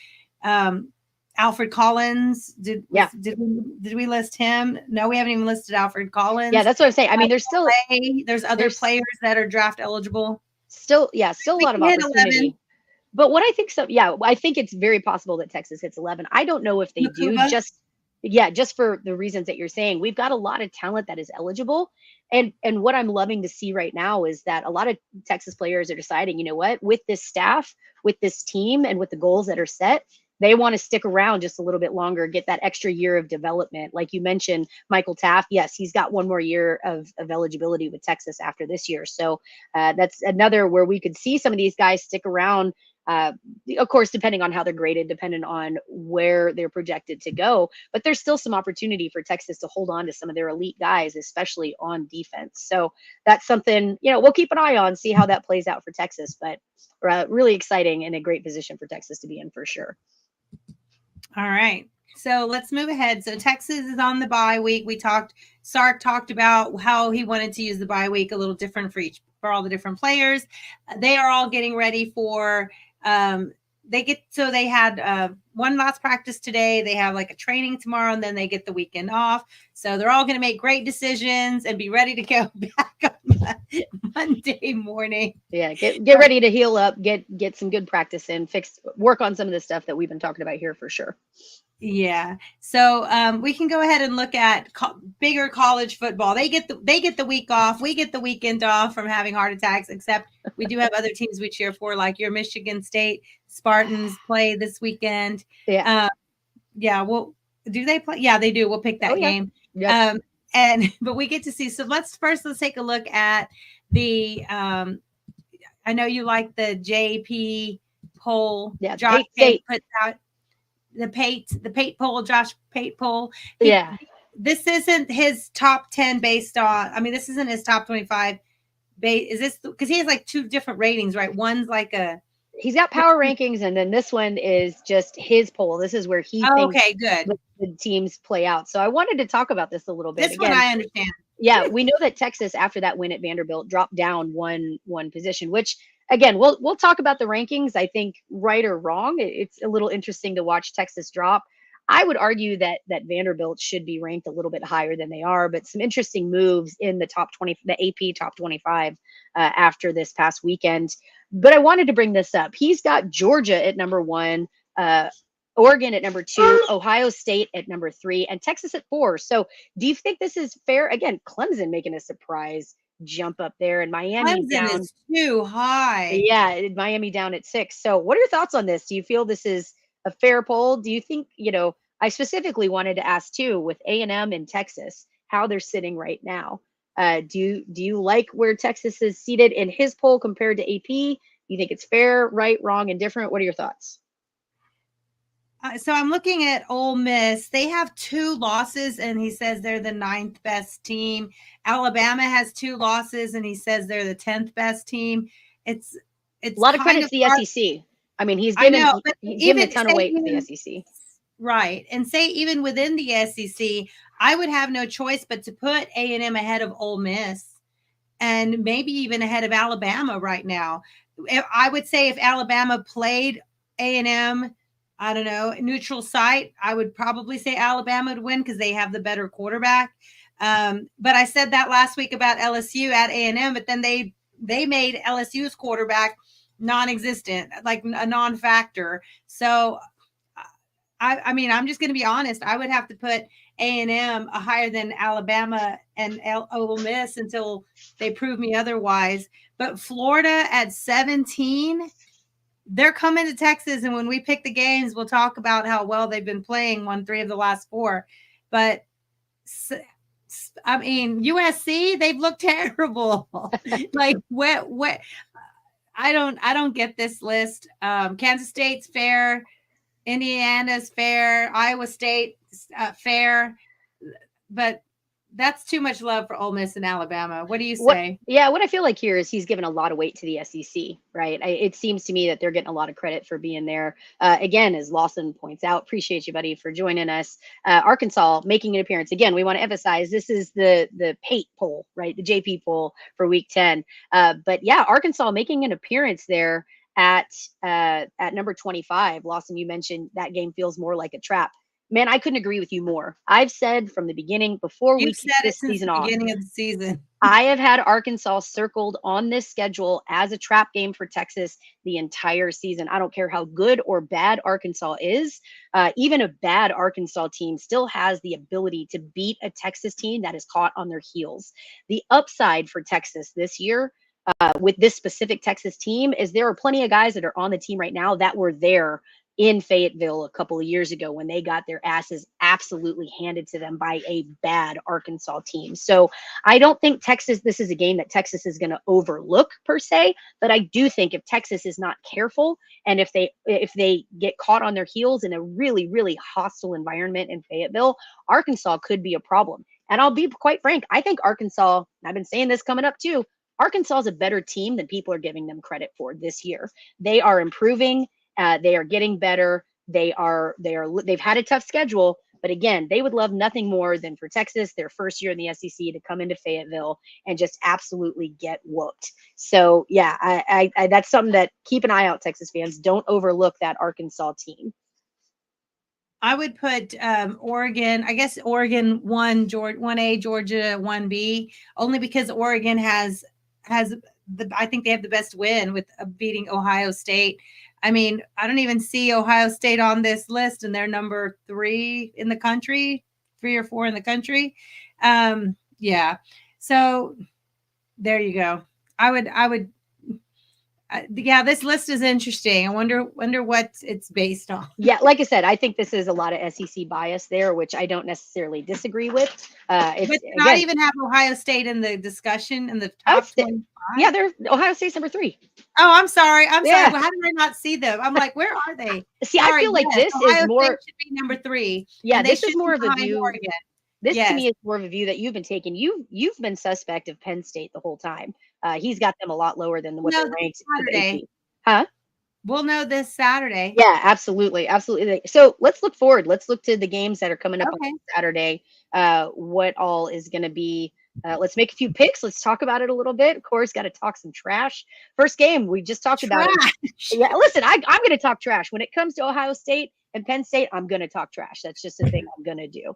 Alfred Collins, did we list him? No, we haven't even listed Alfred Collins. Yeah, that's what I'm saying. I mean, there's other players that are draft eligible. Still a lot of opportunity. 11. But what I think I think it's very possible that Texas hits 11. I don't know if they do just for the reasons that you're saying. We've got a lot of talent that is eligible. And what I'm loving to see right now is that a lot of Texas players are deciding, you know what, with this staff, with this team, and with the goals that are set, they want to stick around just a little bit longer, get that extra year of development. Like you mentioned, Michael Taft, yes, he's got one more year of eligibility with Texas after this year. So that's another where we could see some of these guys stick around. Of course, depending on how they're graded, depending on where they're projected to go, but there's still some opportunity for Texas to hold on to some of their elite guys, especially on defense. So that's something, we'll keep an eye on, see how that plays out for Texas, but really exciting and a great position for Texas to be in for sure. All right. So let's move ahead. So Texas is on the bye week. Sark talked about how he wanted to use the bye week a little different for all the different players. They are all getting ready for they had one last practice today. They have like a training tomorrow, and then they get the weekend off. So they're all going to make great decisions and be ready to go back on Monday morning. Yeah, get ready to heal up, get some good practice in, work on some of the stuff that we've been talking about here for sure. Yeah. So we can go ahead and look at bigger college football. They get the week off. We get the weekend off from having heart attacks, except we do have other teams we cheer for, like your Michigan State Spartans play this weekend. Yeah. Yeah. Well, do they play? Yeah, they do. We'll pick that game. Yep. But we get to see. So let's take a look at the I know you like the JP poll. Yeah. Josh Pate puts out the Pate poll, Josh Pate poll. This isn't his top 10 based on, I mean, this isn't his top 25. Is this because he has like two different ratings, right? One's like he's got power rankings, and then this one is just his poll. This is where he thinks good. The teams play out. So I wanted to talk about this a little bit. This one I understand. Yeah, we know that Texas, after that win at Vanderbilt, dropped down one position, which again, we'll talk about the rankings. I think right or wrong, it's a little interesting to watch Texas drop. I would argue that Vanderbilt should be ranked a little bit higher than they are, but some interesting moves in the top 20, the AP top 25 after this past weekend. But I wanted to bring this up. He's got Georgia at number 1, Oregon at number 2, Ohio State at number 3, and Texas at 4. So do you think this is fair? Again, Clemson making a surprise jump up there, and Miami Clemson down is too high. Yeah, Miami down at 6. So what are your thoughts on this? Do you feel this is a fair poll? Do you think, I specifically wanted to ask too, with A&M and Texas, how they're sitting right now. Do you like where Texas is seated in his poll compared to AP? You think it's fair, right, wrong, and different? What are your thoughts? So I'm looking at Ole Miss. They have 2 losses, and he says they're the 9th best team. Alabama has 2 losses, and he says they're the 10th best team. It's a lot of credit to the SEC. I mean, he's given a ton of weight to the SEC. Right. And say even within the SEC, I would have no choice but to put A&M ahead of Ole Miss and maybe even ahead of Alabama right now. I would say if Alabama played A&M, I don't know, neutral site, I would probably say Alabama would win because they have the better quarterback. But I said that last week about LSU at A&M, but then they made LSU's quarterback non-existent, like a non-factor. So I mean, I'm just going to be honest. I would have to put A&M higher than Alabama and Ole Miss until they prove me otherwise. But Florida at 17, they're coming to Texas. And when we pick the games, we'll talk about how well they've been playing, won 3 of the last 4. But I mean, USC, they've looked terrible. Like what? I don't get this list. Kansas State's fair. Indiana's fair, Iowa State fair, but that's too much love for Ole Miss and Alabama. What do you say? What I feel like here is he's given a lot of weight to the SEC, right? It seems to me that they're getting a lot of credit for being there. Again, as Lawson points out, appreciate you, buddy, for joining us. Arkansas making an appearance. Again, we want to emphasize this is the Pate poll, right? The JP poll for Week 10. But yeah, Arkansas making an appearance there at number 25. Lawson, you mentioned that game feels more like a trap. Man, I couldn't agree with you more. I've said from the beginning, before we kick this season off, beginning of the season, I have had Arkansas circled on this schedule as a trap game for Texas the entire season. I don't care how good or bad Arkansas is. Even a bad Arkansas team still has the ability to beat a Texas team that is caught on their heels. The upside for Texas this year, with this specific Texas team, is there are plenty of guys that are on the team right now that were there in Fayetteville a couple of years ago when they got their asses absolutely handed to them by a bad Arkansas team. So I don't think this is a game that Texas is going to overlook per se, but I do think if Texas is not careful and if they get caught on their heels in a really, really hostile environment in Fayetteville, Arkansas could be a problem. And I'll be quite frank, I think Arkansas, I've been saying this coming up too, Arkansas is a better team than people are giving them credit for this year. They are improving. They are getting better. They've had a tough schedule, But again, they would love nothing more than for Texas, their first year in the SEC, to come into Fayetteville and just absolutely get whooped. So yeah, I that's something that keep an eye out, Texas fans. Don't overlook that Arkansas team. I would put Oregon. I guess Oregon 1A, Georgia 1B, only because Oregon has I think they have the best win with beating Ohio State. I mean, I don't even see Ohio State on this list, and they're number 3 in the country, 3 or 4 in the country. Yeah. So there you go. I would. Yeah, this list is interesting. I wonder what it's based on. Yeah, like I said, I think this is a lot of SEC bias there, which I don't necessarily disagree with. It's but not again, even have Ohio State in the discussion in the top 25. Yeah, they're Ohio State's number 3. Oh, I'm sorry. I'm sorry. Well, how did I not see them? I'm like, where are they? See, sorry, I feel like this Ohio is more. State should be number 3. Yeah, this is more of a view. Oregon. This to me is more of a view that you've been taking. You've been suspect of Penn State the whole time. He's got them a lot lower than what they're ranked. Saturday. Huh? We'll know this Saturday. Yeah, absolutely. Absolutely. So let's look forward. Let's look to the games that are coming up on Saturday. What all is going to be. Let's make a few picks. Let's talk about it a little bit. Of course, got to talk some trash. First game, we just talked about it. Yeah, listen, I'm going to talk trash. When it comes to Ohio State and Penn State, I'm going to talk trash. That's just the thing I'm going to do.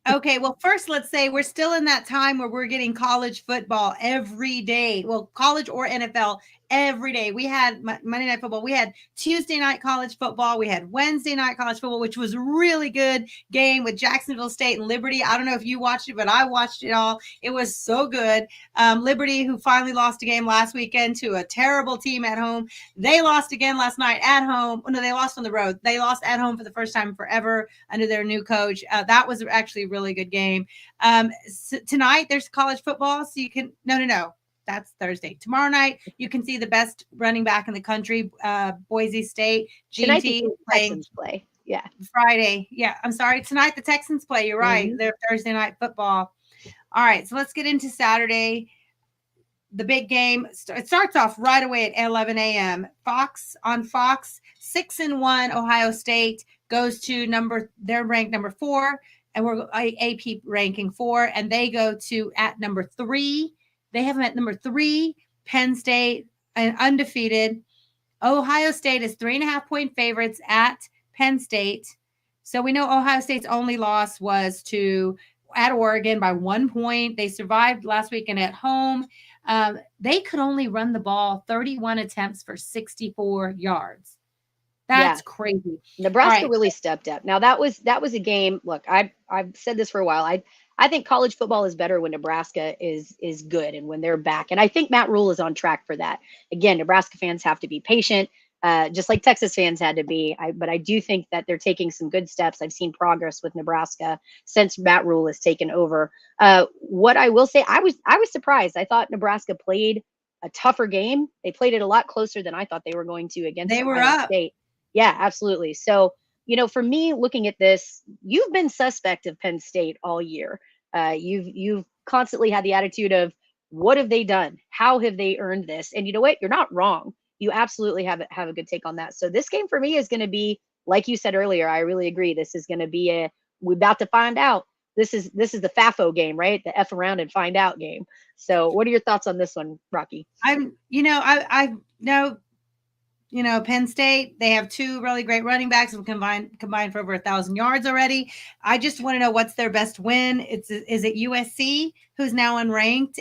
Okay, well, first, let's say we're still in that time where we're getting college football every day. Well, college or NFL every day. We had Monday Night Football. We had Tuesday night college football. We had Wednesday night college football, which was a really good game with Jacksonville State and Liberty. I don't know if you watched it, but I watched it all. It was so good. Liberty, who finally lost a game last weekend to a terrible team at home. They lost again last night at home. No, they lost on the road. They lost at home for the first time forever under their new coach. That was actually a really good game. So tonight, there's college football, so you can – no. That's Thursday. Tomorrow night, you can see the best running back in the country, Boise State. Tonight, the Texans play. Yeah. Friday. Yeah. I'm sorry. Tonight, the Texans play. You're right. They're Thursday night football. All right. So let's get into Saturday. The big game. It starts off right away at 11 a.m. Fox, 6-1 Ohio State goes to they're ranked number 4, and we're AP ranking 4, and they go to at number 3. They have them at number 3, Penn State, and undefeated. Ohio State is 3.5-point favorites at Penn State. So we know Ohio State's only loss was at Oregon by 1 point. They survived last weekend at home. They could only run the ball 31 attempts for 64 yards. That's crazy. Nebraska really stepped up. Now that was a game. Look, I've said this for a while. I think college football is better when Nebraska is good and when they're back. And I think Matt Rule is on track for that. Again, Nebraska fans have to be patient, just like Texas fans had to be. But I do think that they're taking some good steps. I've seen progress with Nebraska since Matt Rule has taken over. What I will say, I was surprised. I thought Nebraska played a tougher game. They played it a lot closer than I thought they were going to against Ohio State. Yeah, absolutely. So, for me, looking at this, you've been suspect of Penn State all year. You've constantly had the attitude of, what have they done? How have they earned this? And you know what? You're not wrong. You absolutely have a good take on that. So this game for me is going to be, like you said earlier, I really agree. This is going to be we're about to find out. This is the FAFO game, right? The F around and find out game. So what are your thoughts on this one, Rocky? Penn State, they have 2 really great running backs who combined for over 1,000 yards already. I just want to know what's their best win. Is it USC, who's now unranked?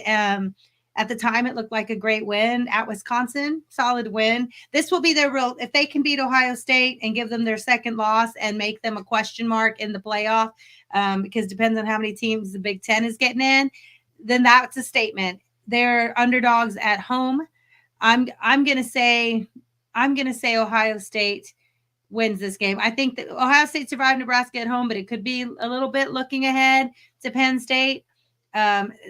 At the time, it looked like a great win at Wisconsin. Solid win. This will be if they can beat Ohio State and give them their second loss and make them a question mark in the playoff, because it depends on how many teams the Big Ten is getting in, then that's a statement. They're underdogs at home. I'm going to say Ohio State wins this game. I think that Ohio State survived Nebraska at home, but it could be a little bit looking ahead to Penn State.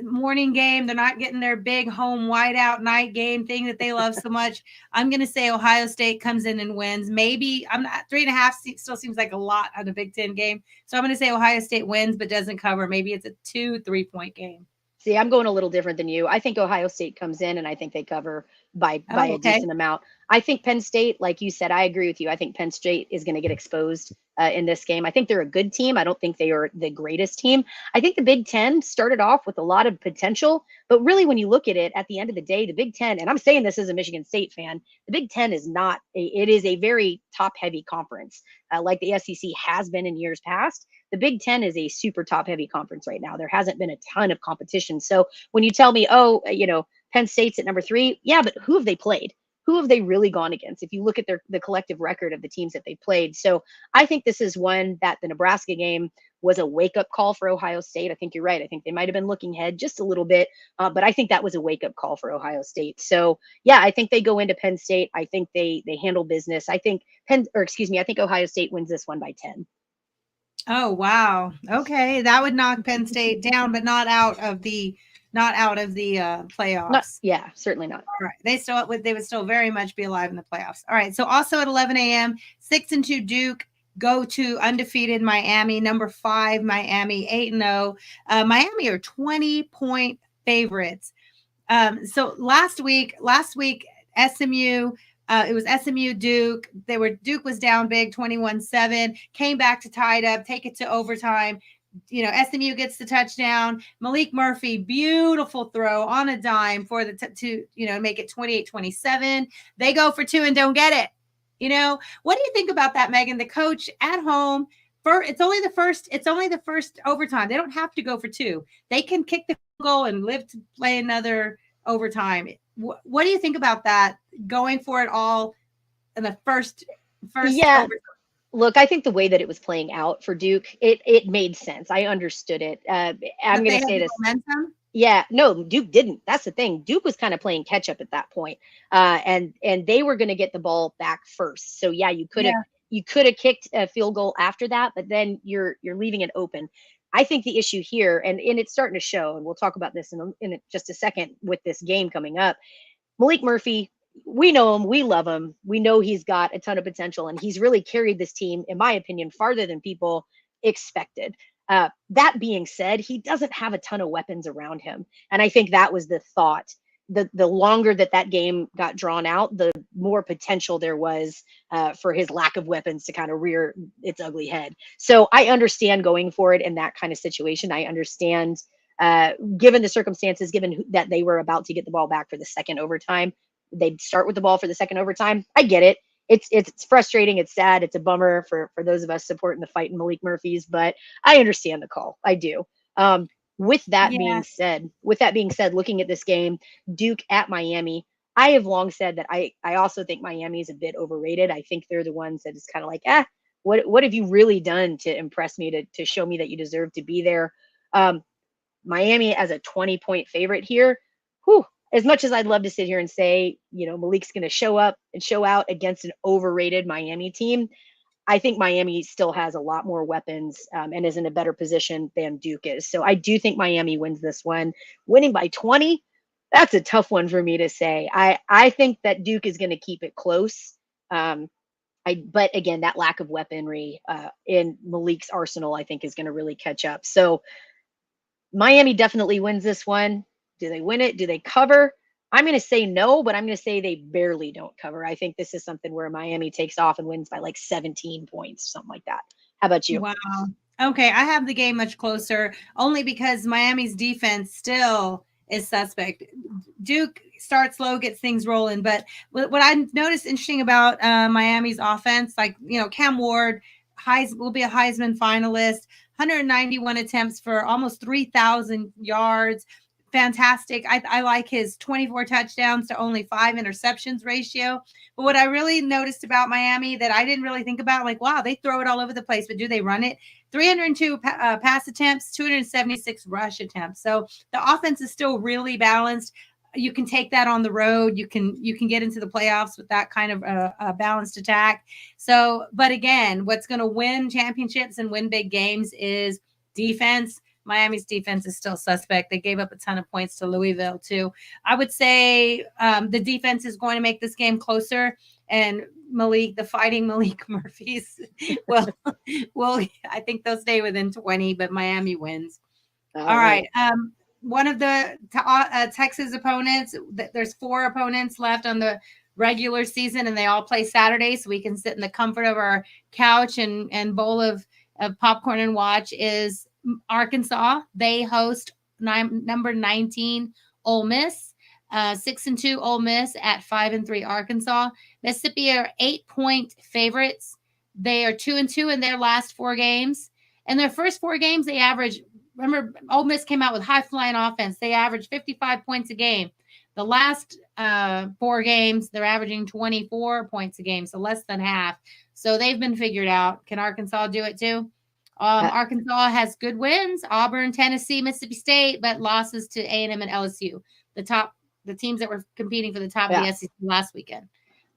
Morning game. They're not getting their big home whiteout night game thing that they love so much. I'm going to say Ohio State comes in and wins. Maybe 3.5 still seems like a lot on a Big Ten game. So I'm going to say Ohio State wins, but doesn't cover. Maybe it's a 2-3 point game. See, I'm going a little different than you. I think Ohio State comes in and I think they cover by a decent amount. I think Penn State, like you said, I agree with you. I think Penn State is going to get exposed in this game. I think they're a good team. I don't think they are the greatest team. I think the Big Ten started off with a lot of potential, but really when you look at it, at the end of the day, the Big Ten, and I'm saying this as a Michigan State fan, the Big Ten is not, it is a very top-heavy conference, like the SEC has been in years past. The Big Ten is a super top-heavy conference right now. There hasn't been a ton of competition. So when you tell me, oh, Penn State's at number 3, yeah, but who have they played? Who have they really gone against? If you look at the collective record of the teams that they played. So I think this is one that the Nebraska game was a wake-up call for Ohio State. I think you're right. I think they might have been looking ahead just a little bit, but I think that was a wake-up call for Ohio State. So yeah, I think they go into Penn State. I think they handle business. I think I think Ohio State wins this one by 10. Oh, wow. Okay. That would knock Penn State down, but not out of the playoffs. Yeah, certainly not. All right. They would still very much be alive in the playoffs. All right. So also at 11 a.m., 6-2 Duke go to undefeated Miami, number 5 Miami, 8-0. Miami are 20-point favorites. So last week SMU. It was SMU Duke. Duke was down big, 21-7, came back to tie it up, take it to overtime. SMU gets the touchdown. Malik Murphy, beautiful throw on a dime for to make it 28-27. They go for 2 and don't get it. What do you think about that, Megan? The coach at home, it's only the first overtime. They don't have to go for 2. They can kick the goal and live to play another overtime. What do you think about that? Going for it all in the first overtime? Look, I think the way that it was playing out for Duke, it made sense. I understood it. I'm going to say this. Momentum? Yeah, no, Duke didn't. That's the thing. Duke was kind of playing catch up at that point. And they were going to get the ball back first. So yeah, you could have kicked a field goal after that, but then you're leaving it open. I think the issue here, and it's starting to show, and we'll talk about this in just a second with this game coming up. Malik Murphy, we know him, we love him, we know he's got a ton of potential, and he's really carried this team, in my opinion, farther than people expected. That being said, he doesn't have a ton of weapons around him, and I think that was the thought. The longer that game got drawn out, the more potential there was for his lack of weapons to kind of rear its ugly head. So I understand going for it in that kind of situation. I understand, given the circumstances, given that they were about to get the ball back for the second overtime, they'd start with the ball for the second overtime. I get it. It's frustrating. It's sad. It's a bummer for those of us supporting the fight in Malik Murphy's, but I understand the call. I do. With that being said, looking at this game, Duke at Miami, I have long said that I also think Miami is a bit overrated. I think they're the ones that is kind of like, what have you really done to impress me, to show me that you deserve to be there? Miami as a 20-point favorite here. As much as I'd love to sit here and say, Malik's going to show up and show out against an overrated Miami team, I think Miami still has a lot more weapons and is in a better position than Duke is. So I do think Miami wins this one. Winning by 20, that's a tough one for me to say. I think that Duke is going to keep it close. But again, that lack of weaponry in Malik's arsenal, I think, is going to really catch up. So Miami definitely wins this one. Do they win it? Do they cover? I'm going to say no, but I'm going to say they barely don't cover. I think this is something where Miami takes off and wins by like 17 points, something like that. How about you? Wow. Okay. I have the game much closer only because Miami's defense still is suspect. Duke starts slow, gets things rolling. But what I noticed interesting about Miami's offense, Cam Ward will be a Heisman finalist, 191 attempts for almost 3,000 yards. Fantastic. I like his 24 touchdowns to only 5 interceptions ratio. But what I really noticed about Miami that I didn't really think about, wow, they throw it all over the place, but do they run it? 302 pass attempts, 276 rush attempts. So the offense is still really balanced. You can take that on the road. You can get into the playoffs with that kind of a balanced attack. So, but again, what's going to win championships and win big games is defense. Miami's defense is still suspect. They gave up a ton of points to Louisville too. I would say the defense is going to make this game closer, and the fighting Malik Murphys will I think they'll stay within 20, but Miami wins. All right. one of the Texas opponents. There's 4 opponents left on the regular season, and they all play Saturday, so we can sit in the comfort of our couch and bowl of popcorn and watch. Is Arkansas. They host number 19 Ole Miss. 6-2 Ole Miss at 5-3 Arkansas. Mississippi are 8-point favorites. They are 2-2 in their last 4 games. In their first 4 games, they average. Remember, Ole Miss came out with high flying offense. They averaged 55 points a game. The last 4 games, they're averaging 24 points a game, so less than half. So they've been figured out. Can Arkansas do it too? Arkansas has good wins: Auburn, Tennessee, Mississippi State, but losses to A&M and LSU. The teams that were competing for the top of the SEC last weekend.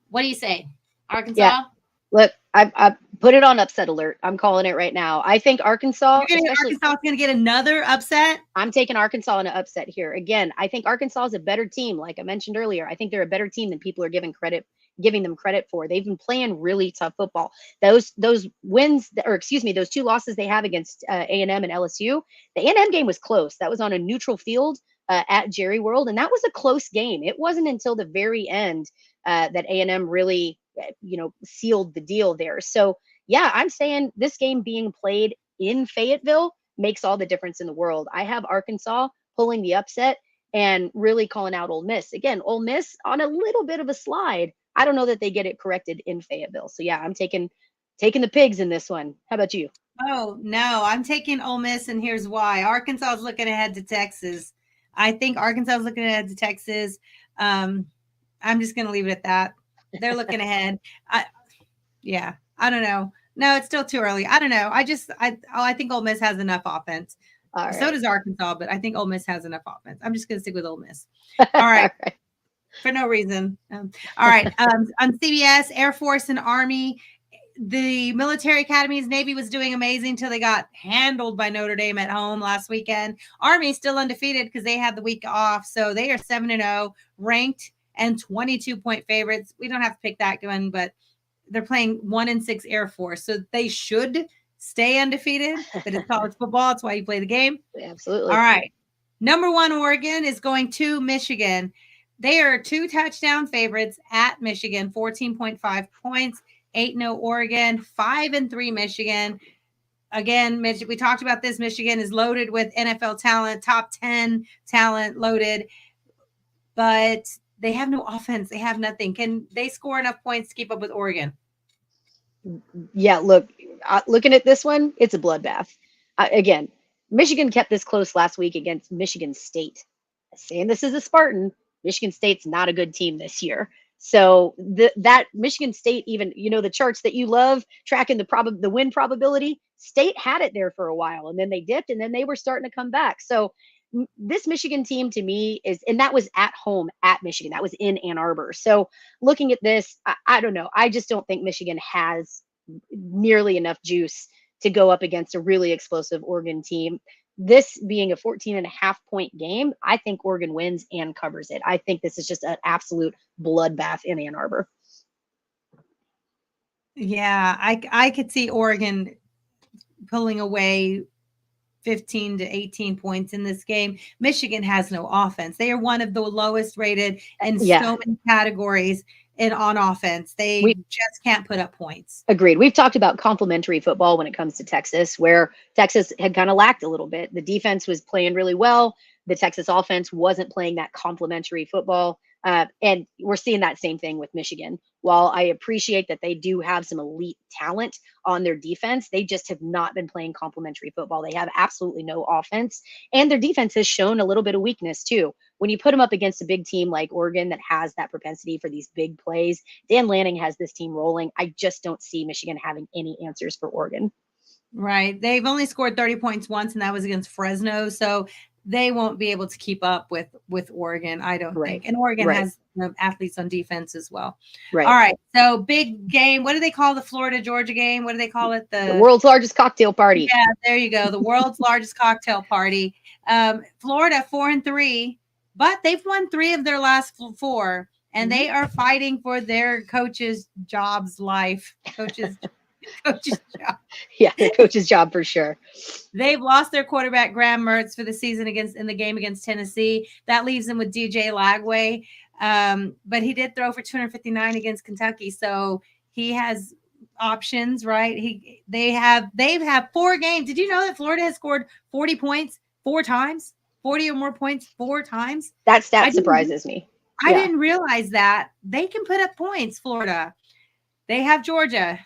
What do you say, Arkansas? Yeah. Look, I put it on upset alert. I'm calling it right now. I think Arkansas, Arkansas is going to get another upset. I'm taking Arkansas in an upset here. Again, I think Arkansas is a better team. Like I mentioned earlier, I think they're a better team than people are giving them credit for. They've been playing really tough football. Those wins, or excuse me, those 2 losses they have against A&M and LSU. The A&M game was close. That was on a neutral field at Jerry World, and that was a close game. It wasn't until the very end that A&M really sealed the deal there. So yeah, I'm saying this game being played in Fayetteville makes all the difference in the world. I have Arkansas pulling the upset and really calling out Ole Miss. Again, Ole Miss on a little bit of a slide. I don't know that they get it corrected in Fayetteville. So yeah, I'm taking the pigs in this one. How about you? Oh no, I'm taking Ole Miss, and here's why. Arkansas is looking ahead to Texas. I think Arkansas is looking ahead to Texas. I'm just going to leave it at that. They're looking ahead. I don't know. No, it's still too early. I don't know. I think Ole Miss has enough offense. Right. So does Arkansas, but I think Ole Miss has enough offense. I'm just going to stick with Ole Miss. All right. All right. For no reason. All right. On CBS, Air Force and Army. The military academies, Navy was doing amazing until they got handled by Notre Dame at home last weekend. Army still undefeated because they had the week off. So they are 7-0, ranked and 22-point favorites. We don't have to pick that one, but they're playing 1-6 Air Force. So they should stay undefeated, but it's college football. That's why you play the game. Absolutely. All right. Number 1, Oregon is going to Michigan. They are 2 touchdown favorites at Michigan, 14.5 points. 8-0 Oregon, 5-3 Michigan. Again, we talked about this. Michigan is loaded with NFL talent, top 10 talent loaded, but they have no offense. They have nothing. Can they score enough points to keep up with Oregon? Yeah, look, looking at this one, it's a bloodbath. Again, Michigan kept this close last week against Michigan State. Saying this is a Spartan, Michigan State's not a good team this year. So that Michigan State, even, the charts that you love tracking the win probability, State had it there for a while, and then they dipped, and then they were starting to come back. So this Michigan team to me and that was at home at Michigan. That was in Ann Arbor. So looking at this, I don't know. I just don't think Michigan has nearly enough juice to go up against a really explosive Oregon team. This being a 14.5-point game, I think Oregon wins and covers it. I think this is just an absolute bloodbath in Ann Arbor. Yeah, I could see Oregon pulling away 15 to 18 points in this game. Michigan has no offense. They are one of the lowest rated in so many categories on offense. They just can't put up points. Agreed. We've talked about complementary football when it comes to Texas, where Texas had kind of lacked a little bit. The defense was playing really well. The Texas offense wasn't playing that complementary football. And we're seeing that same thing with Michigan. While I appreciate that they do have some elite talent on their defense, they just have not been playing complementary football. They have absolutely no offense, and their defense has shown a little bit of weakness too. When you put them up against a big team like Oregon that has that propensity for these big plays, Dan Lanning has this team rolling. I just don't see Michigan having any answers for Oregon. Right. They've only scored 30 points once, and that was against Fresno. So they won't be able to keep up with Oregon, I don't think. And Oregon has athletes on defense as well. Right. All right. So big game. What do they call the Florida-Georgia game? What do they call it? The world's largest cocktail party. Yeah, there you go. The world's largest cocktail party. Florida 4-3, but they've won 3 of their last 4, and they are fighting for their coach's jobs, life. Coaches. Coach's job. Yeah, the coach's job for sure. They've lost their quarterback Graham Mertz for the season in the game against Tennessee. That leaves them with DJ Lagway. But he did throw for 259 against Kentucky, so he has options, right? They've had 4 games. Did you know that Florida has scored 40 points 4 times? 40 or more points 4 times? That stat surprises me. I didn't realize that. They can put up points, Florida. They have Georgia.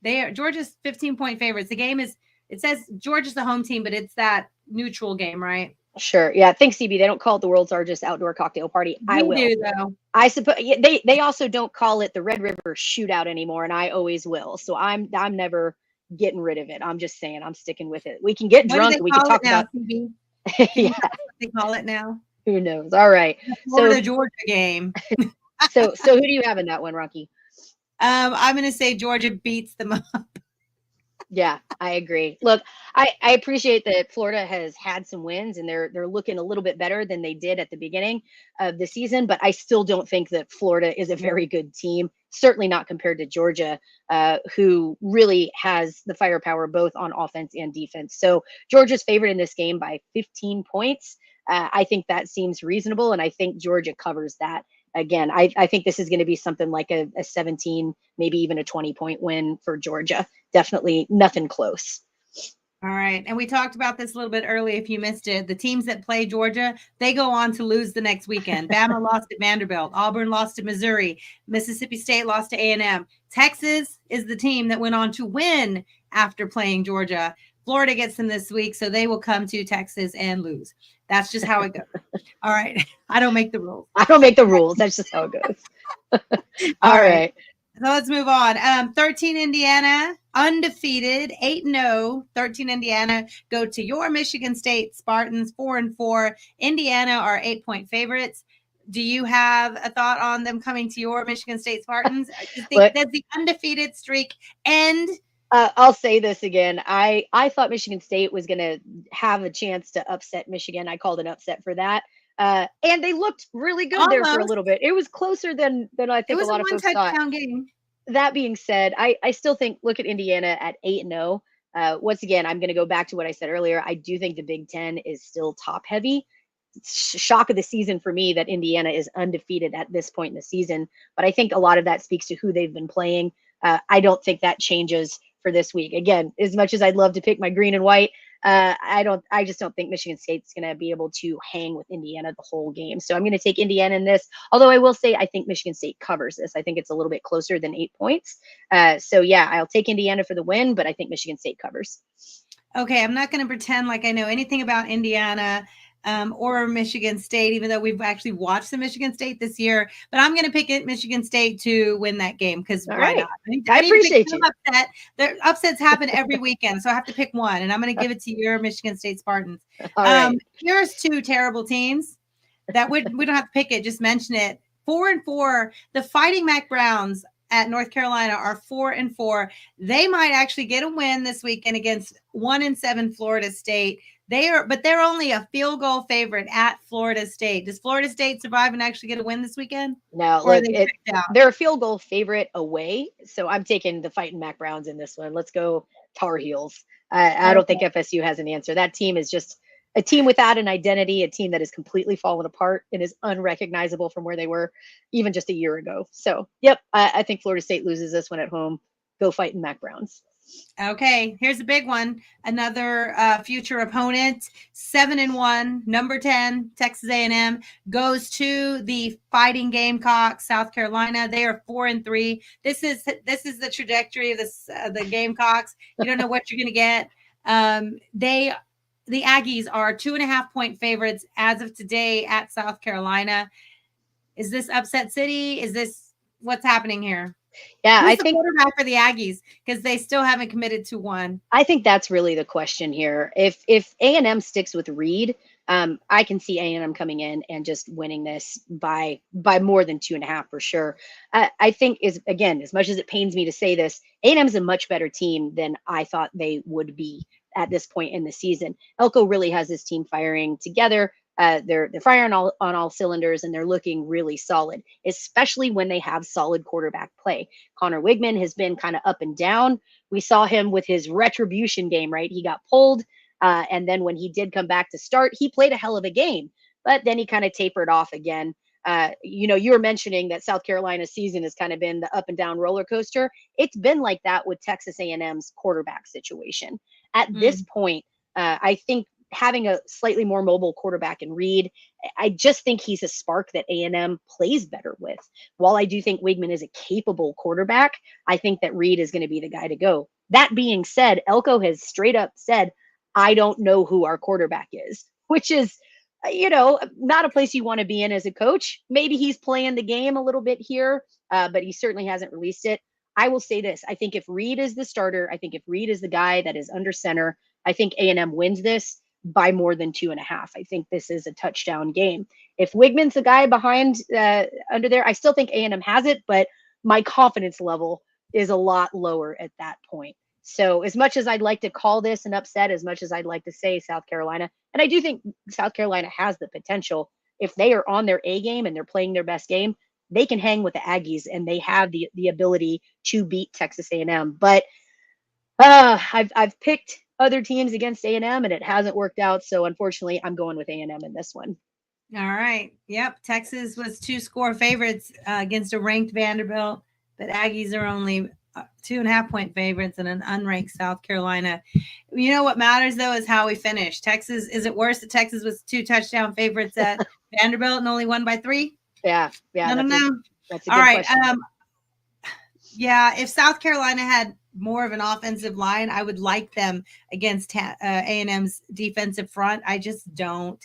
Georgia's 15-point favorites. The game is, it says Georgia's the home team, but it's that neutral game, right? Sure. Yeah. Thanks, CB. They don't call it the world's largest outdoor cocktail party. I will. Do, though. I suppose they also don't call it the Red River Shootout anymore, and I always will. So I'm never getting rid of it. I'm just saying I'm sticking with it. We can get drunk. We can talk about. Yeah. What they call it now? Who knows? All right. The Georgia game. so who do you have in that one, Rocky? I'm going to say Georgia beats them up. Yeah, I agree. Look, I appreciate that Florida has had some wins and they're looking a little bit better than they did at the beginning of the season, but I still don't think that Florida is a very good team. Certainly not compared to Georgia, who really has the firepower both on offense and defense. So Georgia's favored in this game by 15 points. I think that seems reasonable, and I think Georgia covers that. Again, I think this is going to be something like a 17, maybe even a 20-point win for Georgia. Definitely nothing close. All right. And we talked about this a little bit early. If you missed it, the teams that play Georgia, they go on to lose the next weekend. Bama lost at Vanderbilt. Auburn lost to Missouri. Mississippi State lost to A&M. Texas is the team that went on to win after playing Georgia. Florida gets them this week, so they will come to Texas and lose. That's just how it goes. All right. I don't make the rules. I don't make the rules. That's just how it goes. All right. So let's move on. 13 Indiana, undefeated, 8-0. 13 Indiana go to your Michigan State Spartans, 4-4. Indiana are 8-point favorites. Do you have a thought on them coming to your Michigan State Spartans? Does the undefeated streak end? I'll say this again. I thought Michigan State was going to have a chance to upset Michigan. I called an upset for that. And they looked really good there for a little bit. It was closer than I think a lot of folks thought. Game. That being said, I still think, look at Indiana at 8-0. Once again, I'm going to go back to what I said earlier. I do think the Big Ten is still top heavy. Shock of the season for me that Indiana is undefeated at this point in the season. But I think a lot of that speaks to who they've been playing. I don't think that changes for this week. Again, as much as I'd love to pick my green and white, I just don't think Michigan State's going to be able to hang with Indiana the whole game. So I'm going to take Indiana in this. Although I will say I think Michigan State covers this. I think it's a little bit closer than 8 points. So yeah, I'll take Indiana for the win, but I think Michigan State covers. Okay, I'm not going to pretend like I know anything about Indiana or Michigan State, even though we've actually watched the Michigan State this year. But I'm going to pick Michigan State to win that game because why not? I appreciate you. The upsets happen every weekend, so I have to pick one, and I'm going to give it to your Michigan State Spartans. All right. Here's 2 terrible teams that we don't have to pick it, just mention it. 4-4. The Fighting Mac Browns at North Carolina are 4-4. They might actually get a win this weekend against 1-7 Florida State. They're only a field goal favorite at Florida State. Does Florida State survive and actually get a win this weekend? No, look, they're a field goal favorite away. So I'm taking the Fighting Mac Browns in this one. Let's go Tar Heels. I don't think FSU has an answer. That team is just a team without an identity, a team that has completely fallen apart and is unrecognizable from where they were even just a year ago. So, yep, I think Florida State loses this one at home. Go Fighting Mac Browns. Okay, here's a big one. Another future opponent, 7-1, number 10, Texas A&M goes to the Fighting Gamecocks, South Carolina. They are 4-3. This is the trajectory of the Gamecocks. You don't know what you're going to get. The Aggies are 2.5-point favorites as of today at South Carolina. Is this upset city? Is this what's happening here? Yeah, I think quarterback for the Aggies because they still haven't committed to one. I think that's really the question here. If A&M sticks with Reed, I can see A&M coming in and just winning this by more than 2.5 for sure. I think as much as it pains me to say this, A&M is a much better team than I thought they would be at this point in the season. Elko really has his team firing together. They're firing on all cylinders, and they're looking really solid, especially when they have solid quarterback play. Connor Wigman has been kind of up and down. We saw him with his retribution game, right? He got pulled, and then when he did come back to start, he played a hell of a game, but then he kind of tapered off again. You were mentioning that South Carolina's season has kind of been the up and down roller coaster. It's been like that with Texas A&M's quarterback situation. At this point, I think having a slightly more mobile quarterback in Reed, I just think he's a spark that A&M plays better with. While I do think Wigman is a capable quarterback, I think that Reed is going to be the guy to go. That being said, Elko has straight up said, I don't know who our quarterback is, which is, not a place you want to be in as a coach. Maybe he's playing the game a little bit here, but he certainly hasn't released it. I will say this. I think if Reed is the starter, I think if Reed is the guy that is under center, I think A&M wins this by more than 2.5. I think this is a touchdown game. If Wigman's the guy behind under there, I still think A&M has it, but my confidence level is a lot lower at that point. So as much as I'd like to call this an upset, as much as I'd like to say South Carolina, and I do think South Carolina has the potential, if they are on their A game and they're playing their best game, they can hang with the Aggies and they have the ability to beat Texas A&M. But I've picked other teams against A&M and it hasn't worked out. So unfortunately, I'm going with A&M in this one. All right. Yep. Texas was 2-score favorites against a ranked Vanderbilt, but Aggies are only 2.5-point favorites and an unranked South Carolina. You know what matters though is how we finish. Texas, is it worse that Texas was 2 touchdown favorites at Vanderbilt and only won by 3? Yeah. I don't know. That's a good question. Yeah, if South Carolina had more of an offensive line, I would like them against A&M's defensive front. I just don't.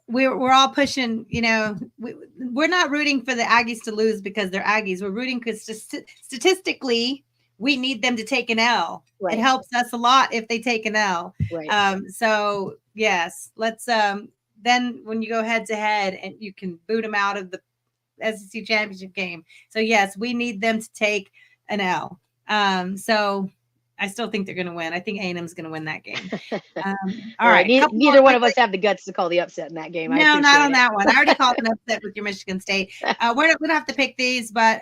We're all pushing, we're not rooting for the Aggies to lose because they're Aggies. We're rooting because statistically we need them to take an L. Right. It helps us a lot if they take an L. Right. So yes, let's then when you go head to head and you can boot them out of the SEC championship game. So yes, we need them to take an L. So I still think they're going to win. I think A&M is going to win that game. All right. Neither one of us have the guts to call the upset in that game. No, not on that one. I already called an upset with your Michigan State. We don't have to pick these, but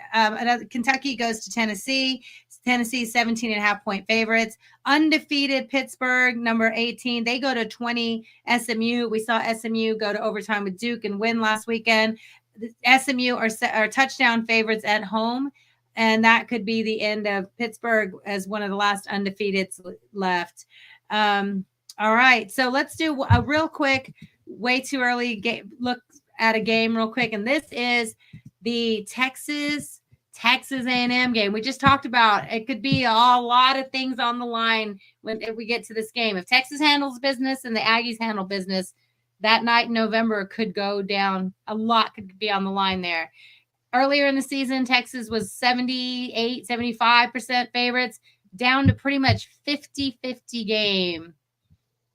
Kentucky goes to Tennessee. Tennessee 17.5-point favorites. Undefeated Pittsburgh, number 18. They go to 20. SMU. We saw SMU go to overtime with Duke and win last weekend. SMU are touchdown favorites at home. And that could be the end of Pittsburgh as one of the last undefeateds left. All right. So let's do a real quick, way too early look at a game real quick. And this is the Texas A&M game. We just talked about it could be a lot of things on the line if we get to this game. If Texas handles business and the Aggies handle business, that night in November could go down. A lot could be on the line there. Earlier in the season, Texas was 78, 75% favorites, down to pretty much 50-50 game.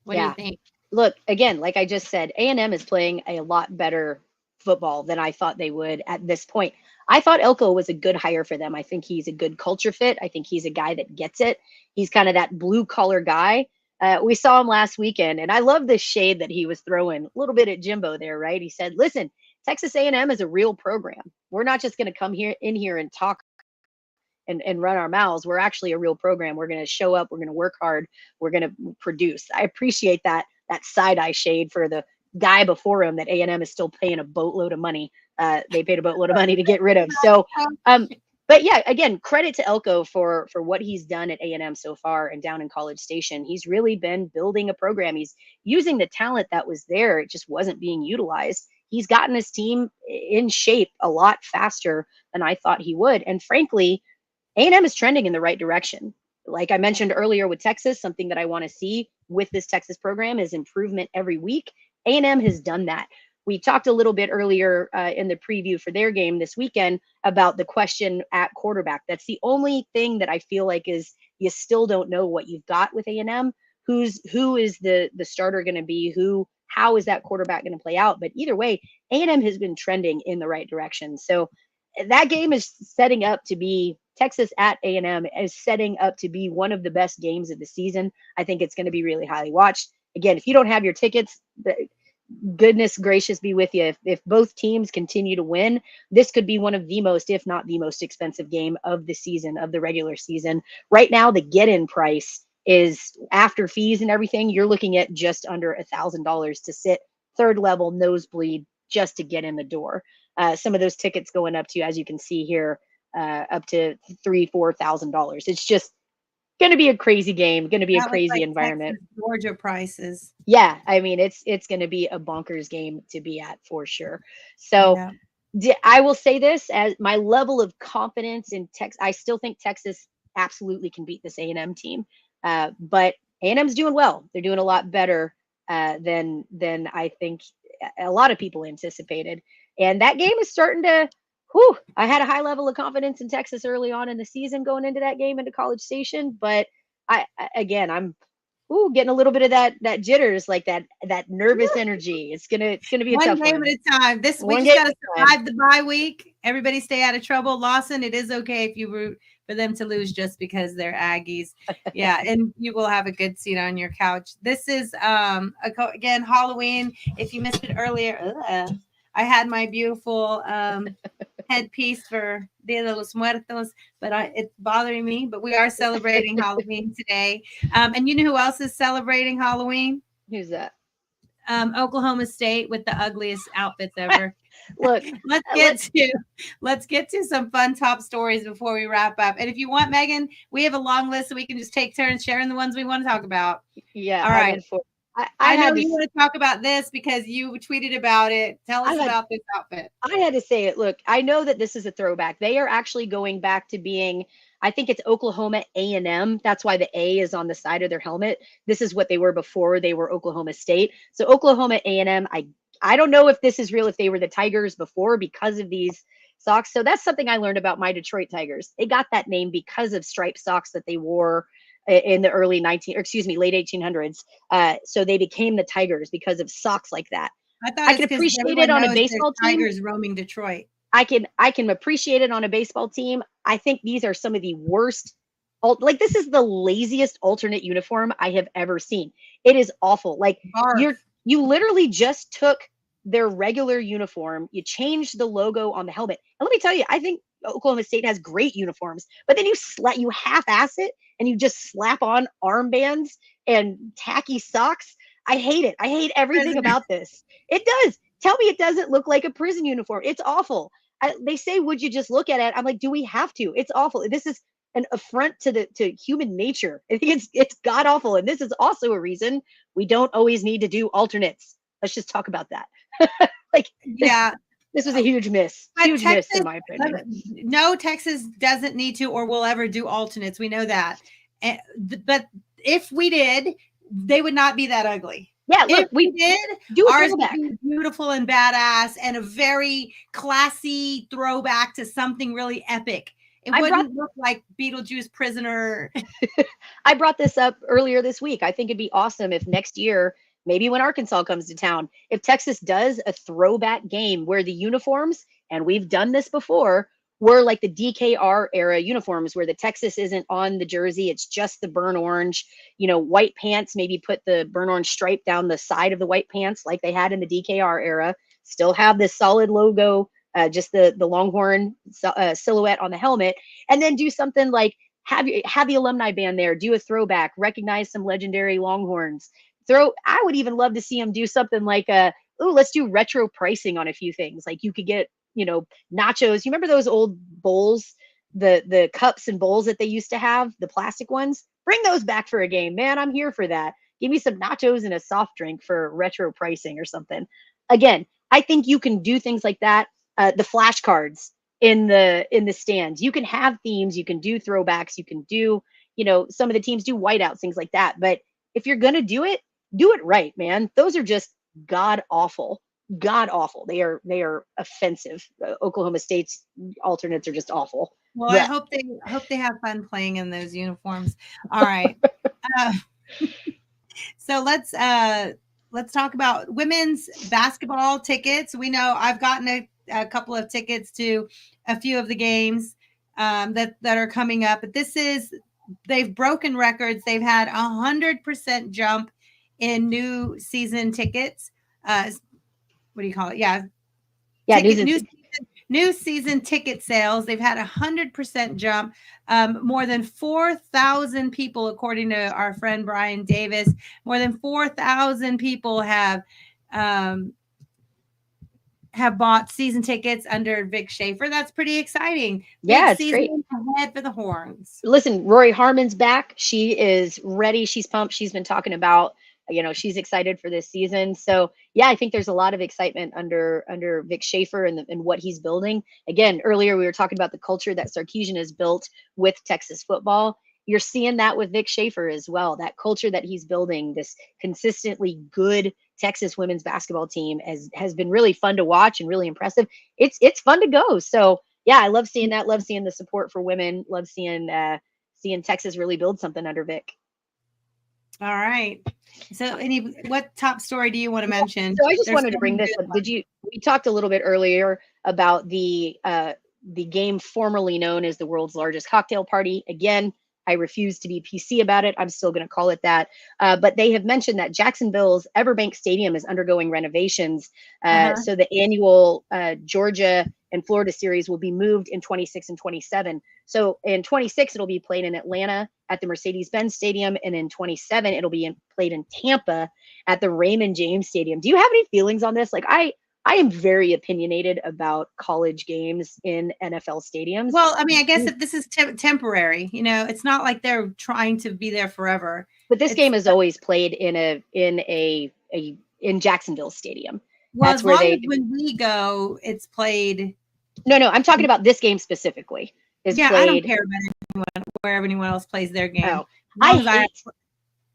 What do you think? Look, again, like I just said, A&M is playing a lot better football than I thought they would at this point. I thought Elko was a good hire for them. I think he's a good culture fit. I think he's a guy that gets it. He's kind of that blue-collar guy. We saw him last weekend, and I love the shade that he was throwing a little bit at Jimbo there, right? He said, listen, Texas A&M is a real program. We're not just going to come in here and talk and run our mouths. We're actually a real program. We're going to show up. We're going to work hard. We're going to produce. I appreciate that side-eye shade for the guy before him that A&M is still paying a boatload of money. They paid a boatload of money to get rid of. So, but yeah, again, credit to Elko for what he's done at A&M so far and down in College Station. He's really been building a program. He's using the talent that was there. It just wasn't being utilized. He's gotten his team in shape a lot faster than I thought he would. And frankly, A&M is trending in the right direction. Like I mentioned earlier with Texas, something that I want to see with this Texas program is improvement every week. A&M has done that. We talked a little bit earlier in the preview for their game this weekend about the question at quarterback. That's the only thing that I feel like is you still don't know what you've got with A&M. Who is the starter going to be? How is that quarterback going to play out? But either way, A&M has been trending in the right direction. So that game is setting up to be Texas at A&M is setting up to be one of the best games of the season. I think it's going to be really highly watched. again, if you don't have your tickets, goodness gracious be with you. If both teams continue to win, this could be one of the most, if not the most expensive game of the season, of the regular season. Right now, the get-in price is, after fees and everything, you're looking at just under $1,000 to sit third level nosebleed just to get in the door. Some of those tickets going up to, as you can see here, up to $3,000-$4,000. It's just going to be a crazy game, going to be a crazy environment. Texas, Georgia prices. Yeah, I mean, it's going to be a bonkers game to be at for sure. So I will say this, as my level of confidence in Texas, I still think Texas absolutely can beat this A&M team. But A&M's doing well. They're doing a lot better than I think a lot of people anticipated. And that game is starting to, I had a high level of confidence in Texas early on in the season going into that game into College Station. But I'm getting a little bit of that jitters, like that nervous energy. It's gonna be a tough one. One game at a time. We just gotta survive the bye week. Everybody stay out of trouble. Lawson, it is okay if you root for them to lose just because they're Aggies. Yeah, and you will have a good seat on your couch. This is again Halloween. If you missed it earlier, I had my beautiful headpiece for Dia de los Muertos, but it's bothering me. But we are celebrating Halloween today. And you know who else is celebrating Halloween? Who's that? Oklahoma State with the ugliest outfits ever. Look, let's get to some fun top stories before we wrap up. And if you want, Megan, we have a long list, so we can just take turns sharing the ones we want to talk about. Yeah. All right. I know you want to talk about this because you tweeted about it. Tell us about this outfit. I had to say it. Look, I know that this is a throwback. They are actually going back to being, I think it's Oklahoma A&M. That's why the A is on the side of their helmet. This is what they were before they were Oklahoma State. So Oklahoma A&M, I don't know if this is real, if they were the Tigers before because of these socks. So that's something I learned about my Detroit Tigers. They got that name because of striped socks that they wore in the late 1800s. So they became the Tigers because of socks like that. I can appreciate it on a baseball team. Tigers roaming Detroit. I can appreciate it on a baseball team. I think these are some of the worst. Like, this is the laziest alternate uniform I have ever seen. It is awful. Like, you literally just took their regular uniform, you changed the logo on the helmet. And let me tell you, I think Oklahoma State has great uniforms, but then you half-ass it and you just slap on armbands and tacky socks. I hate it. I hate everything about this. It does. Tell me it doesn't look like a prison uniform. It's awful. They say, would you just look at it? I'm like, do we have to? It's awful. This is an affront to human nature. I think it's god awful. And this is also a reason we don't always need to do alternates. Let's just talk about that. This was a huge miss. Huge miss, in my opinion. No, Texas doesn't need to or will ever do alternates. We know that. But if we did, they would not be that ugly. Yeah, look, we did. Ours would be beautiful and badass and a very classy throwback to something really epic. It wouldn't look like Beetlejuice Prisoner. I brought this up earlier this week. I think it'd be awesome if next year, maybe when Arkansas comes to town, if Texas does a throwback game where the uniforms, and we've done this before, were like the DKR era uniforms where the Texas isn't on the jersey. It's just the burnt orange, white pants, maybe put the burnt orange stripe down the side of the white pants like they had in the DKR era, still have this solid logo, just the Longhorn silhouette on the helmet, and then do something like have the alumni band there, do a throwback, recognize some legendary Longhorns. I would even love to see them do something like let's do retro pricing on a few things. Like you could get, nachos. You remember those old bowls, the cups and bowls that they used to have, the plastic ones? Bring those back for a game, man. I'm here for that. Give me some nachos and a soft drink for retro pricing or something. Again, I think you can do things like that. The flashcards in the stands. You can have themes. You can do throwbacks. You can do, some of the teams do whiteouts, things like that. But if you're going to do it right, man. Those are just god awful. They are offensive. Oklahoma State's alternates are just awful. Well, I hope they have fun playing in those uniforms. All right. So let's talk about women's basketball tickets. We know I've gotten a couple of tickets to a few of the games that are coming up, but they've broken records. They've had 100% jump in new season tickets. What do you call it? Yeah. New season ticket sales. They've had 100% jump. More than 4,000 people, according to our friend Brian Davis, more than 4,000 people have bought season tickets under Vic Schaefer. That's pretty exciting. Yeah, Big it's great. Ahead for the Horns. Listen, Rory Harmon's back. She is ready. She's pumped. She's been talking about, she's excited for this season. So yeah, I think there's a lot of excitement under Vic Schaefer and what he's building. Again, earlier we were talking about the culture that Sarkisian has built with Texas football. You're seeing that with Vic Schaefer as well. That culture that he's building, this consistently good Texas women's basketball team has been really fun to watch and really impressive. It's fun to go. So yeah, I love seeing that. Love seeing the support for women. Love seeing Texas really build something under Vic. All right. So what top story do you want to mention? So I just wanted to bring this up. We talked a little bit earlier about the game formerly known as the world's largest cocktail party. Again, I refuse to be PC about it. I'm still going to call it that. But they have mentioned that Jacksonville's Everbank Stadium is undergoing renovations. So the annual Georgia and Florida series will be moved in 26 and 27. So in 26, it'll be played in Atlanta at the Mercedes-Benz Stadium. And in 27, it'll be played in Tampa at the Raymond James Stadium. Do you have any feelings on this? Like I am very opinionated about college games in NFL stadiums. Well, I mean, I guess if this is temporary, it's not like they're trying to be there forever. But this game is always played in Jacksonville Stadium. Well, that's where when we go, it's played. No, I'm talking about this game specifically. I don't care about wherever anyone else plays their game. Oh,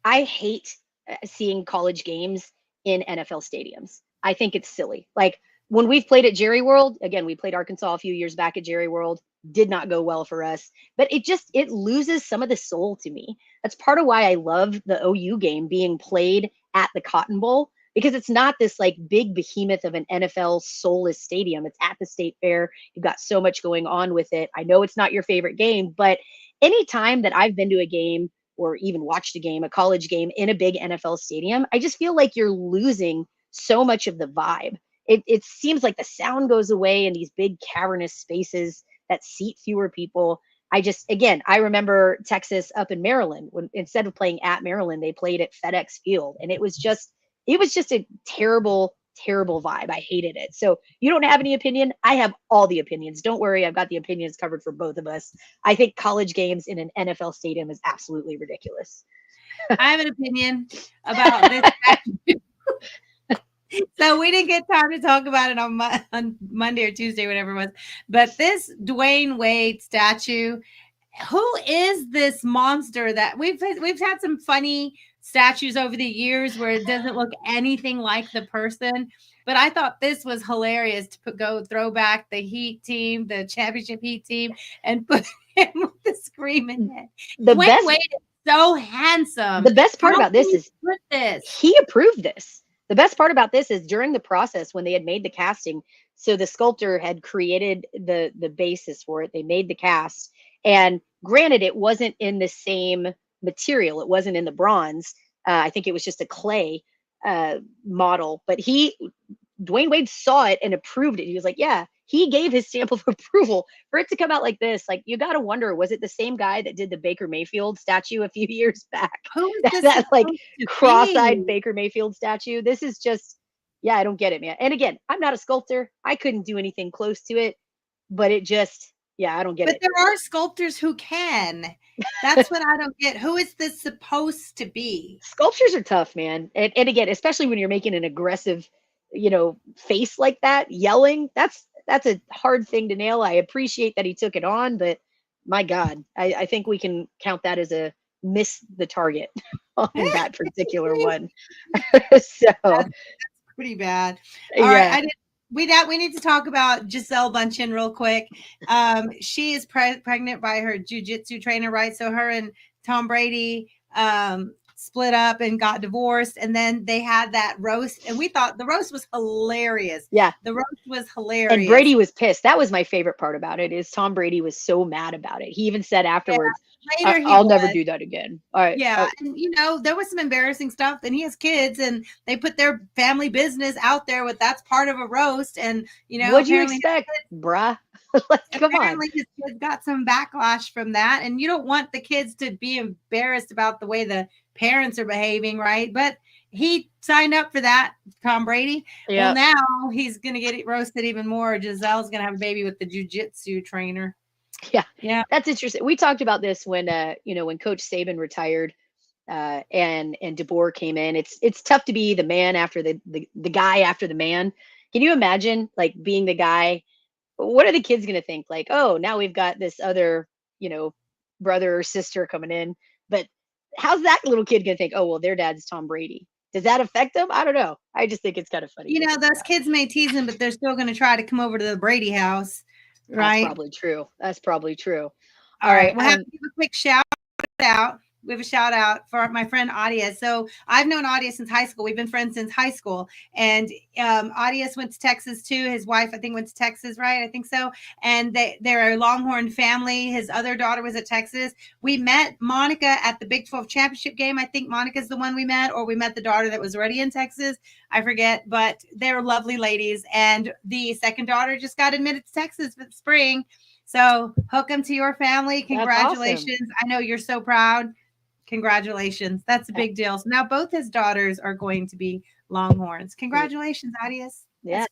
I hate seeing college games in NFL stadiums. I think it's silly. Like when we've played at Jerry World, again, we played Arkansas a few years back at Jerry World, did not go well for us, but it loses some of the soul to me. That's part of why I love the OU game being played at the Cotton Bowl, because it's not this like big behemoth of an NFL soulless stadium. It's at the State Fair. You've got so much going on with it. I know it's not your favorite game, but anytime that I've been to a game or even watched a college game in a big NFL stadium, I just feel like you're losing so much of the vibe. It seems like the sound goes away in these big cavernous spaces that seat fewer people. I remember Texas up in Maryland when instead of playing at Maryland, they played at FedEx Field, and it was just a terrible vibe. I hated it. So you don't have any opinion? I have all the opinions. Don't worry, I've got the opinions covered for both of us. I think college games in an NFL stadium is absolutely ridiculous. I have an opinion about this. So we didn't get time to talk about it on Monday or Tuesday, whatever it was. But this Dwayne Wade statue, who is this monster that we've had some funny statues over the years where it doesn't look anything like the person. But I thought this was hilarious to throw back the Heat team, the championship Heat team, and put him with the screaming head. Dwayne Wade is so handsome. The best part about this is he approved this. The best part about this is during the process when they had made the casting, so the sculptor had created the basis for it. They made the cast, and granted, it wasn't in the same material. It wasn't in the bronze. I think it was just a clay model. But Dwayne Wade saw it and approved it. He was like, yeah, he gave his stamp of approval for it to come out like this. Like, you got to wonder, was it the same guy that did the Baker Mayfield statue a few years back? that like cross-eyed Baker Mayfield statue? This is just, I don't get it, man. And again, I'm not a sculptor. I couldn't do anything close to it, but it just, I don't get it. But there are sculptors who can. That's what I don't get. Who is this supposed to be? Sculptures are tough, man. And again, especially when you're making an aggressive, face like that, yelling, that's a hard thing to nail. I appreciate that he took it on, but my God, I think we can count that as a miss the target on that particular one. So that's pretty bad. All right, we need to talk about Gisele Bundchen real quick. She is pregnant by her jiu-jitsu trainer, right? So her and Tom Brady split up and got divorced, and then they had that roast, and we thought the roast was hilarious. Yeah, the roast was hilarious, and Brady was pissed. That was my favorite part about it, is Tom Brady was so mad about it. He even said afterwards, Later, he I'll never was. do that again. All right. Yeah. And, there was some embarrassing stuff. And he has kids and they put their family business out there with that's part of a roast. And, What'd you expect, bruh? Come on. Apparently his kids got some backlash from that. And you don't want the kids to be embarrassed about the way the parents are behaving, right? But he signed up for that, Tom Brady. Yeah. Well, now he's going to get it roasted even more. Gisele's going to have a baby with the jiu-jitsu trainer. Yeah. That's interesting. We talked about this when, when Coach Saban retired, and DeBoer came in. It's tough to be the man after the guy after the man. Can you imagine like being the guy? What are the kids going to think? Like, oh, now we've got this other, brother or sister coming in. But how's that little kid going to think? Oh, well, their dad's Tom Brady. Does that affect them? I don't know. I just think it's kind of funny. Those kids may tease him, but they're still going to try to come over to the Brady house. Right. That's probably true. All right. We'll have to give a quick shout out. We have a shout out for my friend Adia. So I've known Adia since high school. We've been friends since high school. And Adias went to Texas too. His wife, I think, went to Texas, right? I think so. And they're a Longhorn family. His other daughter was at Texas. We met Monica at the Big 12 championship game. I think Monica's the one we met, or we met the daughter that was already in Texas. I forget, but they're lovely ladies. And the second daughter just got admitted to Texas for the spring. So hook them to your family. Congratulations. Awesome. I know you're so proud. Congratulations. That's a big deal. So now both his daughters are going to be Longhorns. Congratulations, Adias. Yeah.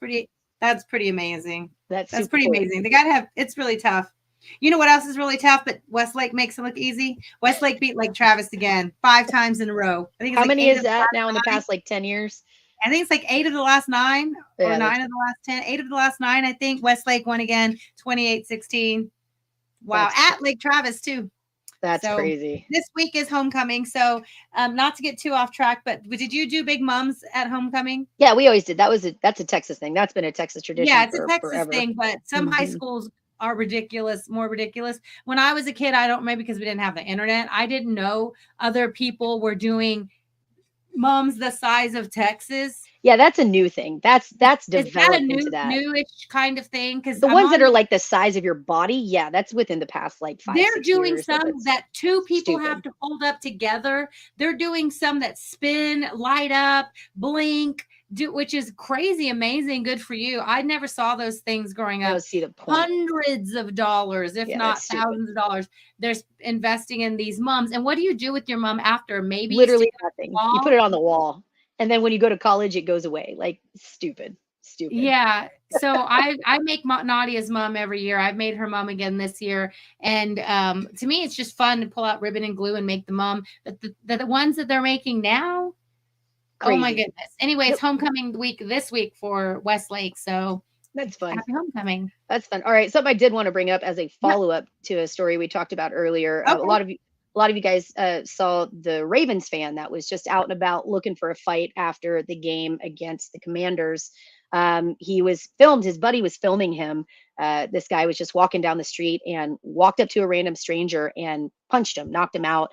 That's pretty amazing. That's pretty cool. Amazing. They got to have, it's really tough. You know what else is really tough, but Westlake makes it look easy? Westlake beat Lake Travis again 5 times in a row. I think how many is that now in the past 10 years? I think it's like 8 of the last 9 or 9 of the last 10. 8 of the last 9, I think. Westlake won again 28-16. Wow. At Lake Travis too. That's crazy. This week is homecoming. So not to get too off track, but did you do big mums at homecoming? Yeah, we always did. That's a Texas thing. That's been a Texas tradition. Yeah, it's a Texas forever. thing, but some high schools are more ridiculous. When I was a kid, maybe because we didn't have the internet, I didn't know other people were doing mums the size of Texas. Yeah, that's a new thing. That's developed into that newish kind of thing, because the ones that are like the size of your body, yeah, that's within the past like 5 they're doing years. Some that 2 people have to hold up together. They're doing some that spin, light up, blink, which is crazy, amazing, good for you. I never saw those things growing up. See the point. Hundreds of dollars, if not thousands of dollars. They're investing in these mums. And what do you do with your mum after? Maybe literally nothing. You put it on the wall. And then when you go to college, it goes away. Like stupid. Yeah. So I make Nadia's mom every year. I've made her mom again this year. And to me, it's just fun to pull out ribbon and glue and make the mom. But the ones that they're making now, crazy. Oh my goodness. Anyway, it's homecoming week this week for Westlake. So that's fun. Happy homecoming. That's fun. All right. Something I did want to bring up as a follow-up to a story we talked about earlier. Okay. A lot of you guys saw the Ravens fan that was just out and about looking for a fight after the game against the Commanders. He was filmed. His buddy was filming him. This guy was just walking down the street and walked up to a random stranger and punched him, knocked him out.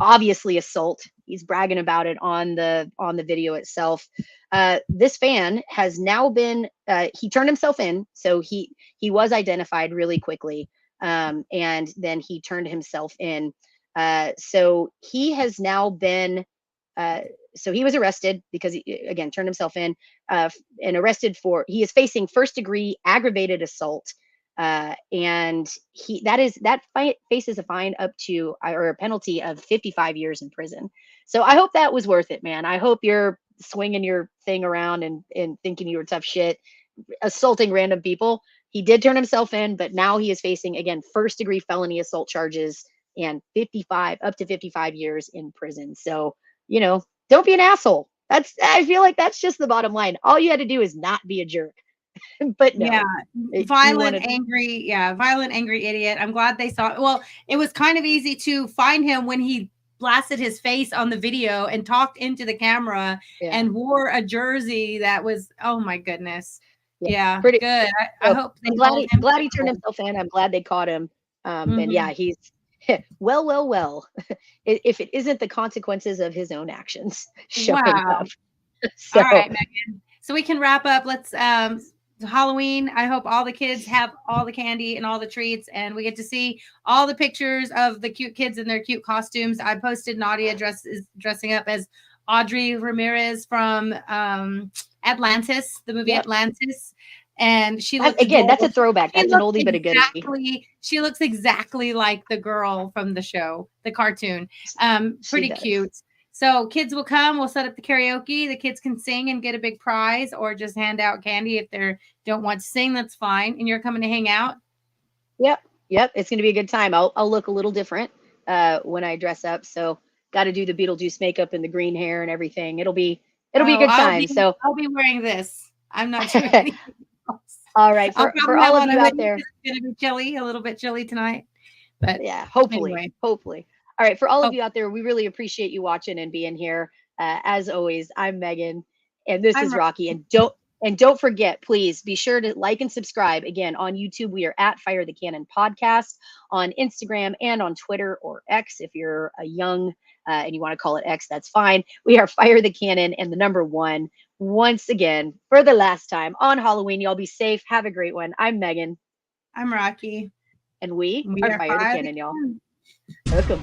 Obviously assault. He's bragging about it on the video itself. This fan has now been, he turned himself in. So he was identified really quickly. And then he turned himself in. So he has now been, so he was arrested because he, again, turned himself in, and arrested he is facing first-degree aggravated assault. And that faces a fine up to, or a penalty of 55 years in prison. So I hope that was worth it, man. I hope you're swinging your thing around and thinking you were tough shit, assaulting random people. He did turn himself in, but now he is facing, again, first-degree felony assault charges and up to 55 years in prison. So, don't be an asshole. I feel like that's just the bottom line. All you had to do is not be a jerk. But no. Yeah, violent, angry idiot. I'm glad they saw it. Well, it was kind of easy to find him when he blasted his face on the video and talked into the camera and wore a jersey that was, oh my goodness. Yeah, pretty good. I hope I'm glad he turned himself in. I'm glad they caught him. And yeah, he's well, if it isn't the consequences of his own actions showing up. So. All right, Megan. So we can wrap up. Let's Halloween. I hope all the kids have all the candy and all the treats, and we get to see all the pictures of the cute kids in their cute costumes. I posted Nadia dressing up as Audrey Ramirez from Atlantis, the movie Atlantis. And she looks again, that's a adorable. throwback. That's an oldie but a goodie. She looks exactly like the girl from the show, the cartoon. Pretty cute. So kids will come, we'll set up the karaoke. The kids can sing and get a big prize, or just hand out candy if they don't want to sing. That's fine. And you're coming to hang out. Yep. It's going to be a good time. I'll look a little different when I dress up. So got to do the Beetlejuice makeup and the green hair and everything. It'll be a good time. So I'll be wearing this. I'm not doing anything else. All right. For all of you out there, it's going to be chilly, a little bit chilly tonight. But yeah, hopefully. Anyway. Hopefully. All right, for all of you out there, we really appreciate you watching and being here. As always, I'm Megan, and this is Rocky. And don't forget, please be sure to like and subscribe. Again, on YouTube, we are at Fire the Cannon Podcast. On Instagram and on Twitter or X, if you're a young and you want to call it X, that's fine. We are Fire the Cannon and the number 1. Once again, for the last time on Halloween, y'all be safe. Have a great one. I'm Megan. I'm Rocky. And we are Fire the Cannon, y'all. Welcome.